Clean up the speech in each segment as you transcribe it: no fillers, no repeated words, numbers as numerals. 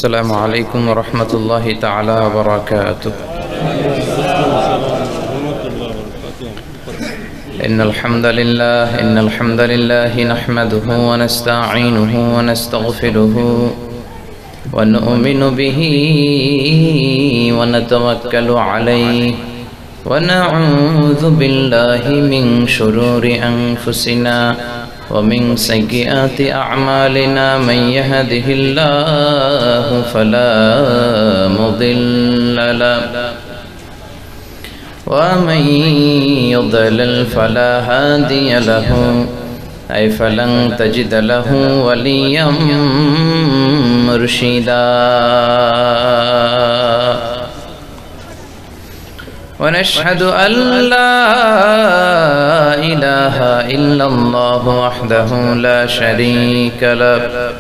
السلام عليكم ورحمة الله تعالى وبركاته. إن الحمد لله نحمده ونستعينه ونستغفره ونؤمن به ونتوكل عليه ونعوذ بالله من شرور أنفسنا ومن سيئات أعمالنا. من يهده الله فلا مضل له ومن يضلل فلا هادي له أي فلن تجد له وليا مرشدا. ونشهد أن لا إله إلا الله وحده لا شريك له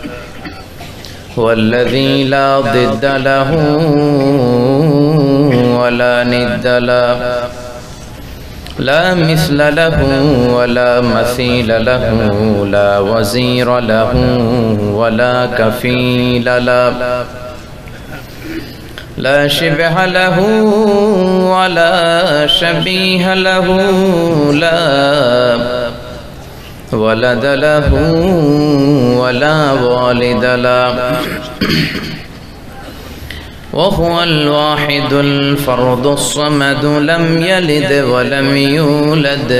هو الذي لا ضد له ولا ند له لا مثل له ولا مثيل له لا وزير له ولا كفيل له لا شبه له ولا شبيه له لا ولد له ولا والد له وهو الواحد الفرد الصمد لم يلد ولم يولد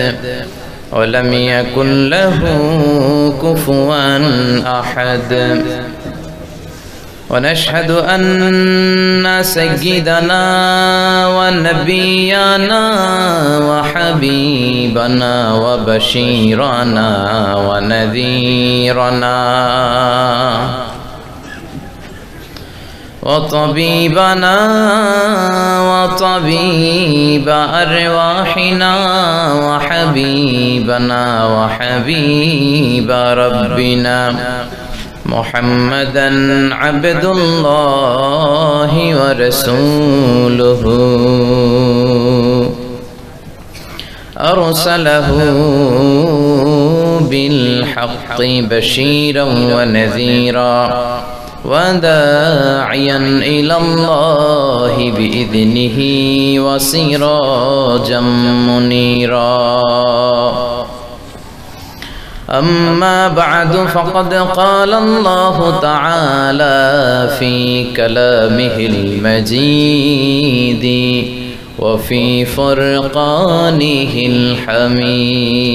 ولم يكن له كفوا أحد. ونشهد أن سيدنا ونبينا وحبيبنا وبشيرنا ونذيرنا وطبيبنا وطبيب أرواحنا وحبيبنا وحبيب ربنا محمدا عبد الله ورسوله أرسله بالحق بشيرا ونذيرا وداعيا إلى الله بإذنه وسراجا منيرا. أما بعد فقد قال الله تعالى في كلامه المجيد وفي فرقانه الحميد.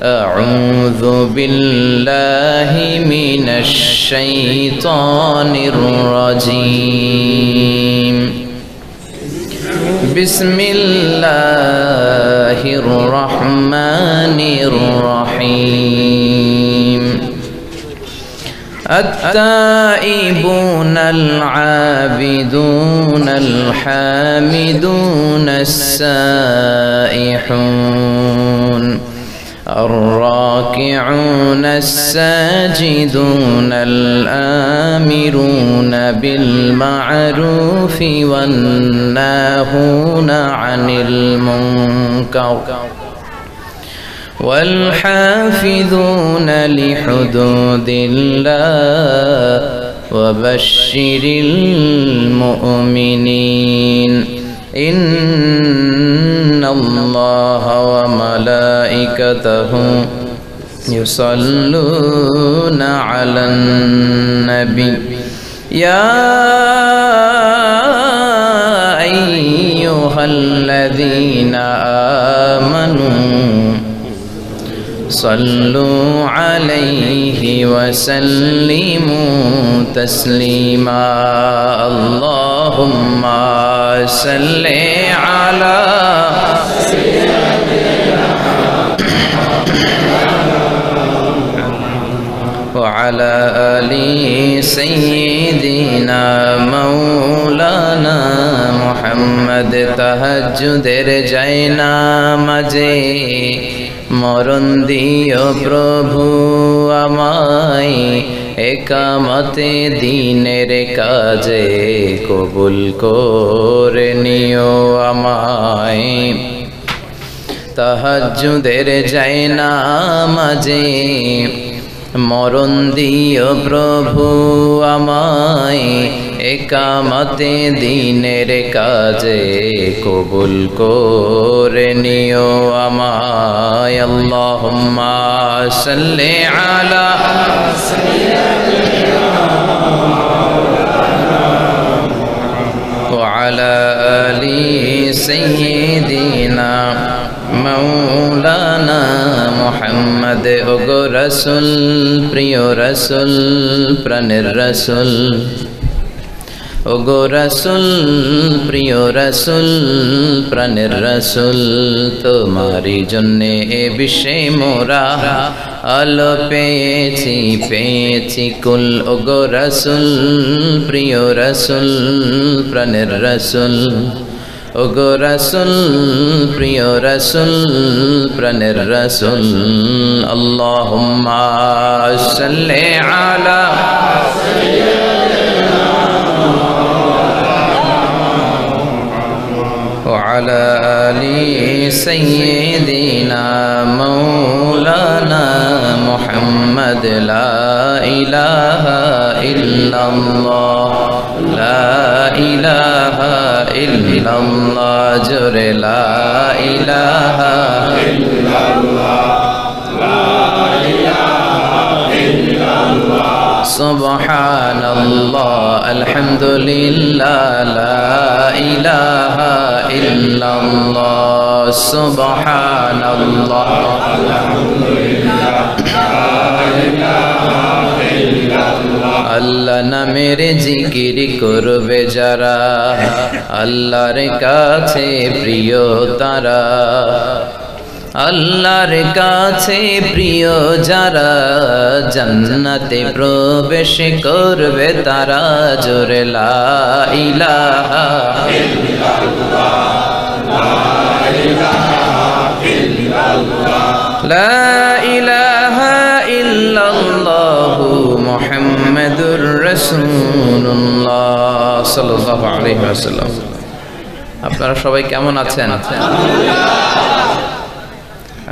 أعوذ بالله من الشيطان الرجيم. بسم الله الرحمن الرحيم. التائبون العابدون الحامدون السائحون الراكعون الساجدون الآمرون بالمعروف والناهون عن المنكر والحافظون لحدود الله وبشر المؤمنين. إن الله وملائكته يصلون على النبي يا أيها الذين آمنوا صلوا عليه وسلموا تسليما. اللهم صل على وعلى آل سيدنا مولانا محمد। তাহাজ্জুদের যায় নামাজে মরণ দিও প্রভু আমায়, একামতে দিনের কাজে কবুল করে নিও আমায়। তাহাজ্জুদের যায় নামাজে মরণ দিও প্রভু আমায় একামতে দিনের কাজে কবুল করে নিও আমায় আল্লাহুম্মা সাল্লি আলা ওয়া আলা আলি সাইয়্যিদিনা মৌলানা মুহাম্মদ ওগো রাসূল প্রিয় রাসূল প্রাণের রাসূল ওগো রাসূল প্রিয় রাসূল প্রাণের রাসূল তোমারই জন্যে এ বিশ্বে মোরা আলো পেয়েছি পেয়েছি কুল ওগো রাসূল প্রিয় রাসূল প্রাণের রাসূল ওগো রাসূল প্রিয় রাসূল প্রাণের রাসূল আল্লাহুম্মা সাল্লি আলা ওয়া আলা আলি সাইয়্যিদিনা মাওলানা মুহাম্মদ লা ইলাহা ইল্লাল্লাহ লা ইলাহা ইল্লাল্লাহ জোরে লা ইলাহা ইল্লাল্লাহ লা ইলাহা ইল্লাল্লাহ সুবহানাল্লাহ আলহামদুলিল্লাহ লা ইলাহা ইল্লাল্লাহ সুবহানাল্লাহ আলহামদুলিল্লাহ লা ইলাহা ইল্লাল্লাহ আল্লাহ নামের জিকির করবে যারা আল্লাহর কাছে প্রিয় তারা আল্লাহর কাছে প্রিয় যারা জান্নাতে প্রবেশ করবে তারা জোরে লা ইলাহা ইল্লাল্লাহ লা ইলাহা ইল্লাল্লাহ লা ইলাহা ইল্লাল্লাহ মুহাম্মাদুর রাসূলুল্লাহ সাল্লাল্লাহু আলাইহি ওয়াসাল্লাম। আপনারা সবাই কেমন আছেন?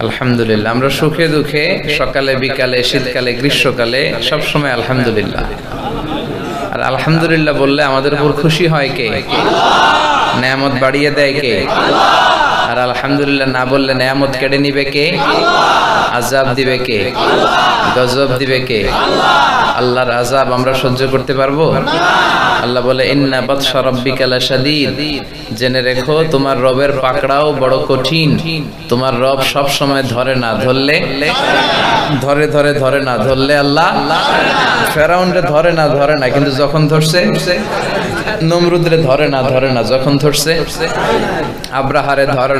আলহামদুলিল্লাহ। আমরা সুখে দুঃখে সকালে বিকালে শীতকালে গ্রীষ্মকালে সব সময় আলহামদুলিল্লাহ। আর আলহামদুলিল্লাহ বললে আমাদের উপর খুশি হয় কে? নেয়ামত বাড়িয়ে দেয় কে? আর আলহামদুলিল্লাহ না বললে নেয়ামত কেড়ে নিবে কে? আযাব দিবে কে? গজব দিবে কে? আল্লাহর আযাব আমরা সহ্য করতে পারবো? আল্লাহ বলে ইন্না বাতশা রাব্বিকা লাশাদীদ, জেনে রেখো তোমার রবের পাকড়াও বড় কঠিন। তোমার রব সব সময় ধরে না, ধরলে ধরে না, ধরলে আল্লাহ ফেরাউনরে ধরে না কিন্তু যখন ধরছে নমরুদরে ধরে না যখন ধরছে আব্রাহারে ধরে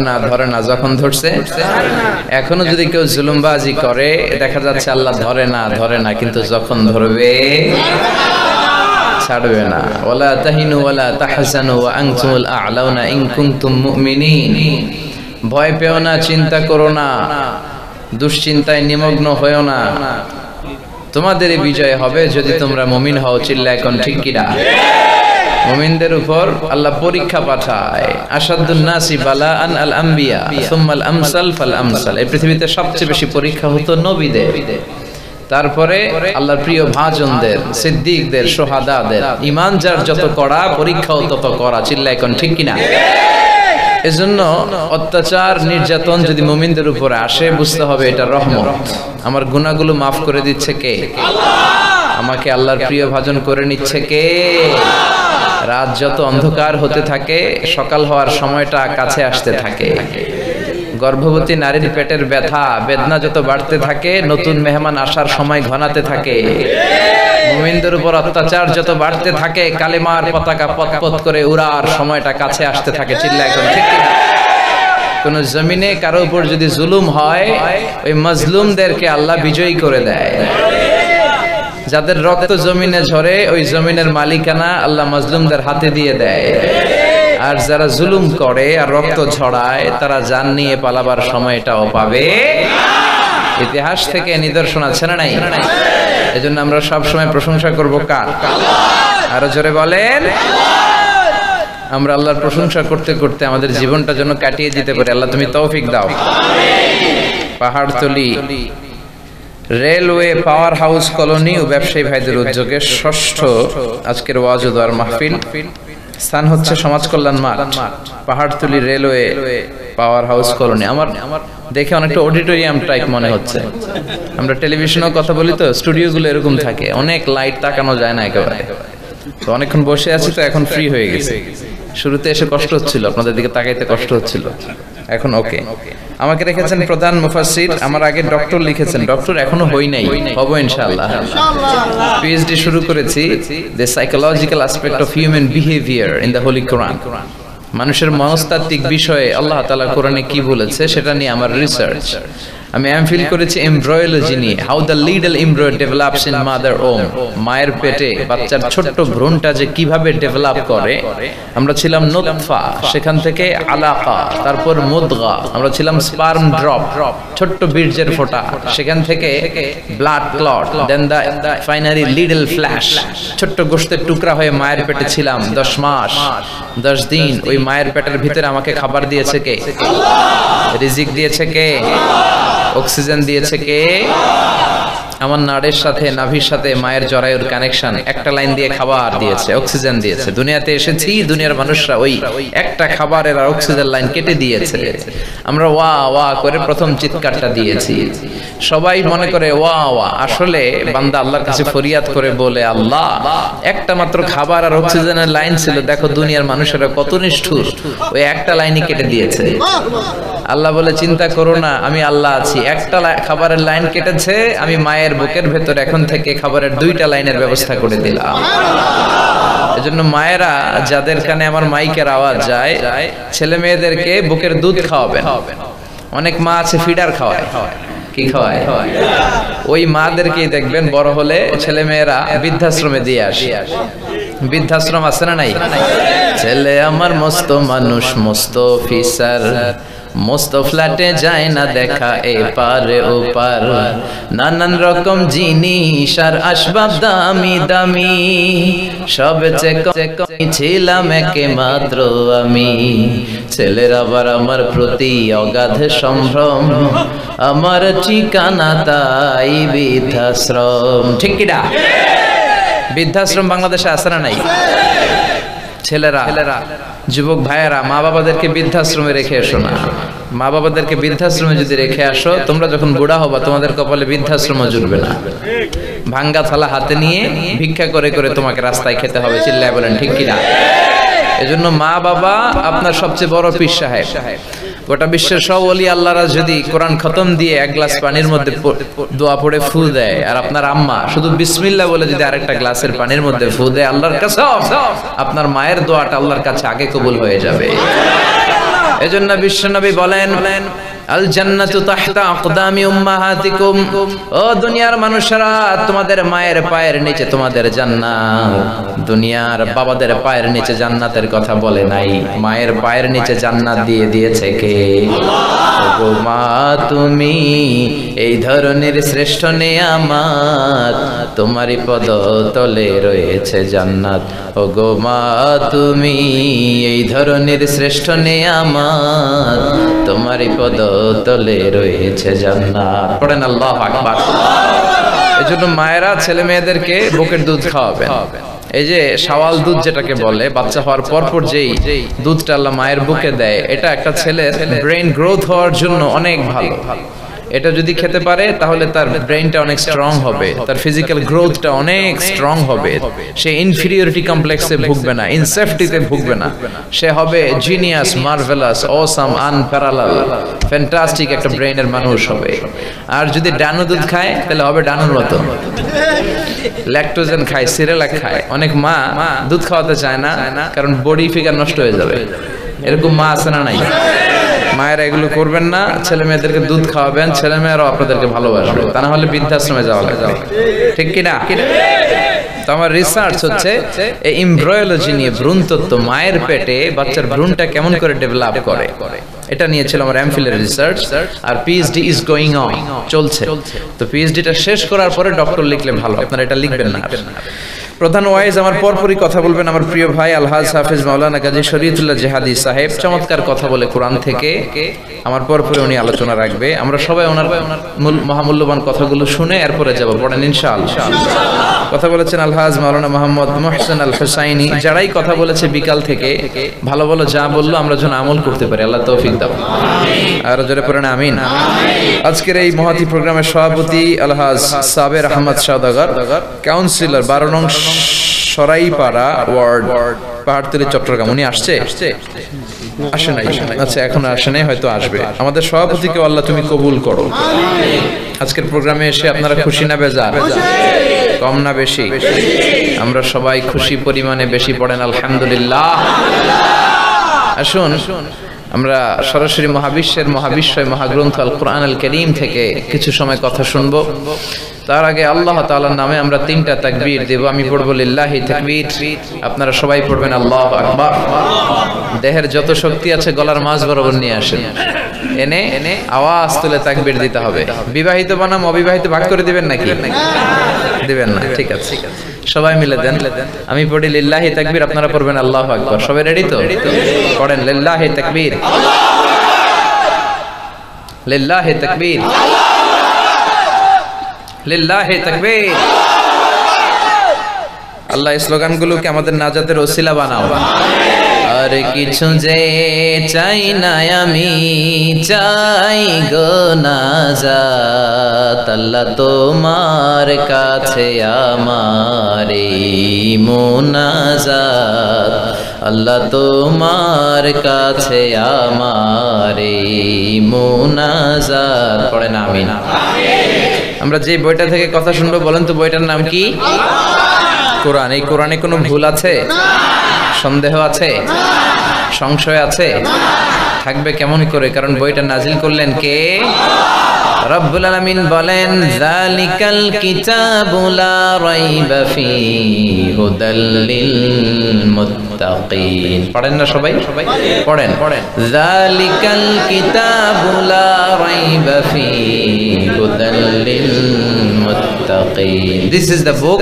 না যখন ধরছে। এখনো যদি কেউ জুলুমবাজি করে দেখা যাচ্ছে আল্লাহ ধরে না কিন্তু যখন ধরবে ছাড়বে না। ওয়ালা তাহিনু ওয়ালা তাহজানু ওয়া আনতুমুল আ'লাউনা ইন কুনতুম মুমিনিন। ভয় পেও না, চিন্তা করো না, দুশ্চিন্তায় নিমগ্ন হয়ো না, তোমাদেরই বিজয় হবে যদি তোমরা মুমিন হও। চিল্লায় কোন ঠিক কিনা? মুমিনদের উপর আল্লাহ পরীক্ষা পাঠায়। আশাদ্দুন নাসি বালাআন আল আম্বিয়া সুম্মাল আমসাল ফাল আমসাল। এই পৃথিবীতে সবচেয়ে বেশি পরীক্ষা হতো নবীদের, তারপরে আল্লাহর প্রিয় ভাজনদের, সিদ্দিকদের, সোহাদাদের। ঈমান যার যত কড়া পরীক্ষাও তত কড়া। চিল্লায় কোন ঠিক কিনা? এজন্য অত্যাচার নির্যাতন যদি মুমিনদের উপরে আসে বুঝতে হবে এটা রহমত। আমার গুনাহগুলো মাফ করে দিচ্ছে কে? আমাকে আল্লাহর প্রিয় ভাজন করে নিচ্ছে কে? রাত যত অন্ধকার হতে থাকে সকাল হওয়ার সময়টা কাছে আসতে থাকে। গর্ভবতী নারীর পেটের ব্যথা বেদনা যত বাড়তে থাকে নতুন মেহমান আসার সময় ঘনাতে থাকে। মুমিনদের উপর অত্যাচার যত বাড়তে থাকে কালেমার পতাকা পতপত করে উড়ার সময়টা কাছে আসতে থাকে। চিল্লায় এখন ঠিক কিনা? কোন জমিনে কারো উপর যদি জুলুম হয় ওই মাজলুমদেরকে আল্লাহ বিজয়ী করে দেয়। যাদের রক্ত জমিনে ঝরে ওই জমিনের মালিকানা আল্লাহ মাজলুমদের হাতে দিয়ে দেয়। আর যারা জুলুম করে আর রক্ত ঝরায় তারা জান নিয়ে পালাবার সময়টাও পাবে। ইতিহাস থেকে নিদর্শন আছে না নাই? এজন্য আমরা সব সময় প্রশংসা করব কার? আরো জোরে বলেন। আমরা আল্লাহর প্রশংসা করতে করতে আমাদের জীবনটা যেন কাটিয়ে দিতে পারি। আল্লাহ তুমি তৌফিক দাও। Pahartali railway power house colony ও ব্যবসায়ী ভাইদের উদ্যোগে ষষ্ঠ আজকের ওয়াজ ও দোয়ার মাহফিল। স্থান হচ্ছে সমাজ কল্যাণ মাঠ, Pahartali railway power house colony. আমার দেখে অনেকটা অডিটোরিয়াম টাইপ মনে হচ্ছে। আমরা টেলিভিশনেও কথা বলি তো, স্টুডিওগুলো এরকম থাকে, অনেক লাইট তাকানো যায় না একেবারে। তো অনেকক্ষণ বসে আছি, তো এখন ফ্রি হয়ে গেছে। শুরুতে এসে কষ্ট হচ্ছিল, আপনাদের দিকে তাকাইতে কষ্ট হচ্ছিল, এখন ওকে। আমাকে রেখেছেন প্রধান মুফাসসির, আমার আগে ডক্টর লিখেছেন, ডক্টর এখনো হই নাই, হব ইনশাআল্লাহ। পিএইচডি শুরু করেছি, the psychological aspect of human behaviour in the holy Quran. মানুষের মনস্তাত্ত্বিক বিষয়ে আল্লাহ তাআলা কোরআনে কি বলেছে সেটা নিয়ে আমার রিসার্চ। আমি এমফিল করেছি এমব্রয়োলজি নিয়ে, how the little embryo develops in mother womb. মায়ের পেটে বাচ্চার ছোট্ট ভ্রূণটা যে কিভাবে ডেভেলপ করে। আমরা ছিলাম নুতফা, সেখান থেকে আলাকা, তারপর মুদগা, আমরা ছিলাম স্পার্ম ড্রপ, ছোট্ট বীর্যের ফোঁটা, সেখান থেকে blood clot, then the finally little flesh, ছোট্ট গোশতের টুকরা হয়ে মায়ের পেটে ছিলাম 10 মাস 10 দিন। ওই মায়ের পেটের ভিতরে আমাকে খাবার দিয়েছে কে? রিজিক দিয়েছে কে? অক্সিজেন দিয়েছে কে? আমার নাড়ের সাথে, নাভির সাথে মায়ের জরায়ুর কানেকশন, একটা লাইন দিয়ে খাবার দিয়েছে, অক্সিজেন দিয়েছে। দুনিয়াতে এসেছি, দুনিয়ার মানুষরা ওই একটা খাবারের আর অক্সিজেন লাইন কেটে দিয়েছে। আমরা ওয়া ওয়া করে প্রথম চিৎকারটা দিয়েছি। সবাই মনে করে ওয়া ওয়া, আসলে বান্দা আল্লাহর কাছে ফরিয়াদ করে বলে, আল্লাহ একটা মাত্র খাবার আর অক্সিজেনের লাইন ছিল, দেখো দুনিয়ার মানুষেরা কত নিষ্ঠুর, ওই একটা লাইনই কেটে দিয়েছে। আল্লাহ বলে, চিন্তা করো না, আমি আল্লাহ আছি। একটা খাবারের লাইন কেটেছে, আমি মায়ের বুকের ভেতর এখন থেকে খাবারের 2টা লাইনের ব্যবস্থা করে দিলাম। এজন্য মায়েরা যাদের কানে আমার মাইকের আওয়াজ যায়, ছেলে মেয়েদেরকে বুকের দুধ খাওয়াবেন। অনেক মা আছে ফিডার খাওয়ায়, কি খাওয়ায়? ওই মাদেরকেই দেখবেন বড় হলে ছেলে মেয়েরা বৃদ্ধাশ্রমে দিয়ে আসে। বৃদ্ধাশ্রম আছে না নাই? ছেলে আমার মস্ত মানুষ, মস্ত অফিসার, মস্ত ফ্ল্যাটে যায় না দেখা এপার ওপার, নানান রকম জিনিস আর আসবাব দামি দামি, সবচেয়ে কম ছিলাম একে মাত্র আমি। ছেলের আবার আমার প্রতি অগাধ সম্ভ্রম, আমার ঠিকানা তাই বৃদ্ধাশ্রম। ঠিক কিনা? বৃদ্ধাশ্রম বাংলাদেশে আছে না নাই? ছেলেরা, যুবক ভাইয়েরা, মা বাবাদেরকে বৃদ্ধাশ্রমে রেখে এসো না। মা বাবাদেরকে বৃদ্ধাশ্রমে যদি রেখে আসো, তোমরা যখন বুড়া হবা তোমাদের কপালে বৃদ্ধাশ্রম জুটবে না। ভাঙ্গা থালা হাতে নিয়ে ভিক্ষা করে করে তোমাকে রাস্তায় খেতে হবে। চিল্লায় বলেন ঠিক কিনা? এজন্য মা বাবা আপনার সবচেয়ে বড় পীর সাহেব। গোটা বিশ্বের সব ওলি আল্লাহরা যদি কোরআন খতম দিয়ে এক গ্লাস পানির মধ্যে দোয়া পড়ে ফু দেয়, আর আপনার আম্মা শুধু বিসমিল্লাহ বলে যদি আরেকটা গ্লাসের পানির মধ্যে ফু দেয়, আল্লাহর কসম আপনার মায়ের দোয়াটা আল্লাহর কাছে আগে কবুল হয়ে যাবে। এজন্য বিশ্বনবী বলেন, আল জান্নাতু তাহতা আকদামি উম্মাহাতিকুম। ও দুনিয়ার মানুষেরা, তোমাদের মায়ের পায়ের নিচে তোমাদের জান্নাত। দুনিয়ার বাবাদের পায়ের নিচে জান্নাতের কথা বলে নাই, মায়ের পায়ের নিচে জান্নাত দিয়ে দিয়েছে কে? ওগো মা তুমি এই ধরনের শ্রেষ্ঠ নেয়ামত, তোমারই পদ তলে রয়েছে জান্নাত। ওগো মা তুমি এই ধরনের শ্রেষ্ঠ নেয়ামত, তোমারই পদ তলে রয়েছে জান্নাত। পড়েন আল্লাহু আকবার। এজন্য মায়েরা ছেলে মেয়েদেরকে বুকের দুধ খাওয়াবেন। এই যে শাওয়াল দুধ যেটাকে বলে, বাচ্চা হওয়ার পরপর যেই দুধটা আল্লাহ মায়ের বুকে দেয়, এটা একটা ছেলের ব্রেন গ্রোথ হওয়ার জন্য অনেক ভালো। এটা যদি খেতে পারে তাহলে তার ব্রেইনটা অনেক স্ট্রং হবে, তার ফিজিক্যাল গ্রোথটা অনেক স্ট্রং হবে। সে ইনফিরিয়রিটি কমপ্লেক্সে ভুগবে না, ইনসেফটিতে ভুগবে না। সে হবে genius, marvellous, awesome, unparalleled, fantastic একটা ব্রেইনের মানুষ হবে। আর যদি ডানু দুধ খায় তাহলে হবে ডানুর মতো। ল্যাকটোজেন খায়, সিরিয়াল খায়। অনেক মা দুধ খাওয়াতে চায় না, কারণ বডি ফিগার নষ্ট হয়ে যাবে। এরকম মা আছে না নাই? মায়েরা এগুলো করবেন না, ছেলে মেয়েদেরকে দুধ খাওয়াবেন, ছেলে মেয়েরাও আপনাদেরকে ভালোবাসবে। তা না হলে বৃদ্ধাশ্রমে যাওয়া লাগবে। ঠিক কিনা? তো আমার রিসার্চ হচ্ছে এই এমব্রয়োলজি নিয়ে, ভ্রূণতত্ত্ব, মায়ের পেটে বাচ্চার ভ্রূণটা কেমন করে ডেভেলপ করে, এটা নিয়ে ছিল আমার এমফিলের রিসার্চ। আর পিএইচডি ইজ গোয়িং অন, চলছে। তো পিএইচডিটা শেষ করার পরে ডক্টর লিখলে ভালো, আপনারা এটা লিখবেন না। প্রধান ওয়াইজ আমার পরপরই কথা বলবেন আমার প্রিয় ভাই আলহাজ হাফেজ মাওলানা গাজী শরীয়তুল্লাহ জিহাদি সাহেব। চমৎকার কথা বলে কোরআন থেকে, আমার পরপরে উনি আলোচনা রাখবে। আমরা সবাই ওনার মহামূল্যবান কথাগুলো শুনে এরপরে যাব, পড়েন ইনশাআল্লাহ। কথা বলেছেন আলহাজ মাওলানা মোহাম্মদ মুহসিন আল হুসাইনি। যারাই কথা বলেছে বিকাল থেকে, ভালো ভালো যা বললো আমরা যেন আমল করতে পারি, আল্লাহ তৌফিক দাও। আর জোরে পড়েন আমিন। আজকের এই মহতী প্রোগ্রামের সভাপতি আলহাজ সাবের আহমদ সওদাগর, কাউন্সিলর 12 নং সরাইপাড়া ওয়ার্ড, পাহাড়তলী, চট্টগ্রাম। উনি আসছে? আসে নাই? আচ্ছা, এখন আসে নাই, হয়তো আসবে। আমাদের সভাপতিকে আল্লাহ তুমি কবুল করো। আজকের প্রোগ্রামে এসে আপনারা খুশি না বেজার? কম না বেশি? আমরা সবাই খুশি পরিমাণে বেশি পড়েন আলহামদুলিল্লাহ। আসুন আমরা সরাসরি মহাবিশ্বের মহাবিশ্বয় মহাগ্রন্থ আল কোরআন আল কারীম থেকে কিছু সময় কথা শুনবো। তার আগে আল্লাহ তাআলার নামে আমরা 3টা তাকবীর দেব। আমি পড়ব লিল্লাহি তাকবীর, আপনারা সবাই পড়বেন আল্লাহু আকবার। দেহের যত শক্তি আছে গলার মাঝ বরাবর নিয়ে আসেন, এনে আওয়াজ তুলে তাকবীর দিতে হবে। বিবাহিত বনাম অবিবাহিত ভাগ করে দিবেন নাকি? দিবেন না? ঠিক আছে, সবাই মিলে দেন। আমি পড়ি লিল্লাহি তাকবীর, আপনারা পড়বেন আল্লাহু আকবার। সবাই রেডি তো? পড়েন লিল্লাহি তাকবীর, লিল্লাহি তাকবীর, লিল্লাহি তাকবীর। আল্লাহ এই স্লোগানগুলোকে আমাদের নাজাতের ওসিলা বানাও। আর কিছু যে চাই না আমি, চাই গো নাজাত, আল্লাহ তোমার কাছে আমার এই মুনাজাত, আল্লাহ তোমার কাছে আমার এই মুনাজাত। পড়েন আমিন। আমরা যে বইটা থেকে কথা শুনবো, বলেন তো বইটার নাম কি? কোরআন। এই কোরআনে কোনো ভুল আছে? সন্দেহ আছে? সংশয় আছে? থাকবে কেমন করে? কারণ বইটা নাজিল করলেন কে? রব্বুল আলামিন বলেন, যালিকাল কিতাবু লা রাইবা ফীহি হুদাল লিল মুত্তাকিন। পড়েন না সবাই? পড়েন। যালিকাল কিতাবু লা রাইবা ফীহি হুদাল লিল মুত্তাকিন। This is the book,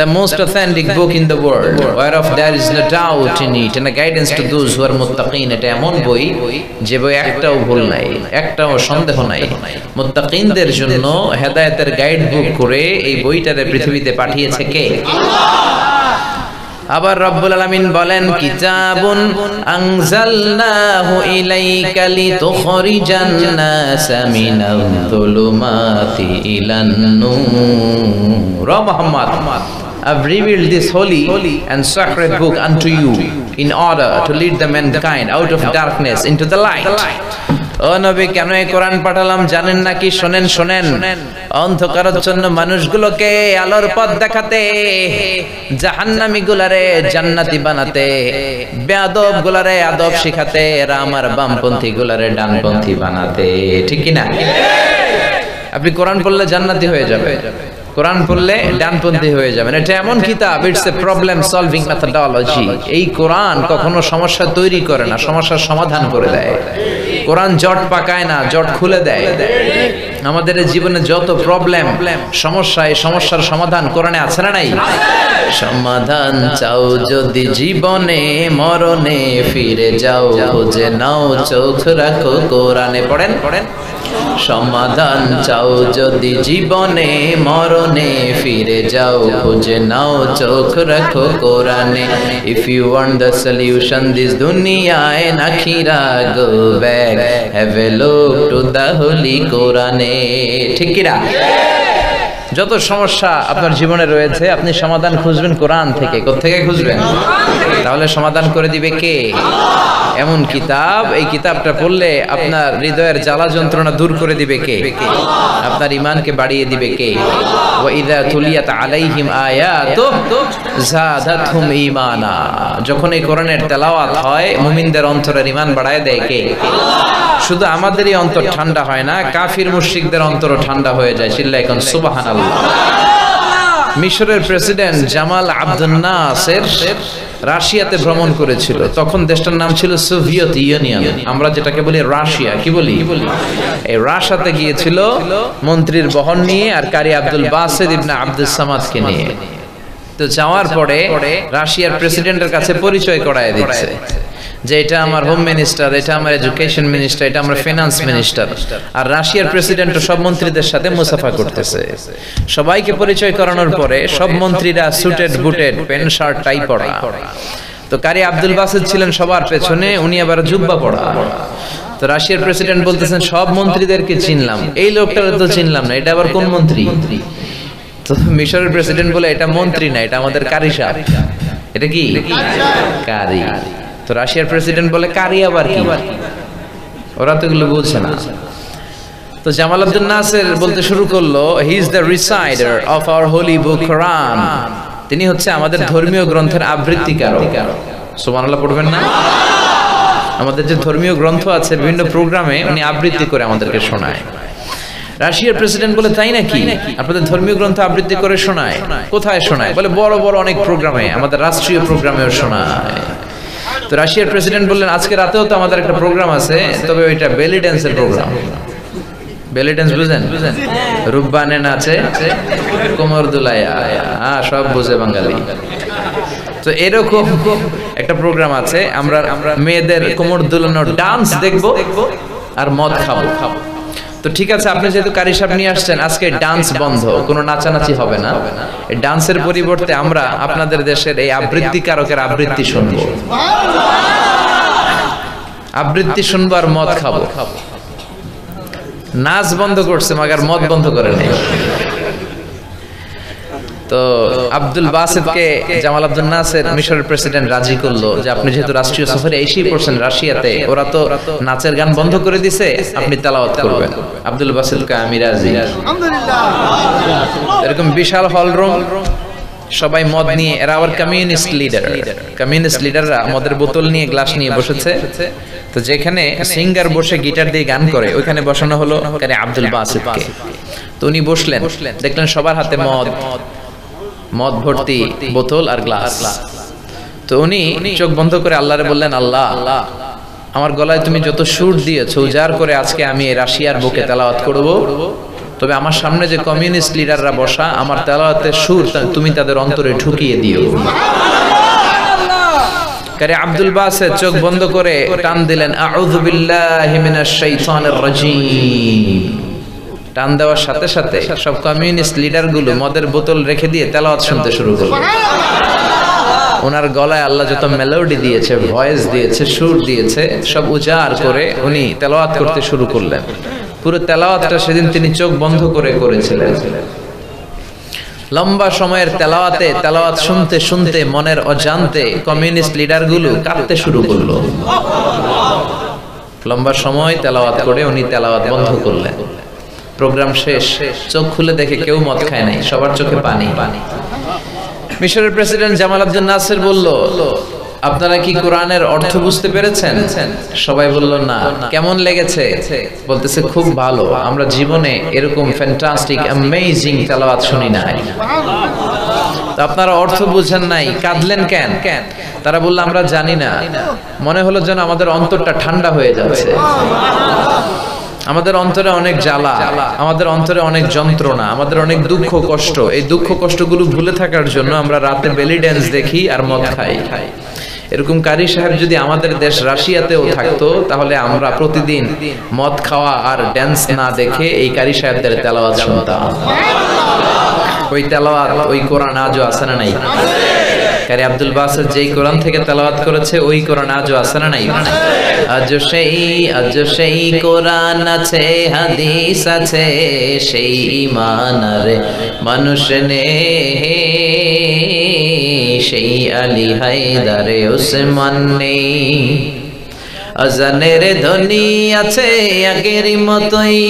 the most authentic book in the world, whereof there is no doubt in it, and a guidance to those who are muttaqin. এটা এমন বই যে বই একটাও ভুল নাই, একটাও সন্দেহ নাই। মুত্তাকিনদের জন্য হেদায়েতের গাইড বুক করে এই বইটারে পৃথিবীতে পাঠিয়েছে কে? আবার রব্বুল আলামিন বলেন, কিতাবুন আনজালনাহু ইলাইকা লিতুখরিজান নাসা মিনাল যুলুমাতি ইলান নূর। Muhammad, I've revealed this holy and sacred book unto you in order to lead the mankind out of darkness into the light. ও নবী, কেন এই কোরআন পাঠালাম জানেন নাকি? শোনেন। অন্ধকারাচ্ছন্ন মানুষগুলোকে আলোর পথ দেখাতে, জাহান্নামী গুলারে জান্নাতি বানাতে, বেয়াদব গুলারে আদব শিখাতে, এরা আমার বামপন্থী গুলারে ডানপন্থী বানাতে। ঠিক কি না? আপনি কোরআন পড়লে জান্নাতি হয়ে যাবে, কোরআন পড়লে ডানপন্থী হয়ে যাবেন। এটা এমন কিতাব, it's a problem solving methodology. এই কোরআন কখনো সমস্যা তৈরি করে না, সমস্যার সমাধান করে দেয়। কোরআন জট পাকায় না, জট খুলে দেয়। আমাদের জীবনে যত প্রবলেম, সমস্যা, এই সমস্যার সমাধান কোরআনে আছে না নাই? সমাধান চাও যদি জীবনে, মরণে ফিরে যাও, খুঁজে নাও, চোখ রাখো কোরআনে। পড়েন। সমাধান চাও যদি জীবনে, মরণে ফিরে যাও, খুঁজে নাও, চোখ রাখো কোরআনে। If you want the solution this dunya and akhirah, go back, have a look to the holy কোরআনে। ঠিক কি না? যত সমস্যা আপনার জীবনে রয়েছে, আপনি সমাধান খুঁজবেন কোরআন থেকে। কোত্থেকে খুঁজবেন? তাহলে সমাধান করে দিবে কে? এমন কিতাব, এই কিতাবটা পড়লে আপনার হৃদয়ের জ্বালা যন্ত্রণা দূর করে দিবে কে? আপনার ঈমানকে বাড়িয়ে দিবে কে? ওয়া ইযা তুলিয়াত আলাইহিম আয়াতুহু যাদাতহুম ঈমানা। যখন এই কোরআনের তেলাওয়াত হয়, মুমিনদের অন্তরের ঈমান বাড়ায় দেয় কে? শুধু আমাদেরই অন্তর ঠান্ডা হয় না, কাফির মুশরিকদের অন্তরও ঠান্ডা হয়ে যায়। চিল্লায় এখন সুবহানাল্লাহ। মিশরের প্রেসিডেন্ট জামাল আবদুল নাসের রাশিয়াতে ভ্রমণ করেছিল। তখন দেশটার নাম ছিল সোভিয়েত ইউনিয়ন, আমরা যেটাকে বলি রাশিয়া। কি বলি? এই রাশিয়াতে গিয়েছিল মন্ত্রীর বহন নিয়ে আর কারি আব্দুল বাসিত ইবনে আব্দুস সামাদকে নিয়ে। তো যাওয়ার পরে রাশিয়ার প্রেসিডেন্টের কাছে পরিচয় করায় দিচ্ছে যে এটা আমার হোম মিনিস্টার, এটা আমার এডুকেশন মিনিস্টার, এটা আমার ফিনান্স মিনিস্টার। আর রাশিয়ার প্রেসিডেন্ট সব মন্ত্রীদের সাথে মুসাফা করতেছে। সবাইকে পরিচয় করানোর পরে সব মন্ত্রীরা suited booted, pant shirt tie পরা। তো কারি আব্দুল বাসিত ছিলেন সবার পেছনে, উনি আবার জুব্বা পরা। তো রাশিয়ার প্রেসিডেন্ট বলতেছেন সব মন্ত্রীদেরকে চিনলাম, এই লোকটারে তো চিনলাম না, এটা আবার কোন মন্ত্রী? তো মিশরের প্রেসিডেন্ট বলে এটা মন্ত্রী না, এটা আমাদের কারি সাহেব। এটা কি কারি? তো রাশিয়ার প্রেসিডেন্ট বলে কারি আবার কি? ওরা তো এগুলো বুঝছে না। তো জামাল আব্দুল নাসের বলতে শুরু করলো, he is the reciter of our holy book Quran. তিনি হচ্ছে আমাদের ধর্মীয় গ্রন্থের আবৃত্তিকারক। সুবহানাল্লাহ পড়বেন না? আমাদের যে ধর্মীয় গ্রন্থ আছে বিভিন্ন প্রোগ্রামে উনি আবৃত্তি করে আমাদেরকে শোনায়। রাশিয়ার প্রেসিডেন্ট বলে তাই নাকি, আপনাদের ধর্মীয় গ্রন্থ আবৃত্তি করে শোনায়? কোথায় শোনায়? বলে বড় বড় অনেক প্রোগ্রামে, আমাদের রাষ্ট্রীয় প্রোগ্রামেও শোনায়। তো রাশিয়ার প্রেসিডেন্ট বললেন আজকে রাতেও তো আমাদের একটা প্রোগ্রাম আছে, তবে ওইটা বেলি ড্যান্সের প্রোগ্রাম। বেলি ড্যান্স বুঝেন? রূপবানে নাচে, কোমর দুলাইয়া, হ্যাঁ সব বুঝে বাঙালি। তো এরকম একটা প্রোগ্রাম আছে, আমরা মেয়েদের কোমর দুলানোর ডান্স দেখবো আর মদ খাবো। তো ঠিক আছে, আপনি যেহেতু কারি সাহেব নিয়ে আসছেন, আজকে ডান্স বন্ধ, কোনো নাচানাচি হবে না। এই ডান্সের পরিবর্তে আমরা আপনাদের দেশের এই আবৃত্তিকারকের আবৃত্তি শুনবো, আবৃত্তি শুনবো আর মদ খাবো। নাচ বন্ধ করছে মাগার মদ বন্ধ করে নেই। তো আব্দুল বাসিতকে জামাল আব্দুল নাসের মিশরের প্রেসিডেন্ট রাজি করলো যে আপনি যেহেতু রাষ্ট্রীয় সফরে এসেই পড়ছেন রাশিয়াতে, ওরা তো নাচের গান বন্ধ করে দিছে, আপনি তেলাওয়াত করবেন। আব্দুল বাসিতকে আমি রাজি। এরকম বিশাল হল রুম, সবাই মদ নিয়ে, এরা আবার কমিউনিস্ট লিডার, কমিউনিস্ট লিডাররা মদের বোতল নিয়ে গ্লাস নিয়ে বসেছে। তো যেখানে সিঙ্গার বসে গিটার দিয়ে গান করে ওইখানে বসানো হলো কারি আব্দুল বাসিতকে। তো উনি বসলেন, দেখলেন সবার হাতে মদ ভর্তি বোতল আর গ্লাস। তো উনি চোখ বন্ধ করে আল্লাহরে বললেন, আল্লাহ আমার গলায় তুমি যত সুর দিয়েছো উজাড় করে আজকে আমি রাশিয়ার বুকে তেলাওয়াত করব, তবে আমার সামনে যে কমিউনিস্ট লিডাররা বসা, আমার তেলাওয়াতের সুর তুমি তাদের অন্তরে ঢুকিয়ে দিও। কারি আব্দুল বাসিত চোখ বন্ধ করে টান দিলেন, আউযু বিল্লাহি মিনাশ শাইতানির রাজীম। টান দেওয়ার সাথে সাথে সব কমিউনিস্ট লিডারগুলো মদের বোতল রেখে দিয়ে তেলাওয়াত শুনতে শুরু করলো। ওনার গলায় আল্লাহ যত মেলোডি দিয়েছে, ভয়েস দিয়েছে, সুর দিয়েছে, সব উজাড় করে উনি তেলাওয়াত করতে শুরু করলেন। পুরো তেলাওয়াতটা সেদিন তিনি চোখ বন্ধ করে করেছিলেন। লম্বা সময়ের তেলাওয়াত শুনতে শুনতে মনের অজান্তে কমিউনিস্ট লিডারগুলো কাঁদতে শুরু করলো। লম্বা সময় তেলাওয়াত করে উনি তেলাওয়াত বন্ধ করলেন। প্রোগ্রাম শেষ, চোখ খুলে দেখে কেউ মদ খায় নাই, সবার চোখে পানি। মিশরের প্রেসিডেন্ট জামাল আব্দুল নাসের বলল, আপনারা কি কোরআনের অর্থ বুঝতে পেরেছেন? সবাই বলল না। কেমন লেগেছে? বলতেছে খুব ভালো, আমরা জীবনে এরকম ফ্যান্টাস্টিক অ্যামেজিং তেলাওয়াত শুনি নাই। তো আপনারা অর্থ বুঝেন নাই, কাঁদলেন কেন? তারা বলল আমরা জানি না, মনে হলো যেন আমাদের অন্তরটা ঠান্ডা হয়ে যাচ্ছে। আমাদের অন্তরে অনেক জ্বালা, আমাদের অন্তরে অনেক যন্ত্রণা, আমাদের অনেক দুঃখ কষ্ট। এই দুঃখ কষ্টগুলো ভুলে থাকার জন্য আমরা রাতে বেলি ড্যান্স দেখি আর মদ খাই। এরকম কারি সাহেব যদি আমাদের দেশ রাশিয়াতেও থাকতো, তাহলে আমরা প্রতিদিন মদ খাওয়া আর ড্যান্স না দেখে এই কারি সাহেবদের তেলাওয়াত শুনতাম। ওই তেলাওয়াত, ওই কোরআন আজও আছে না নাই? কারি আব্দুল বাসিত যেই কোরআন থেকে তেলাওয়াত করেছে ওই কোরআন আজও আছে না নাই? আজ সেই কোরআন আছে, হাদিস আছে, সেই ঈমান আর মানুষ নে, সেই আলী হায়দারে ওসমান নেই। আজানের ধ্বনি আছে আগের মতোই,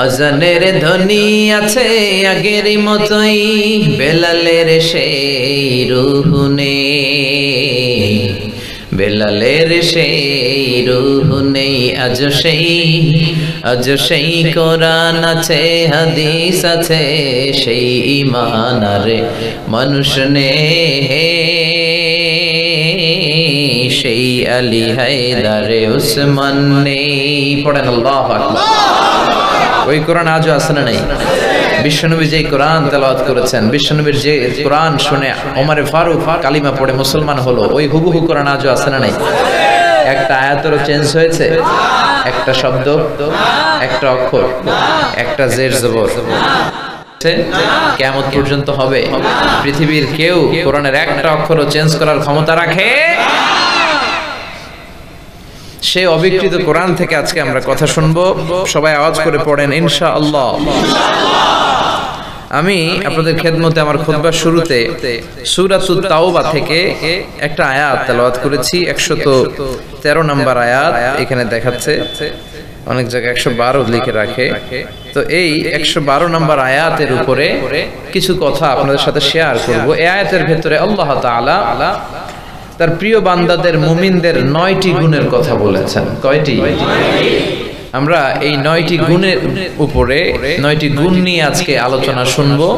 আজানের ধ্বনি আছে আগের মতোই, বেলালের সেই রূহ নেই, বেলালের সেই রূহ নেই। আজ সেই কোরআন আছে, হাদিস আছে, সেই ঈমান আর মানুষ নে, সেই আলী হায়দারে ওসমান নেই। পড়েন আল্লাহু আকবার। ওই কোরআন আজও আছে না নাই? বিশ্বনবী যে কোরআন তেলাওয়াত করেছেন, বিশ্বনবীর যে কোরআন শুনে ওমরে ফারুক কালিমা পড়ে মুসলমান হলো, ওই হুবহু কোরআন আজও আছে না নাই? একটা আয়াতেরও চেঞ্জ হয়েছে? একটা শব্দ, একটা অক্ষর, একটা জের জবর। কিয়ামত পর্যন্ত হবে পৃথিবীর কেউ কোরআনের একটা অক্ষরও চেঞ্জ করার ক্ষমতা রাখে? সেই অবিকৃত কোরআন থেকে আজকে আমরা কথা শুনবো। সবাই আওয়াজ করে পড়েন ইনশাআল্লাহ। আমি আপনাদের খেদমতে আমার খুতবার শুরুতে সূরাতুত তাওবা থেকে একটা আয়াত তেলাওয়াত করেছি, 113 নম্বর আয়াত এখানে দেখাচ্ছে, অনেক জায়গায় 112 লিখে রাখে। তো এই 112 নম্বর আয়াতের উপরে কিছু কথা আপনাদের সাথে শেয়ার করব। এই আয়াতের ভেতরে আল্লাহ তাআলা তার প্রিয় বান্দাদের মুমিনদের 9টি গুণের কথা বলেছেন। কয়টি? আমরা এই 9টি গুণের উপরে 9টি গুণ নিয়ে আজকে আলোচনা শুনবো,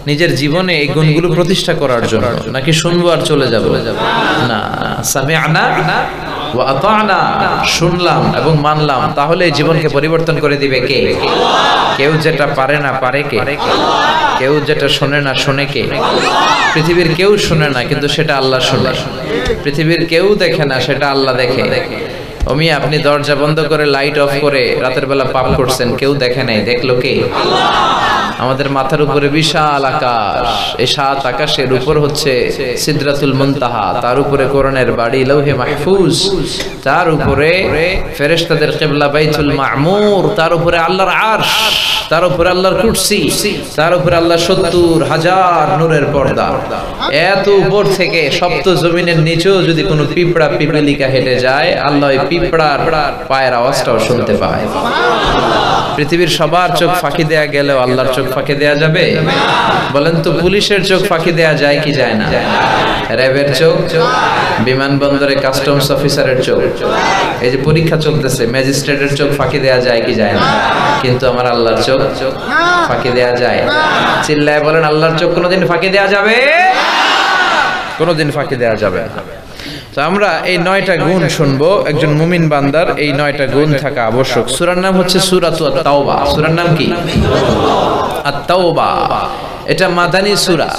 নিজের জীবনে এই গুণগুলো প্রতিষ্ঠা করার জন্য। নাকি শুনবো আর চলে যাব? না, সামি'না ওয়া আতা'না, শুনলাম এবং মানলাম, তাহলে জীবনকে পরিবর্তন করে দিবে কে? কেউ যেটা পারে না পারে কে? কেউ যেটা শোনে না শোনে কে? পৃথিবীর কেউ শুনে না, কিন্তু সেটা আল্লাহ শুনে। পৃথিবীর কেউ দেখে না, সেটা আল্লাহ দেখে। ওমি আপনি দরজা বন্ধ করে লাইট অফ করে রাতের বেলা পাপ করছেন, কেউ দেখে নাই, দেখলো কে? আমাদের মাথার উপরে বিশাল আকাশ, এই 7 আকাশের উপর হচ্ছে সিদরাতুল মুনতাহা, তার উপরে কোরআনের বাড়ি লৌহে মাহফুজ, তার উপরে ফেরেশতাদের কিবলা বাইতুল মামুর, তার উপরে আল্লাহর আরশ, তার উপরে আল্লাহর কুরসি, তার উপরে আল্লাহর 70,000 নূরের পর্দা। এত উপর থেকে সপ্ত জমিনের নিচেও যদি কোনো পিঁপড়া পিপলিকা হেঁটে যায়, আল্লাহ ওই পিঁপড়ার পায়ের আওয়াজটাও শুনতে পায়। পৃথিবীর সবার চোখ ফাঁকি দেয়া গেলেও আল্লাহর চোখ ফাঁকি দেয়া যাবে? বলেন তো, পুলিশের চোখ ফাঁকি দেয়া যায় কি যায় না? র্যাবের চোখ, বিমানবন্দরে কাস্টমস অফিসারের চোখ, এই যে পরীক্ষা চলতেছে, ম্যাজিস্ট্রেটের চোখ ফাঁকি দেয়া যায় কি যায় না? কিন্তু আমার আল্লাহর চোখ ফাঁকি দেয়া যায়? চিল্লায় বলেন, আল্লাহর চোখ কোনোদিন ফাঁকি দেয়া যাবে? কোনোদিন ফাঁকি দেয়া যাবে না। তো আমরা এই 9টা গুণ শুনবো একজন মুমিন বান্দার, এই 9টা গুণ থাকা আবশ্যক। সূরার নাম হচ্ছে সূরাতুত তাওবা। সূরার নাম কি? আত-তাওবা। এটা মাদানী সূরা।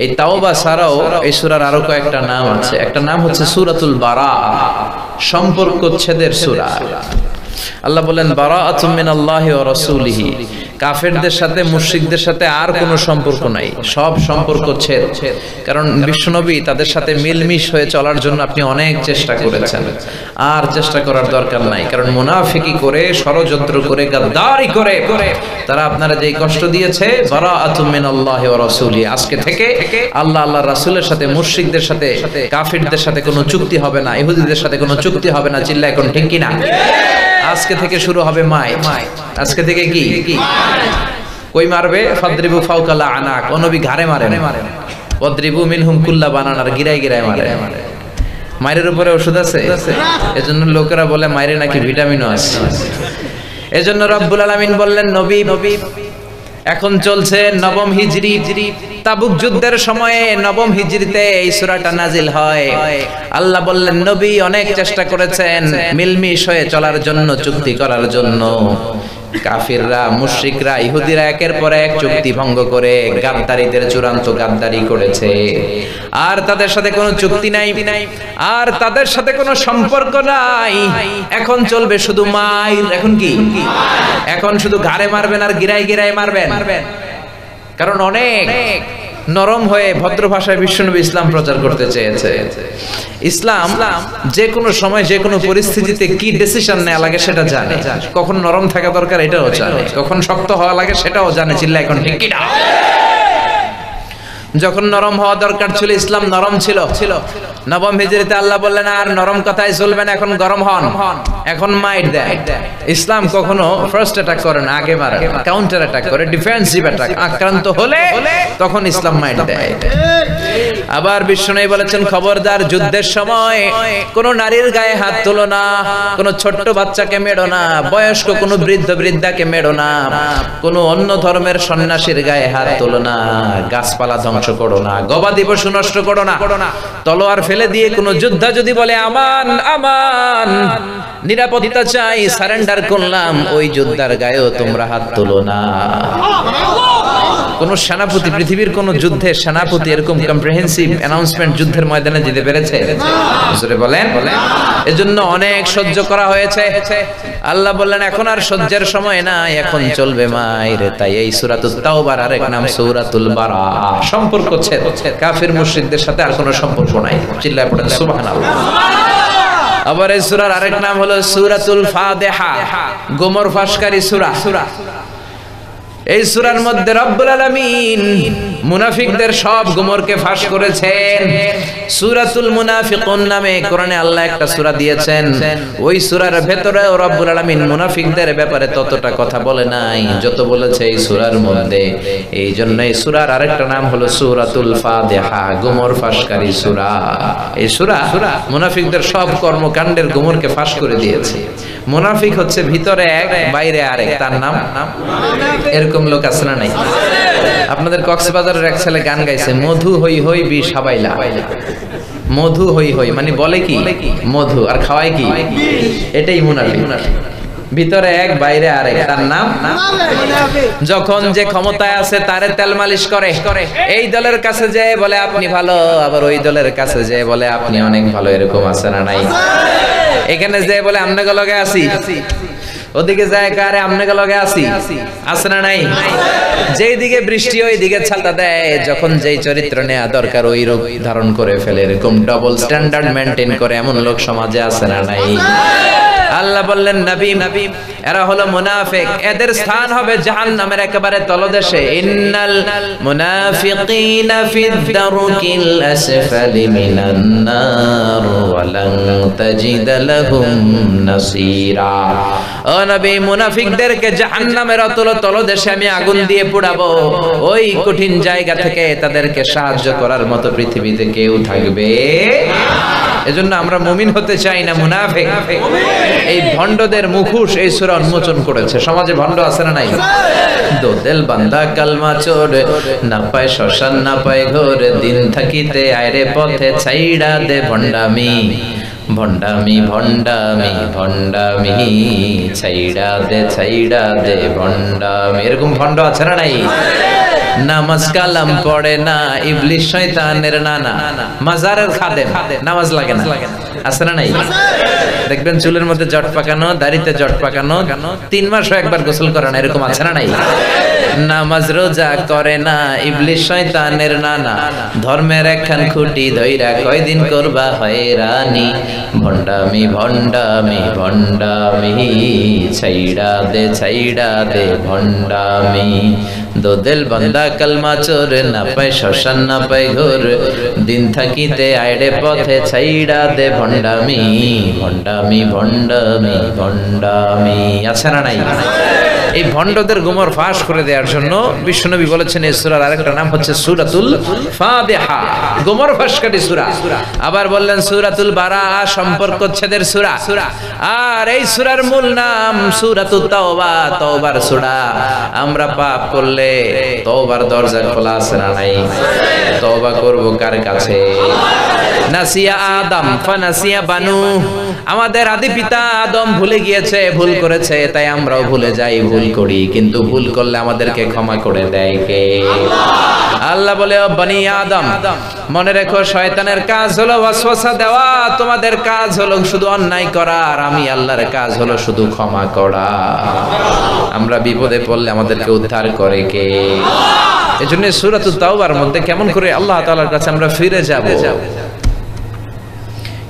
এই তাওবা ছাড়াও এই সূরার আরো কয়েকটা নাম আছে। একটা নাম হচ্ছে সূরাতুল বারা, সম্পর্কচ্ছেদের সূরা। আল্লাহ বলেন বারাআতুম মিনাল্লাহি ওয়া রাসূলিহি, কাফেরদের সাথে মুশরিকদের সাথে আর কোনো সম্পর্ক নাই, সব সম্পর্ক ছেদ। কারণ বিশ্বনবী তাদের সাথে মিলমিশ হয়ে চলার জন্য আপনি অনেক চেষ্টা করেছেন, আর চেষ্টা করার দরকার নাই। কারণ মুনাফিকি করে, ষড়যন্ত্র করে, গাদ্দারি করে তারা আপনারা যেই কষ্ট দিয়েছে, বারাআতুম মিনাল্লাহি ওয়া রাসূলিহি, আজকে থেকে আল্লাহ আল্লাহর রাসূলের সাথে, মুশরিকদের সাথে, কাফেরদের সাথে কোনো চুক্তি হবে না, ইহুদিদের সাথে কোনো চুক্তি হবে না। চিল্লা এখন ঠিক কি না? আজকে থেকে শুরু হবে মাই। আজকে থেকে কি কই মারবে? ফাদরিবু ফাওকাল আনাক, ও নবী ঘাড়ে মারে, ওয়াদরিবু মিনহুম কুল্লা বানানার, গিরায় গিরায় মারে। মায়ের উপরে ওষুধ আছে, এজন্য লোকেরা বলে মায়ের নাকি ভিটামিনও আছে। এজন্য রব্বুল আলামিন বললেন, নবী এখন চলছে নবম হিজরি, তাবুক যুদ্ধের সময়ে নবম হিজরিতে এই সূরাটা নাজিল হয়। আল্লাহ বললেন, নবী অনেক চেষ্টা করেছেন মিলমিশ হয়ে চলার জন্য, চুক্তি করার জন্য। কাফিররা, মুশরিকরা, ইহুদিরা একের পর এক চুক্তি ভঙ্গ করে গাদ্দারীদের চূড়ান্ত গাদ্দারি করেছে। আর তাদের সাথে কোনো চুক্তি নাই, আর তাদের সাথে কোনো সম্পর্ক নাই। এখন চলবে শুধু মাইর। এখন কি? এখন শুধু ঘাড়ে মারবেন আর গিরায় গিরায় মারবেন। কারণ অনেক নরম হয়ে ভদ্র ভাষায় বিশ্বনবী ইসলাম প্রচার করতে চেয়েছে। ইসলাম যে কোনো সময়, যে কোনো পরিস্থিতিতে কি ডিসিশন নেওয়া লাগে সেটা জানে। কখন নরম থাকা দরকার এটাও জানে, কখন শক্ত হওয়া লাগে সেটাও জানে। চিল্লা এখন ঠিক কি না? যখন নরম হওয়া দরকার ছিল, ইসলাম নরম ছিল। নবম হিজরিতে আল্লাহ বললেন, আর নরম কথাই চলবে না, এখন গরম হন, এখন মাইট দেয়। ইসলাম কখনো ফার্স্ট অ্যাটাক করে না, আগে মারে, কাউন্টার অ্যাটাক করে, ডিফেন্সিভ অ্যাটাক। আক্রান্ত হলে তখন ইসলাম মাইট দেয়। আবার বিশ্বনবী বলেছেন, খবরদার, যুদ্ধের সময় কোন নারীর গায়ে হাত তোলো না, কোন ছোট্ট বাচ্চাকে মেরো না, বয়স্ক কোন বৃদ্ধ বৃদ্ধাকে মেরো না, কোন অন্য ধর্মের সন্ন্যাসীর গায়ে হাত তোলো না, গাছপালা ধ্বংস করো না, গবাদি পশু নষ্ট করো না, তলোয়ার ফেলে দিয়ে কোন যোদ্ধা যদি বলে আমান আমান, নিরাপত্তা চাই, সারেন্ডার করলাম, ওই যোদ্ধার গায়েও তোমরা হাত তোলো না। কোন সেনাপতি, পৃথিবীর কোন যুদ্ধের সেনাপতি এরকম কম্প্রিহেন্সিভ অ্যানাউন্সমেন্ট যুদ্ধের ময়দানে দিতে পেরেছে? জোরে বলেন। এজন্য অনেক সহ্য করা হয়েছে। আল্লাহ বললেন এখন আর সহ্যের সময় নাই, এখন চলবে মাইরে। তাই এই সূরাতুত তাওবার আরেক নাম সূরাতুল বারা। সম্পর্ক ছেদ, কাফির মুশরিকদের সাথে আর কোনো সম্পর্ক নাই। চিল্লায় পড়েন সুবহানাল্লাহ। আবার এই সূরার আরেক নাম হলো সূরাতুল ফাতিহা, গোমর ফাঁসকারী সূরা। এই সূরার মধ্যে রব্বুল আলামিন মুনাফিকদের সব গোমরকে ফাঁস করেছেন। সূরাতুল মুনাফিকুন নামে কোরআনে আল্লাহ একটা সূরা দিয়েছেন। ওই সূরার ভেতরে রব্বুল আলামিন মুনাফিকদের ব্যাপারে ততটা কথা বলে নাই যত বলেছে এই সূরার মধ্যে। এই জন্য এই সূরার আরেকটা নাম হলো সূরাতুল ফাতিহা, গোমর ফাঁসকারী সূরা। এই সূরা মুনাফিকদের সব কর্মকাণ্ডের গোমরকে ফাঁস করে দিয়েছে। মুনাফিক হচ্ছে ভিতরে এক বাইরে আরেক, তার নাম এরকম লোক আছে না নাই? আপনাদের কক্সবাজারের এক ছেলে গান গাইছে, মধু হই হই বিষ হাবাইলা। মধু হই হই মানে বলে কি মধু, আর খাওয়ায় কি? এটাই মুনাফিক। ভিতরে এক বাইরে আরেক, তার নাম। যখন যে ক্ষমতায় আছে তারে তেল মালিশ করে। এই দলের কাছে যে বলে আপনি ভালো, আবার ওই দলের কাছে যে বলে আপনি অনেক ভালো। এরকম আছে না নাই? এখানে যে বলে আমনে লগে আছি, ওদিকে যায় কারে আমনে লগে আছি, আছে না নাই? যেই দিকে বৃষ্টি ওই দিকে ছাতা দেয়। যখন যেই চরিত্র নেওয়া দরকার ওই রূপ ধারণ করে ফেলে। এরকম ডবল স্ট্যান্ডার্ড মেইনটেইন করে এমন লোক সমাজে আছে না নাই? আল্লাহ বললেন নবী এরা হলো মুনাফিক, এদের স্থান হবে জাহান্নামের একেবারে তলদেশে। ইন্নাল মুনাফিকিনা ফিদ দারকিল আসফালি মিনান নার ওয়া লান তাজিদ লাহুম নাসীরা। ও নবী, মুনাফিকদেরকে জাহান্নামের অতল তলদেশে আমি আগুন দিয়ে পোড়াবো। ওই কঠিন জায়গা থেকে তাদেরকে সাহায্য করার মতো পৃথিবীতে কেউ থাকবে না। এজন্য আমরা মুমিন হতে চাই না, মুনাফিক। এই ভণ্ডদের মুখোশ এই সূরা উন্মোচন করেছে। সমাজে ভণ্ড আছে না নাই? দো দিল বান্দা কালমা চোর, না পায় শ্মশান না পায় ঘোর, দিন থাকিতে আয়রে পথে ছাইড়া দে ভণ্ডামি। ভণ্ডামি ভণ্ডামি ভণ্ডামি, ছাইড়া দে ভণ্ডামি। এরকম ভণ্ড আছে না নাই? নামাজ কালাম পড়ে না, ইবলিশ শয়তানের নানা, মাজারের খাদেম, নামাজ লাগে না, আছে না নাই? দেখবেন চুলের মধ্যে জট পাকানো, দাড়িতে জট পাকানো, 3 মাসও একবার গোসল করে না। এরকম আছে না নাই? নামাজ রোজা করে না, ইবলিশ শয়তানের নানা, ধর্মের একখান খুঁটি ধইরা কয়দিন করবা হয়রানি। ভণ্ডামি ভণ্ডামি ভণ্ডামি, ছাইড়া দে ভণ্ডামি। দো দিল বান্দা কালমা চোর, না পায় শ্মশান না পায় ঘোর, দিন থাকিতে আইড়ে পথে ছাইড়া দে ভণ্ডামি। ভণ্ডামি ভণ্ডামি ভণ্ডামি, আছে না নাই? এই ভণ্ডদের গোমর ফাঁস করে দেওয়ার জন্য বিশ্বনবী বলেছেন এই সূরার আরেকটা নাম হচ্ছে সূরাতুল ফাতিহা, গোমর ফাঁসকারী সূরা। আবার বললেন সূরাতুল বারা, সম্পর্কচ্ছেদের সূরা। আর এই সূরার মূল নাম সূরাতুত তাওবা, তওবার সূরা। আমরা পাপ করলে তওবার দরজা খোলা আছে না নাই? তওবা করব কার কাছে? নাসিয়া আদম ফানাসিয়া বানু, আমাদের আদি পিতা আদম ভুলে গিয়েছে, ভুল করেছে, তাই আমরাও ভুলে যাই, ভুল করি। কিন্তু ভুল করলে আমাদেরকে ক্ষমা করে দেয় কে? আল্লাহ বলে ও বনি আদম, মনে রেখো শয়তানের কাজ হলো ওয়াসওয়াসা দেওয়া, তোমাদের কাজ হলো শুধু অন্যায় করা, আর আমি আল্লাহর কাজ হলো শুধু ক্ষমা করা। আমরা বিপদে পড়লে আমাদেরকে উদ্ধার করে কে? এজন্য সূরাতুত তাওবার মধ্যে কেমন করে আল্লাহ তাআলার কাছে আমরা ফিরে যাব,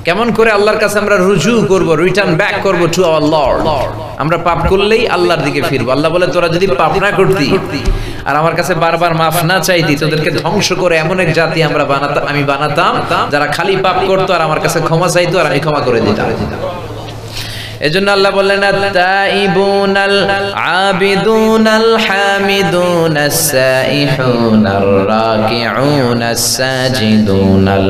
কেমন করে আল্লাহর কাছে আমরা রুজু করব, রিটার্ন ব্যাক করব টু আওয়ার লর্ড। আমরা পাপ করলেই আল্লাহর দিকে ফিরবো। আল্লাহ বলে তোরা যদি পাপ না করতি আর আমার কাছে বারবার মাফ না চাইতি, তোদেরকে ধ্বংস করে এমন এক জাতি আমি বানাতাম যারা খালি পাপ করতো আর আমার কাছে ক্ষমা চাইতো আর আমি ক্ষমা করে দিতাম। এজন্য আল্লাহ বললেন আত-তাইবুনাল আবিদুনাল হামিদুনাস সাইহুনার রাকিউনাস সাজিদুনাল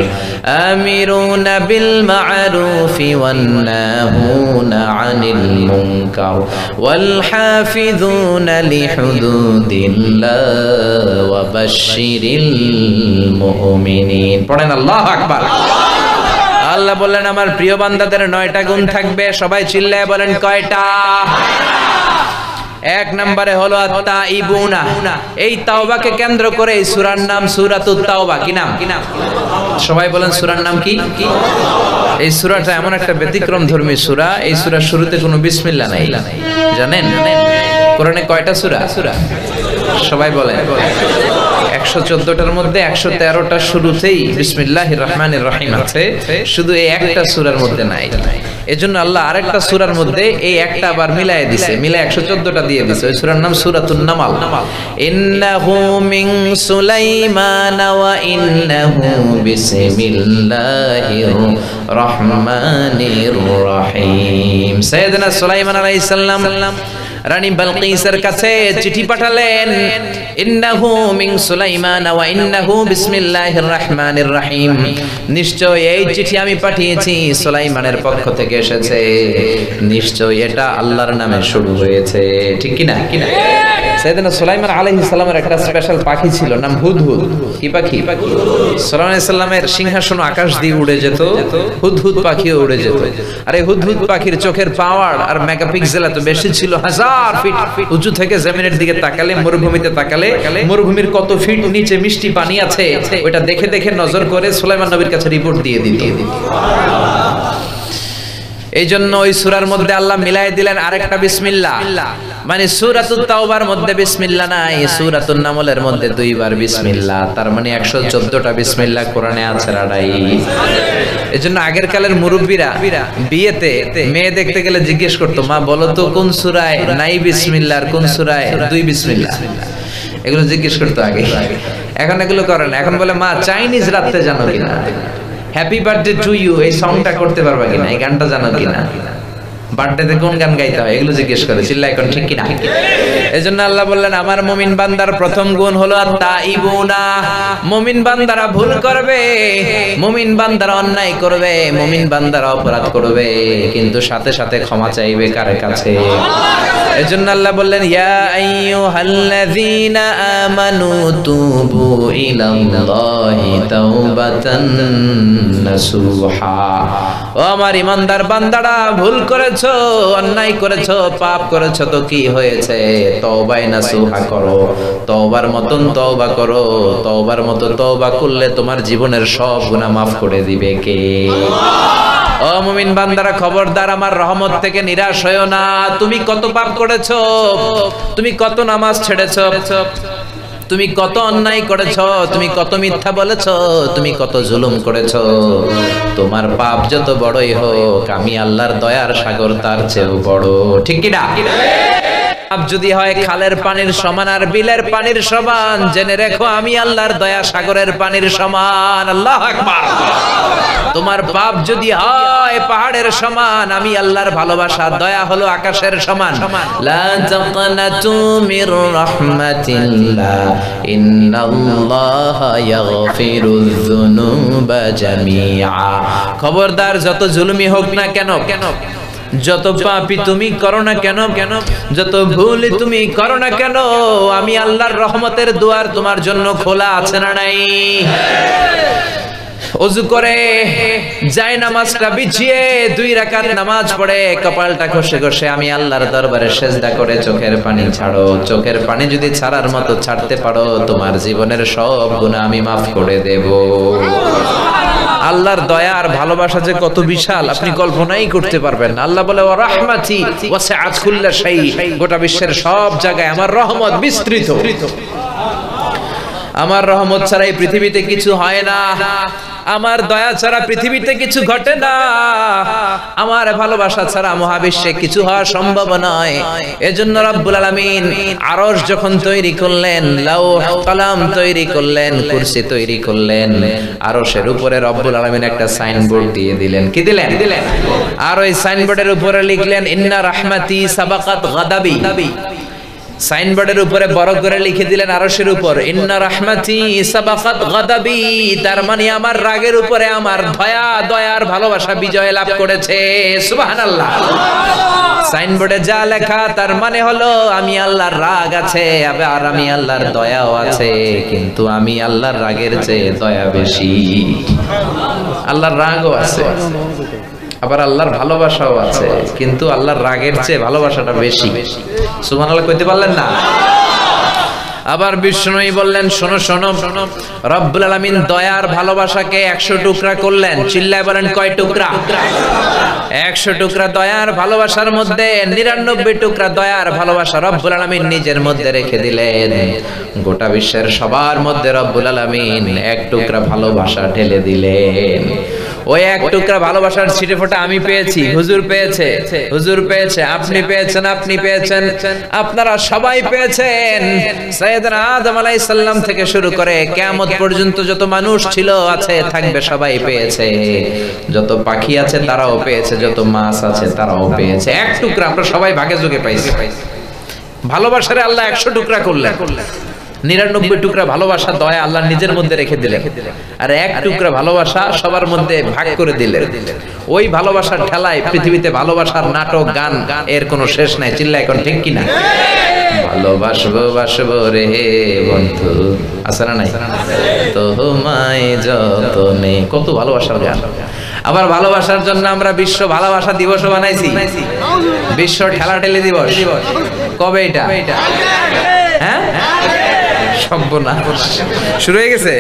আমিরুনা বিল মা'রুফি ওয়ান নাহুনা আনিল মুনকার ওয়াল হাফিযুনা লিহুদুদিল্লাহ ওয়া বাশশিরিল মুমিনিন। পড়েন আল্লাহু আকবার। আল্লাহ বললেন আমার প্রিয় বান্দাদের 9টা গুণ থাকবে। সবাই চিল্লায় বলেন কয়টা? এক নম্বরে হলো আত-তাইবুনা। এই তাওবাকে কেন্দ্র করে এই সূরার নাম সূরাতুত তাওবা। কি নাম? সবাই বলেন সূরার নাম কি? এই সূরাটা এমন একটা ব্যতিক্রম ধর্মী সূরা, এই সূরার শুরুতে কোনো বিসমিল্লাহ নাই। জানেন কোরআনে কয়টা সূরা? সবাই বলেন। 114টার মধ্যে 113টা শুরুতেই বিসমিল্লাহির রহমানির রহিম আছে, শুধু এই একটা সূরার মধ্যে নাই। এজন্য আল্লাহ আরেকটা সূরার মধ্যে এই একটা আবার মিলায়ে দিয়েছে, মিলায়ে 114টা দিয়ে দিয়েছে। ওই সূরার নাম সূরাতুন নামাল। ইন্নাহু মিন সুলাইমান ওয়া ইন্নাহু বিসমিল্লাহির রহমানির রহিম। সাইয়েদনা সুলাইমান আলাইহিস সালাম রানী বালকিসের কাছে চিঠি পাঠালেন, ইন্নাহু মিন সুলাইমান ওয়া ইন্নাহু বিসমিল্লাহির রহমানির রহিম। নিশ্চয় এই চিঠি আমি পাঠিয়েছি সুলাইমানের পক্ষ থেকে এসেছে, নিশ্চয় এটা আল্লাহর নামে শুরু হয়েছে। ঠিক কি না? সাইয়েদনা সুলাইমান আলাইহিস সালামের একটা স্পেশাল পাখি ছিল, নাম হুদহুদ। কি পাখি? সুলাইমান আলাইহিস সালামের সিংহাসন আকাশ দিয়ে উড়ে যেত, হুদহুদ পাখিও উড়ে যেত। আর এই হুদহুদ পাখির চোখের পাওয়ার আর মেগাপিক্সেল এত বেশি ছিল, 1000 ফিট উঁচু থেকে জমিনের দিকে তাকালে, মরুভূমিতে তাকালে মরুভূমির কত ফিট নিচে মিষ্টি পানি আছে ওটা দেখে দেখে নজর করে সুলাইমান নবীর কাছে রিপোর্ট দিয়ে দিত। এই জন্য ওই সূরার মধ্যে আল্লাহ মিলাই দিলেন আরেকটা বিসমিল্লাহ। মানে সূরাতুত তাওবার মধ্যে বিসমিল্লাহ নাই, সূরাতুন নামলের মধ্যে 2 বার বিসমিল্লাহ। তার মানে 114টা বিসমিল্লাহ কোরআনে আছে রাডাই। এজন্য আগের কালের মুরব্বীরা বিয়েতে মেয়ে দেখতে গেলে জিজ্ঞেস করতো, মা বলো তো কোন সূরায় নাই বিসমিল্লাহ আর কোন সূরায় 2 বিসমিল্লাহ। এগুলো জিজ্ঞেস করতো আগে। এখন এগুলো করে না, এখন বলে মা চাইনিজ রাখতে জানো কিনা, হ্যাপি বার্থডে টু ইউ এই সংটা করতে পারবা কিনা, এই গানটা জানো কিনা, বার্থডেতে কোন গান গাইতে হয় এগুলো জিজ্ঞেস করে। চিল্লায় কোন ঠিক কিনা? এজন্য আল্লাহ বললেন আমার মুমিন বান্দার প্রথম গুণ হলো আত-তাইবুনা। মুমিন বান্দারা ভুল করবে, মুমিন বান্দারা অন্যায় করবে, মুমিন বান্দারা অপরাধ করবে, কিন্তু সাথে সাথে ক্ষমা চাইবে কার কাছে? এজন্য আল্লাহ বললেন ইয়া আইয়ুহাল্লাযীনা আমানু তুবু ইলাল্লাহি তাওবাতান নাসুহা। ও আমার ঈমানদার বান্দারা, ভুল করেছো, অন্যায় করেছো, পাপ করেছো তো কি হয়েছে? তওবায়ে নাসুহা করো, তওবার মতন তওবা করো। তওবার মতো তওবা করলে তোমার জীবনের সব গুনাহ মাফ করে দিবে কে? ও মুমিন বান্দারা খবরদার, আমার রহমত থেকে নিরাশ হয়ো না। তুমি কত পাপ করেছো, তুমি কত নামাজ ছেড়েছো, তুমি কত অন্যায় করেছো, তুমি কত মিথ্যা বলেছো, তুমি কত জুলুম করেছো। তোমার পাপ যত বড়ই হোক, আমি আল্লাহর দয়ার সাগর তার চেয়েও বড়। ঠিক কি না? পাপ যদি হয় খালের পানির সমান আর বিলের পানির সমান, জেনে রেখো আমি আল্লাহর দয়া সাগরের পানির সমান। আল্লাহু আকবার। তোমার পাপ যদি হয় পাহাড়ের সমান, আমি আল্লাহর ভালোবাসা দয়া হলো আকাশের সমান। লা তাকনাতু মির রাহমাতিল্লাহ ইন্নাল্লাহা ইয়াগফিরুয যুনুবা জামিআ। খবরদার, যত জুলুমি হোক না কেন, যত পাপী তুমি করো না কেন, যত ভুল তুমি করো না কেন, আমি আল্লাহর রহমতের দুয়ার তোমার জন্য খোলা আছে না নাই? ওযু করে যায় নামাজটা বিছিয়ে 2 রাকাত নামাজ পড়ে কপালটা ঘষে ঘষে আমি আল্লাহর দরবারে সেজদা করে চোখের পানি ছাড়ো। চোখের পানি যদি ছাড়ার মতো ছাড়তে পারো, তোমার জীবনের সব গুনাহ আমি মাফ করে দেব। আল্লাহর দয়া আর ভালোবাসা যে কত বিশাল আপনি কল্পনাই করতে পারবেন না। আল্লাহ বলে ওয়া রাহমাতি ওয়াসিআত কুল্লা শাই, গোটা বিশ্বের সব জায়গায় আমার রহমত বিস্তৃত। আমার রহমত ছাড়া এই পৃথিবীতে কিছু হয় না, আমার দয়া ছাড়া পৃথিবীতে কিছু ঘটে না, আমার ভালোবাসা ছাড়া মহাবিশ্বে কিছু হওয়া সম্ভব নয়। এজন্য রব্বুল আলামিন আরশ যখন তৈরি করলেন, লাউহ কলম তৈরি করলেন, কুরসি তৈরি করলেন, আরশের উপরে রব্বুল আলামিন একটা সাইনবোর্ড দিয়ে দিলেন। কি দিলেন? আর ওই সাইনবোর্ডের উপরে লিখলেন ইন্না রাহমাতি সাবাকাত গাদাবি। সাইনবোর্ডের উপরে বড় করে লিখে দিলেন আরশের উপর, ইন্না রাহমাতি সাবাকাত গাদাবি, তার মানে আমার রাগের উপরে আমার দয়ার ভালোবাসা বিজয় লাভ করেছে। সুবহানাল্লাহ। সাইনবোর্ডে যা লেখা তার মানে হলো আমি আল্লাহর রাগ আছে, আবার আমি আল্লাহর দয়াও আছে, কিন্তু আমি আল্লাহর রাগের চেয়ে দয়া বেশি। আল্লাহর রাগও আছে, আবার আল্লাহর ভালোবাসাও আছে, কিন্তু আল্লাহর রাগের চেয়ে ভালোবাসাটা বেশি। সুবহানাল্লাহ কইতে পারলেন না? আবার বিষ্ণুই বললেন, শোনো শোনো, রব্বুল আলামিন দয়ার ভালোবাসাকে 100 টুকরা করলেন। চিল্লায় বলেন কয় টুকরা? 100 টুকরা দয়ার ভালোবাসার মধ্যে 99 টুকরা দয়ার ভালোবাসা রব্বুল আলামিন নিজের মধ্যে রেখে দিলেন। গোটা বিশ্বের সবার মধ্যে রব্বুল আলামিন 1 টুকরা ভালোবাসা ঢেলে দিলেন। ওই 1 টুকরা ভালোবাসার ছিটেফোঁটা আমি পেয়েছি, হুজুর পেয়েছে, হুজুর পেয়েছে, আপনি পেয়েছেন, আপনি পেয়েছেন, আপনারা সবাই পেয়েছেন। সাইয়েদনা আদম আলাইহিস সালাম থেকে শুরু করে কিয়ামত পর্যন্ত যত মানুষ ছিল, আছে, থাকবে, সবাই পেয়েছে। যত পাখি আছে তারাও পেয়েছে, যত মাছ আছে তারাও পেয়েছে। 1 টুকরা আমরা সবাই ভাগে যোগে পাইছি। ভালোবাসারে আল্লাহ 100 টুকরা করলেন। 99 টুকরা ভালোবাসা দয়া আল্লাহ নিজের মধ্যে রেখে দিলেন, আর 1 টুকরা ভালোবাসা সবার মধ্যে ভাগ করে দিলেন। ওই ভালোবাসার ঠেলায় পৃথিবীতে ভালোবাসার নাটক গান এর কোনো শেষ নাই। চিল্লায় এখন ঠিক কিনা? ভালোবাসবো বাসবো রে বন্ধু, আছে না নাই? তোমায় যতনে, কত ভালোবাসার গান। আবার ভালোবাসার জন্য আমরা বিশ্ব ভালোবাসা দিবসও বানাইছি, বিশ্ব ঠেলাঠেলি দিবস। কবে এটা? হ্যাঁ, শুরু হয়ে গেছে।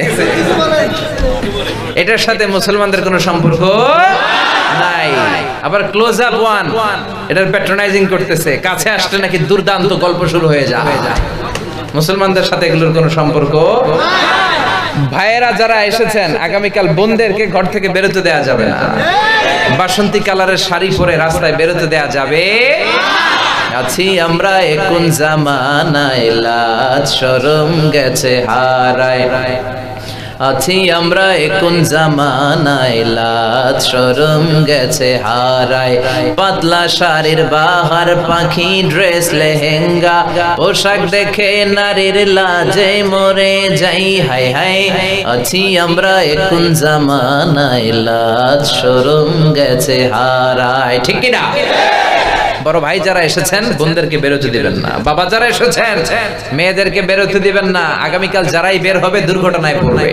এটার সাথে মুসলমানদের কোনো সম্পর্ক নাই। আবার ক্লোজ আপ ওয়ান, এটার প্যাট্রোনাইজিং করতেছে, কাছে আসলে নাকি দুর্দান্ত গল্প শুরু হয়ে যায়। মুসলমানদের সাথে এগুলোর কোনো সম্পর্ক। ভাইয়েরা যারা এসেছেন, আগামীকাল বোনদেরকে ঘর থেকে বেরোতে দেয়া যাবে না। বাসন্তী কালারের শাড়ি পরে রাস্তায় বেরোতে দেয়া যাবে। আছি আমরা কোন জামানায়, লাজ শরম গেছে হারায়। আছি আমরা কোন জামানায়, লাজ শরম গেছে হারায়। পাতলা শাড়ির বাহার পাখি ড্রেস লেহেঙ্গা, পোশাক দেখে নারীর লাজে মরে যাই। হাই হাই, আছি আমরা কোন জামানায়, লাজ শরম গেছে হারায়। ঠিক কি না? বড় ভাই যারা এসেছেন বোনদেরকে বেরোতে দিবেন না। বাবা যারা এসেছেন মেয়েদেরকে বেরোতে দিবেন না। আগামীকাল যারাই বের হবে দুর্ঘটনায় পড়বে।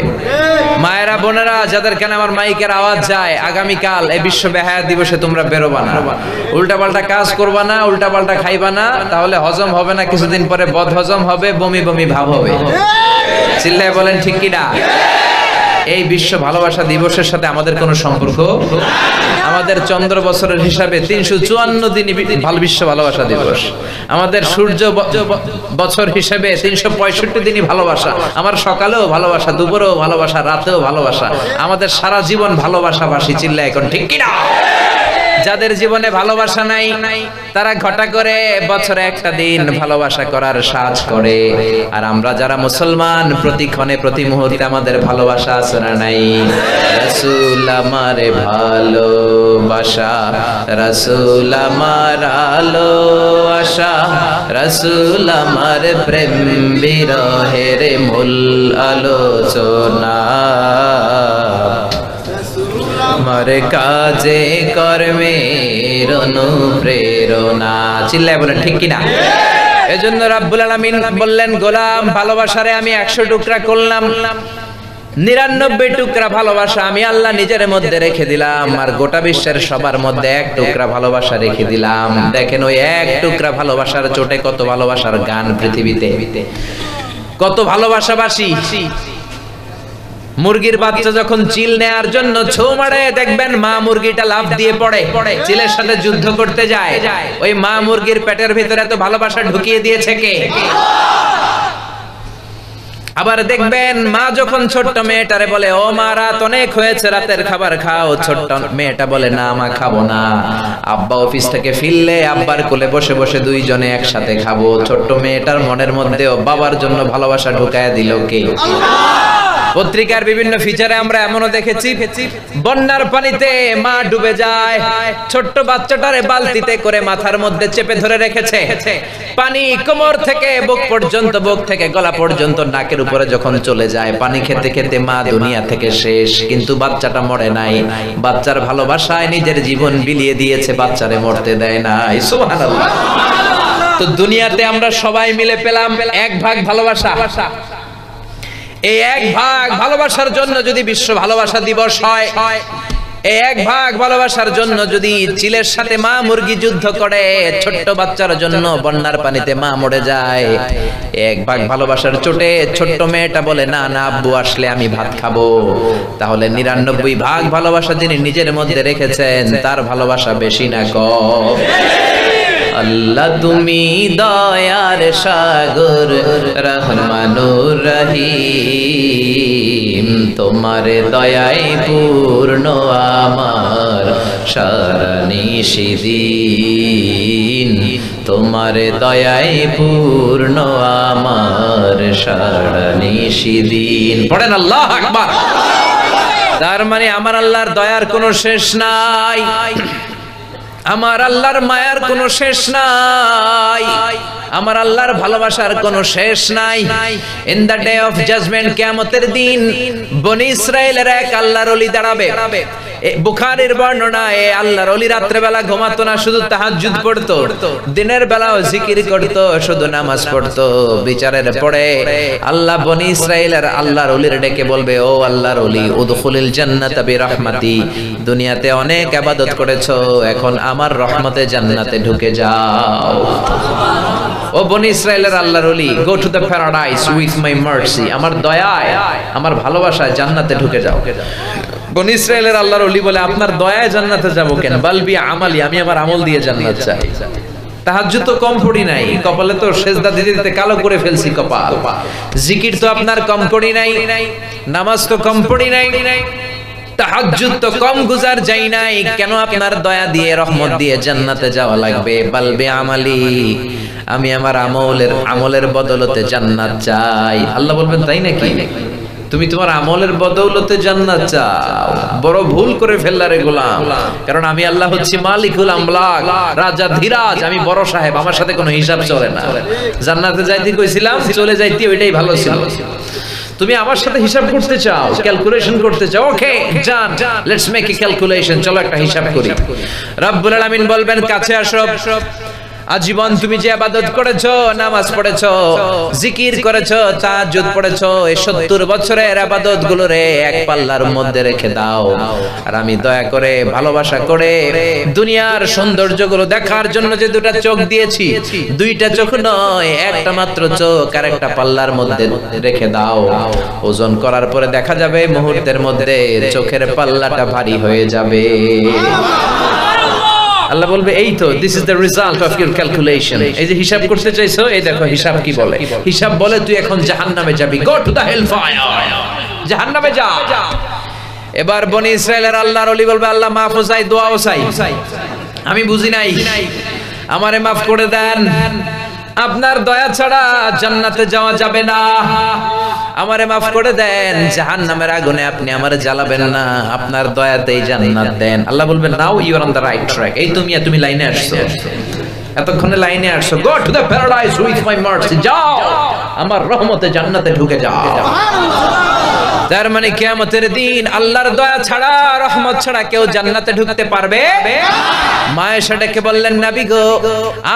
মায়েরা বোনেরা যাদের কানে আমার মাইকের আওয়াজ যায়, আগামীকাল এই বিশ্ব বেহায়া দিবসে তোমরা বেরোবা না, উল্টাপাল্টা কাজ করবা না, উল্টাপাল্টা খাইবা না, তাহলে হজম হবে না, কিছুদিন পরে বদ হজম হবে, বমি বমি ভাব হবে। চিল্লায় বলেন ঠিক কি না? এই বিশ্ব ভালোবাসা দিবসের সাথে আমাদের কোনো সম্পর্ক। আমাদের চন্দ্র বছরের হিসাবে 354 দিনই বিশ্ব ভালোবাসা দিবস। আমাদের সূর্য বছর হিসেবে 365 দিনই ভালোবাসা। আমার সকালেও ভালোবাসা, দুপুরেও ভালোবাসা, রাতেও ভালোবাসা। আমাদের সারা জীবন ভালোবাসাবাসী। চিল্লা এখন ঠিক কিনা? যাদের জীবনে ভালোবাসা নাই তারা ঘটা করে বছরে একটা দিন ভালোবাসা করার সাজ করে। আর আমরা যারা মুসলমান, প্রতিক্ষণে প্রতি মুহূর্তে আমাদের ভালোবাসা আছে না নাই? রাসূল আমারে ভালোবাসা, রাসূল আমার আলো আশা, রাসূল আমার প্রেম বিরহের মূল আলোচনা। আমার কাজে কর্মের অনুপ্রেরণা। চিল্লায় বলেন ঠিক কিনা? এজন্য রাব্বুল আলামিন বললেন, গোলাম ভালোবাসারে আমি 100 টুকরা করলাম, 99 টুকরা ভালোবাসা আমি আল্লাহ নিজের মধ্যে রেখে দিলাম, আর গোটা বিশ্বের সবার মধ্যে 1 টুকরা ভালোবাসা রেখে দিলাম। দেখেন ওই 1 টুকরা ভালোবাসার চোটে কত ভালোবাসার গান পৃথিবীতে, কত ভালোবাসাবাসী। মুরগির বাচ্চা যখন চিল নেয়ার জন্য ছোঁ মারে, দেখবেন মা মুরগিটা লাফ দিয়ে পড়ে, চিলের সাথে যুদ্ধ করতে যায়। ওই মা মুরগির পেটের ভিতরে এত ভালোবাসা ঢুকিয়ে দিয়েছে কে? আবার দেখবেন মা যখন ছোট্ট মেয়েটারে বলে, ও মা রাত অনেক হয়েছে, রাতের খাবার খাও, ছোট্ট মেয়েটা বলে, না মা খাবো না। আব্বা অফিস থেকে ফিরলে আব্বার কোলে বসে বসে দুইজনে একসাথে খাবো। ছোট্ট মেয়েটার মনের মধ্যেও বাবার জন্য ভালোবাসা ঢুকায়া দিল কে? পত্রিকার বিভিন্ন ফিচারে আমরা এমনও দেখেছি বন্যার পানিতে মা ডুবে যায়, ছোট্ট বাচ্চাটারে বালতিতে করে মাথার মধ্যে চেপে ধরে রেখেছে, পানি কোমর থেকে বুক পর্যন্ত, বুক থেকে গলা পর্যন্ত নাকের উপরে যখন চলে যায়, পানি খেতে খেতে মা দুনিয়া থেকে শেষ, কিন্তু বাচ্চাটা মরে নাই। বাচ্চার ভালোবাসায় নিজের জীবন বিলিয়ে দিয়েছে, বাচ্চারে মরতে দেয় নাই। সুবহানাল্লাহ। তো দুনিয়াতে আমরা সবাই মিলে পেলাম এক ভাগ ভালোবাসা। এই এক ভাগ ভালোবাসার জন্য যদি বিশ্ব ভালোবাসা দিবস হয়, এই এক ভাগ ভালোবাসার জন্য যদি চিলের সাথে মা মুরগি যুদ্ধ করে, ছোট্ট বাচ্চার জন্য বন্যার পানিতে মা মরে যায়, এক ভাগ ভালোবাসার চোটে ছোট্ট মেয়েটা বলে না না আব্বু আসলে আমি ভাত খাবো, তাহলে 99 ভাগ ভালোবাসা যিনি নিজের মধ্যে রেখেছেন তার ভালোবাসা বেশি না কম? আল্লাহ তুমি দয়ার সাগর রহমানুর রহিম, তোমার দয়ায় পূর্ণ আমার সারা নিশিদিন, তোমার দয়ায় পূর্ণ আমার সারা নিশিদিন। পড়েন আল্লাহু আকবার। তার মানে আমার আল্লাহর দয়ার কোনো শেষ নাই, আমার আল্লাহর মায়ার কোনো শেষ নাই, আমার আল্লাহর ভালোবাসার কোনো শেষ নাই। In the day of judgement, কিয়ামতের দিন বনি ইসরাইলের এক আল্লাহর ওলি দাঁড়াবে। বুখারীর বর্ণনায় আল্লাহর ওলি রাত্রে বেলা ঘুমাতো না, শুধু তাহাজ্জুদ পড়তো, দিনের বেলাও জিকির করতো, শুধু নামাজ পড়তো। বিচারের পরে আল্লাহ বনি ইসরাইলের আল্লাহর ওলির ডেকে বলবে, ও আল্লাহর ওলি, উদখুলিল জান্নাতা বিরহমাতি, দুনিয়াতে অনেক ইবাদত করেছো, এখন আমার রহমতে জান্নাতে ঢুকে যাও। ও বনি ইসরাইলের আল্লাহর ওলি, go to the paradise with my mercy, আমার দয়ায়, আমার ভালোবাসায় জান্নাতে ঢুকে যাও। বনি ইসরাইলের আল্লাহর ওলি বলে, আপনার দয়ায় জান্নাতে যাব কেন? বালবি আমালি, আমি আমার আমল দিয়ে জান্নাত চাই। তাহাজ্জুদ তো কম পড়ি নাই, কপালে তো সেজদা দিতে দিতে কালো করে ফেলছি কপাল। জিকির তো আপনার কম পড়ি নাই, নামাজ তো কম পড়ি নাই, তাহাজ্জুদ তো কম গুজার যাই নাই, কেন আপনার দয়া দিয়ে রহমত দিয়ে জান্নাতে যাওয়া লাগবে? বালবে আমালি, আমি আমার আমলের বদলতে জান্নাত চাই। আল্লাহ বলবেন তাই নাকি? তুমি তোমার আমলের বদৌলতে জান্নাত চাও, বড় ভুল করে ফেললা রে গোলাম, কারণ আমি আল্লাহ হচ্ছি মালিকুল আমলাক, রাজা ধীরাজ, আমি বড় সাহেব, আমার সাথে কোনো হিসাব চলে না। জান্নাতে যাইতে কইছিলাম, চলে যাইতে ওইটাই ভালো ছিল। তুমি আমার সাথে হিসাব করতে চাও, ক্যালকুলেশন করতে চাও, ওকে জান, লেটস মেক এ ক্যালকুলেশন, চলো একটা হিসাব করি। রব্বুল আলামিন বলবেন, কাছে আসো। আজীবন তুমি যে ইবাদত করেছো, নামাজ পড়েছো, জিকির করেছো, তাহাজ্জুদ পড়েছো, এই 70 বছরের ইবাদত গুলোরে এক পাল্লার মধ্যে রেখে দাও, আর আমি দয়া করে ভালোবাসা করে দুনিয়ার সৌন্দর্যগুলো দেখার জন্য যে দুটা চোখ দিয়েছি, দুইটা চোখ নয়, একটা মাত্র চোখ আর একটা পাল্লার মধ্যে রেখে দাও। ওজন করার পরে দেখা যাবে মুহূর্তের মধ্যে চোখের পাল্লাটা ভারী হয়ে যাবে। আল্লাহ বলবে, এই তো, this is the result of your calculation. এই যে হিসাব করতে চাইছো, এই দেখো হিসাব কি বলে। হিসাব বলে তুই এখন জাহান্নামে যাবি, go to the hell fire, জাহান্নামে যা। এবার বনি ইসরাইলের আল্লাহর ওলি বলবে, আল্লাহ মাফ চাই, দোয়াও চাই, আমি বুঝি নাই, আমারে মাফ করে দেন, আপনার দয়া ছাড়া জান্নাতে যাওয়া যাবে না, আমারে মাফ করে দেন, জাহান্নামের আগুনে আপনি আমারে জ্বালাবেন না, আপনার দয়াতেই জান্নাত দেন। আল্লাহ বলবেন, now you are on the right track, এই তুমি লাইনে আসছো, এতক্ষণে লাইনে আসছো, go to the paradise with my mercy, যাও আমার রহমতে জান্নাতে ঢুকে যাও। তার মানে কিয়ামতের দিন আল্লাহর দয়া ছাড়া, রহমত ছাড়া কেউ জান্নাতে ঢুকতে পারবে? মায়েশা ডেকে বললেন, নবী গো,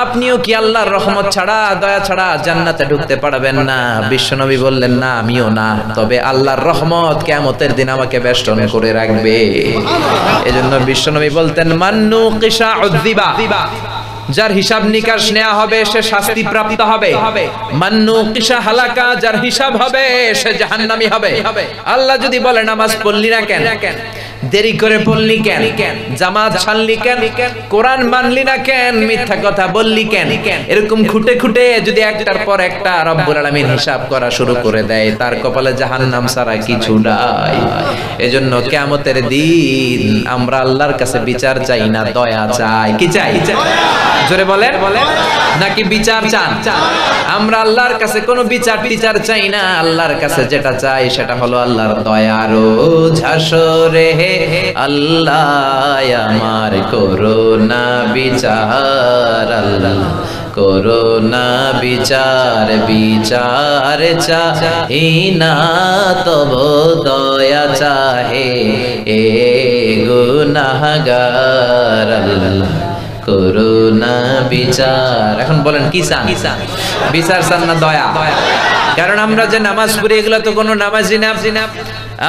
আপনিও কি আল্লাহর রহমত ছাড়া, দয়া ছাড়া জান্নাতে ঢুকতে পারবেন না? বিশ্বনবী বললেন, না আমিও না, তবে আল্লাহর রহমত কিয়ামতের দিন আমাকে বেষ্টন করে রাখবে। এজন্য বিশ্বনবী বলতেন, মান্নু কিসা উযিবা, যার হিসাব নিকাশ নেওয়া হবে সে শাস্তি প্রাপ্ত হবে। মান্নু কিসা হালাকা, যার হিসাব হবে সে জাহান্নামী হবে। আল্লাহ যদি বলে নামাজ পড়লি না কেন, দেরি করে পড়লি কেন, জামাত ছাড়লি কেন, কোরআন মানলি না কেন, মিথ্যা কথা বললি কেন, এরকম খুঁটে খুঁটে যদি একটার পর একটা রব্বুল আলামিন হিসাব করা শুরু করে দেয়, তার কপালে জাহান্নাম ছাড়া কিছু নাই। এজন্য কিয়ামতের দিন আমরা আল্লাহর কাছে বিচার চাই না, দয়া চাই। কি চাই? জোরে বলেন, নাকি বিচার চান? আমরা আল্লাহর কাছে কোনো বিচার টিচার চাই না, আল্লাহর কাছে যেটা চাই সেটা হলো আল্লাহর দয়া। রোজ হাসরে আল্লাহ আমার করুণা বিচার, আল্লাহ করুণা বিচার, বিচার চাহি না তব দয়া চাহে এ গুনাহগার, আল্লাহ করুণা বিচার। এখন বলেন কি চান? বিচার চান না দয়া? কারণ আমরা যে নামাজ পড়ি এগুলো তো কোনো নামাজই না,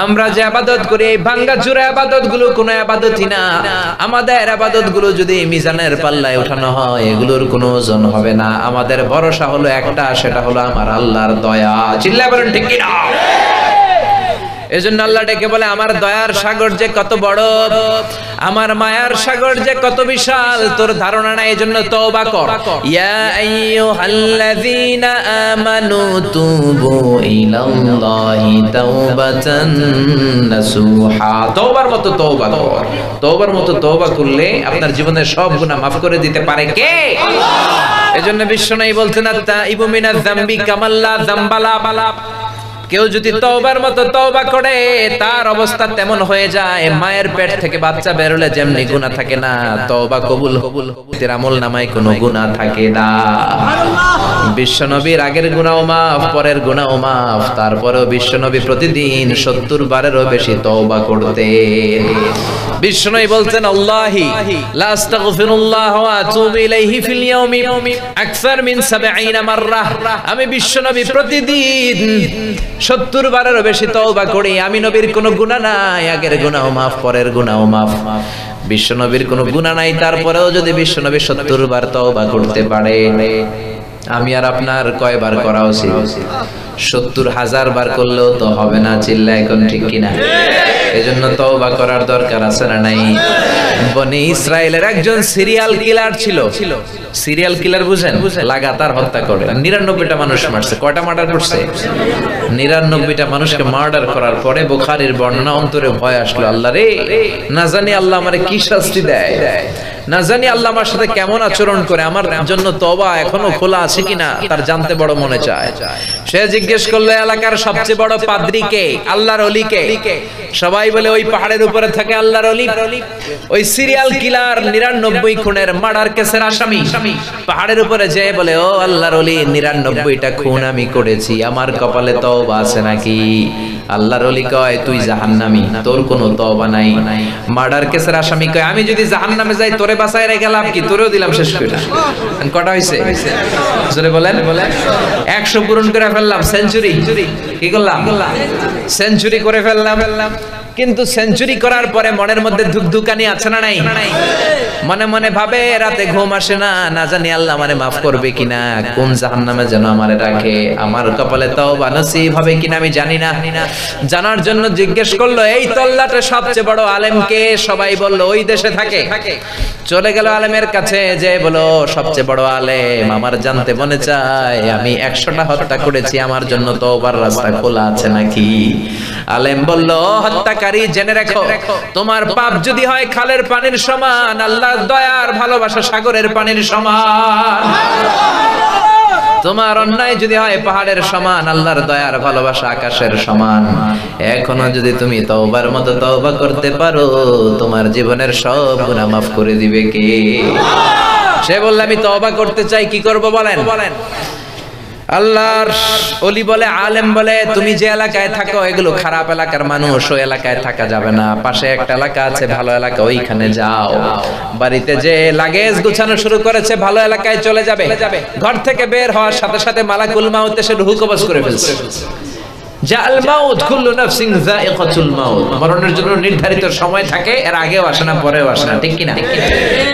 আমরা যে ইবাদত করি এই ভাঙ্গা চূড়া ইবাদত গুলো কোনো ইবাদতই না। আমাদের ইবাদত গুলো যদি মিজানের পাল্লায় ওঠানো হয় এগুলোর কোনো ওজন হবে না। আমাদের ভরসা হলো একটা, সেটা হলো আমার আল্লাহর দয়া। চিল্লায় বলেন ঠিক কি না? এজন্য আল্লাহ ডেকে বলে আমার দয়ার সাগর যে কত বড়, আমার মায়ার সাগর যে কত বিশাল, তোর ধারণা নাই। এজন্য তওবা কর। ইয়া আইয়ুহাল্লাযীনা আমানু তুবু ইলাল্লাহি তাওবাতান নাসুহা। তওবার মতো তওবা কর। তওবার মতো তওবা করলে আপনার জীবনের সব গুনাহ maaf করে দিতে পারে কে? আল্লাহ। এজন্য বিশ্বনবী বলতেন আত-তাইবু মিনাজ যামবি কামাল্লা যামবালা বালা। কেউ যদি তওবার মতো তওবা করে তার অবস্থা তেমন হয়ে যায়, মায়ের পেট থেকে বাচ্চা বের হলে যেমনি গুনাহ থাকে না, তওবা কবুল হতে আমল নামায় কোনো গুনাহ থাকে না। বিশ্বনবীর আগের গুনাহও মাফ, পরের গুনাহও মাফ, তারপরেও বিশ্বনবী প্রতিদিন 70 বারেরও বেশি তওবা করতেন। বিশ্বনবী বলতেন আল্লাহি লা আস্তাগফিরুল্লাহ ওয়া আতুবু ইলাইহি ফিল ইয়াউমি আকসার মিন 70 মাররা। আমি বিশ্বনবী প্রতিদিন 70 বারেরও বেশি তওবা করি। আমি নবীর কোনো গুনাহ নাই, আগের গুনাহও মাফ, পরের গুনাহও মাফ। বিশ্বনবীর কোনো গুনাহ নাই, তারপরেও যদি বিশ্বনবী 70 বার তওবা করতে পারে, আমি আর আপনার কয়বার করা উচিত? 70,000 বার করলেও তো হবে না। চিল্লা এখন ঠিক কিনা? এজন্য তওবা করার দরকার আছে না নাই? বনি ইসরায়েলের একজন সিরিয়াল কিলার ছিল। সিরিয়াল কিলার বুঝেন? লাগাতার হত্যা করে 99টা মানুষ মারছে। কয়টা মার্ডার করছে? 99টা মানুষকে মার্ডার করার পরে বুখারীর বর্ণনা, অন্তরে ভয় আসলো, আল্লাহ রে, না জানি আল্লাহ আমারে কি শাস্তি দেয়, না জানি আল্লাহ আমার সাথে কেমন আচরণ করে, আমার জন্য তওবা এখনো খোলা আছে কিনা তার জানতে বড় মনে চায়। সে জিজ্ঞেস করলো এলাকার সবচেয়ে বড় পাদ্রী কে, আল্লাহর ওলি কে? সবাই বলে ওই পাহাড়ের উপরে থাকে আল্লাহর ওলি। ওই সিরিয়াল কিলার 99 খুনের মার্ডার কেসের আসামি পাহাড়ের উপরে যেয়ে বলে, ও আল্লাহর ওলি, 99টা খুন আমি করেছি, আমার কপালে তওবা আছে নাকি? আল্লাহর ওলি কয় তুই জাহান্নামী, তোর কোনো তওবা নাই। মার্ডার কেসের আসামি কয় আমি যদি জাহান্নামে যাই তোরে বাঁচায় রেখে লাভ কি, তোরেও দিলাম শেষ করে। কটা হইছে? জোরে বলেন। 100 পূরণ করে ফেললাম, সেঞ্চুরি। কি করলাম? সেঞ্চুরি করে ফেললাম। কিন্তু সেঞ্চুরি করার পরে মনের মধ্যে ধুকধুকানি আছে না নাই? মনে মনে ভাবে, রাতে ঘুম আসে না, না জানি আল্লাহ আমারে মাফ করবে কিনা, কোন জাহান্নামে যেন আমারে রাখে, আমার কপালে তওবা নসিব হবে কিনা আমি জানি না। জানার জন্য জিজ্ঞেস করলো এই তল্লাটে সবচেয়ে বড় আলেম কে? সবাই বলল ওই দেশে থাকে। চলে গেল আলেমের কাছে, যে বলো সবচেয়ে বড় আলেম, আমার জানতে মনে চায় আমি 100টা হত্যা করেছি, আমার জন্য তওবার রাস্তা খোলা আছে নাকি? আলেম বলল হত্যাকারী, জেনে রাখো তোমার পাপ যদি হয় খালের পানির সমান, আল্লাহর দয়ার ভালোবাসা সাগরের পানির সমান। তোমার অন্যায় যদি হয় পাহাড়ের সমান, আল্লাহর দয়ার ভালোবাসা আকাশের সমান। এখনো যদি তুমি তওবার মতো তওবা করতে পারো, তোমার জীবনের সব গুনাহ মাফ করে দিবে কে? সে বলল আমি তওবা করতে চাই, কি করব বলেন? আল্লাহর ওলি বলে, আলেম বলে, তুমি যে এলাকায় থাকো এগুলো খারাপ এলাকার মানুষ, ওই এলাকায় থাকা যাবে না, পাশে একটা এলাকা আছে ভালো এলাকা, ওইখানে যাও। বাড়িতে যে লাগেজ গুছানো শুরু করেছে, ভালো এলাকায় চলে যাবে। ঘর থেকে বের হওয়ার সাথে সাথে মালাকুল মাউত এসে রূহ কবজ করে ফেলছে। জাল মাউত কুল্লু নাফসিন যায়িকাতুল মাউত, মরণের জন্য নির্ধারিত সময় থাকে, এর আগেও আসে না পরেও আসে না, ঠিক কি না?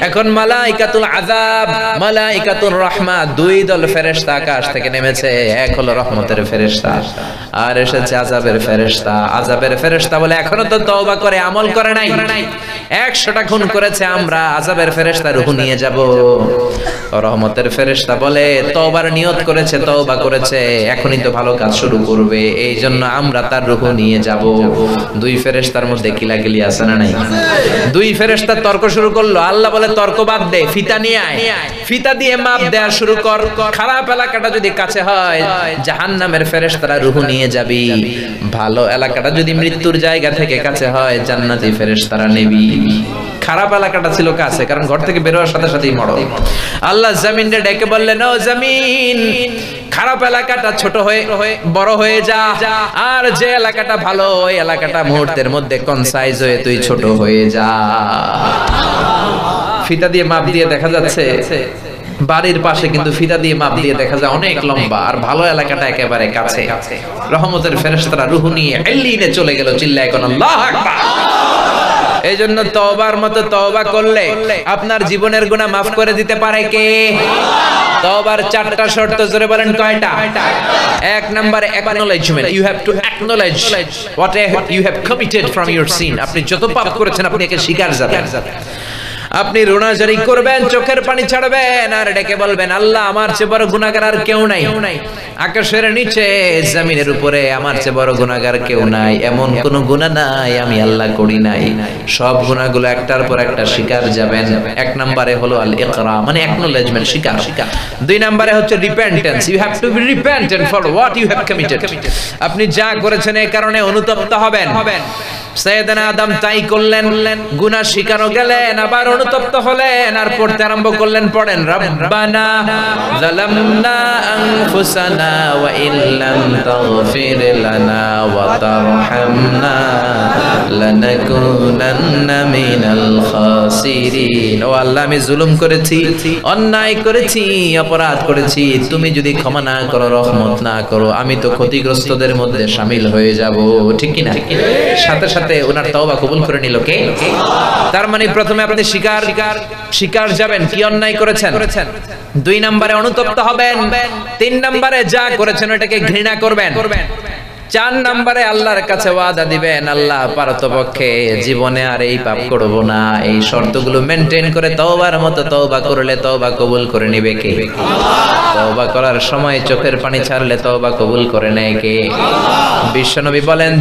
এখন মালাইকাতুল আযাব মালাইকাতুর রাহমাত, দুই দল ফেরেশতা আকাশ থেকে নেমেছে। এক হলো রহমতের ফেরেশতা আর এসেছে আযাবের ফেরেশতা। আযাবের ফেরেশতা বলে এখনো তো তওবা করে আমল করে নাই, 100টা খুন করেছে আমরা, আযাবের ফেরেশতা রূহ নিয়ে যাব। রহমতের ফেরেশতা বলে তওবার নিয়ত করেছে, তওবা করেছে, এখনই তো ভালো কাজ শুরু করবে, এই জন্য আমরা তার রূহ নিয়ে যাব। দুই ফেরেশতার মধ্যে কিলাকিলি আছে না নাই? দুই ফেরেশতা তর্ক শুরু করলো। আল্লাহ বলে তর্ক বাদ দে, ফিতা নিয়ে আয়, ফিতা দিয়ে মাপ দেয়া শুরু কর। খারাপ এলাকাটা যদি কাছে হয় জাহান্নামের ফেরেশতারা রূহ নিয়ে যাবি, ভালো এলাকাটা যদি মৃত্যুর জায়গা থেকে কাছে হয় জান্নাতি ফেরেশতারা নেবি। খারাপ এলাকাটা ছিল কাছে, কারণ ঘর থেকে বের হওয়ার সাথে সাথেই মরো। আল্লাহ জমিনকে ডেকে বললেন, ও জমিন, খারাপ এলাকাটা ছোট হয়ে বড় হয়ে যা, আর যে এলাকাটা ভালো ওই এলাকাটা মুহূর্তের মধ্যে কনসাইজ হয়ে তুই ছোট হয়ে যা। ফিতা দিয়ে মাপ দিয়ে দেখা যাচ্ছে বাড়ির পাশে, কিন্তু ফিতা দিয়ে মাপ দিয়ে দেখা যায় অনেক লম্বা, আর ভালো এলাকাটা একেবারে কাছে। রহমতের ফেরেশতারা রূহ নিয়ে এলিনে চলে গেল। চিল্লায় কোন আল্লাহু আকবার। এই জন্য তওবার মতো তওবা করলে আপনার জীবনের গুনাহ মাফ করে দিতে পারে কে? তওবার 4টা শর্ত, জোরে বলেন কয়টা? 1 নম্বরে acknowledgement, you have to acknowledge what you have committed from your sin. আপনি যত পাপ করেছেন আপনি একে স্বীকার যাবেন। আপনি রোনাজারি করবেন, চোখের পানি ছাড়বেন, আর ডেকে বলবেন, আল্লাহ আমার চেয়ে বড় গুনাহগার আর কেউ নাই, আকাশের নিচে জমিনের উপরে আমার চেয়ে বড় গুনাহগার কেউ নাই, এমন কোন গুনাহ নাই আমি আল্লাহ করি নাই। সব গুনাহগুলো একটার পর একটা স্বীকার যাবেন। 1 নম্বরে হলো আল ইকরা, মানে অ্যাকনলেজমেন্ট, স্বীকার। 2 নম্বরে হচ্ছে repentance, you have to be repentant for what you have committed. আপনি যা করেছেন এই কারণে অনুতপ্ত হবেন। সাইয়েদনা আদম তাই করলেন, গুনাহ স্বীকারও গেলেন, আবার অনুতপ্ত হলেন, আর পড়তে আরম্ভ করলেন। পড়েন, রব্বানা যালামনা আনফুসানা ওয়া ইল্লাম তাগফির লানা ওয়া তারহামনা লানাকুনান্না মিনাল খাসিরিন। ও আল্লাহ, আমি জুলুম করেছি, অন্যায় করেছি, অপরাধ করেছি, তুমি যদি ক্ষমা না করো, রহমত না করো, আমি তো ক্ষতিগ্রস্তদের মধ্যে শামিল হয়ে যাব। ঠিক কি না? সাথে সাথে ওনার তওবা কবুল করে নিল কে? তার মানে প্রথমে আপনি স্বীকার যাবেন কি অন্যায় করেছেন, 2 নম্বরে অনুতপ্ত হবেন, 3 নম্বরে যা করেছেন ওটাকে ঘৃণা করবেন, 4 নম্বরে আল্লাহর কাছে ওয়াদা দিবেন, আল্লাহ পারতপক্ষে জীবনে আর এই পাপ করব না। এই শর্তগুলো মেইনটেইন করে তওবার মতো তওবা করলে তওবা কবুল করে নেবে কে? তওবা করার সময় চোখের পানি ছাড়লে তওবা কবুল করে নেয় কে? বিশ্বনবী বলেন,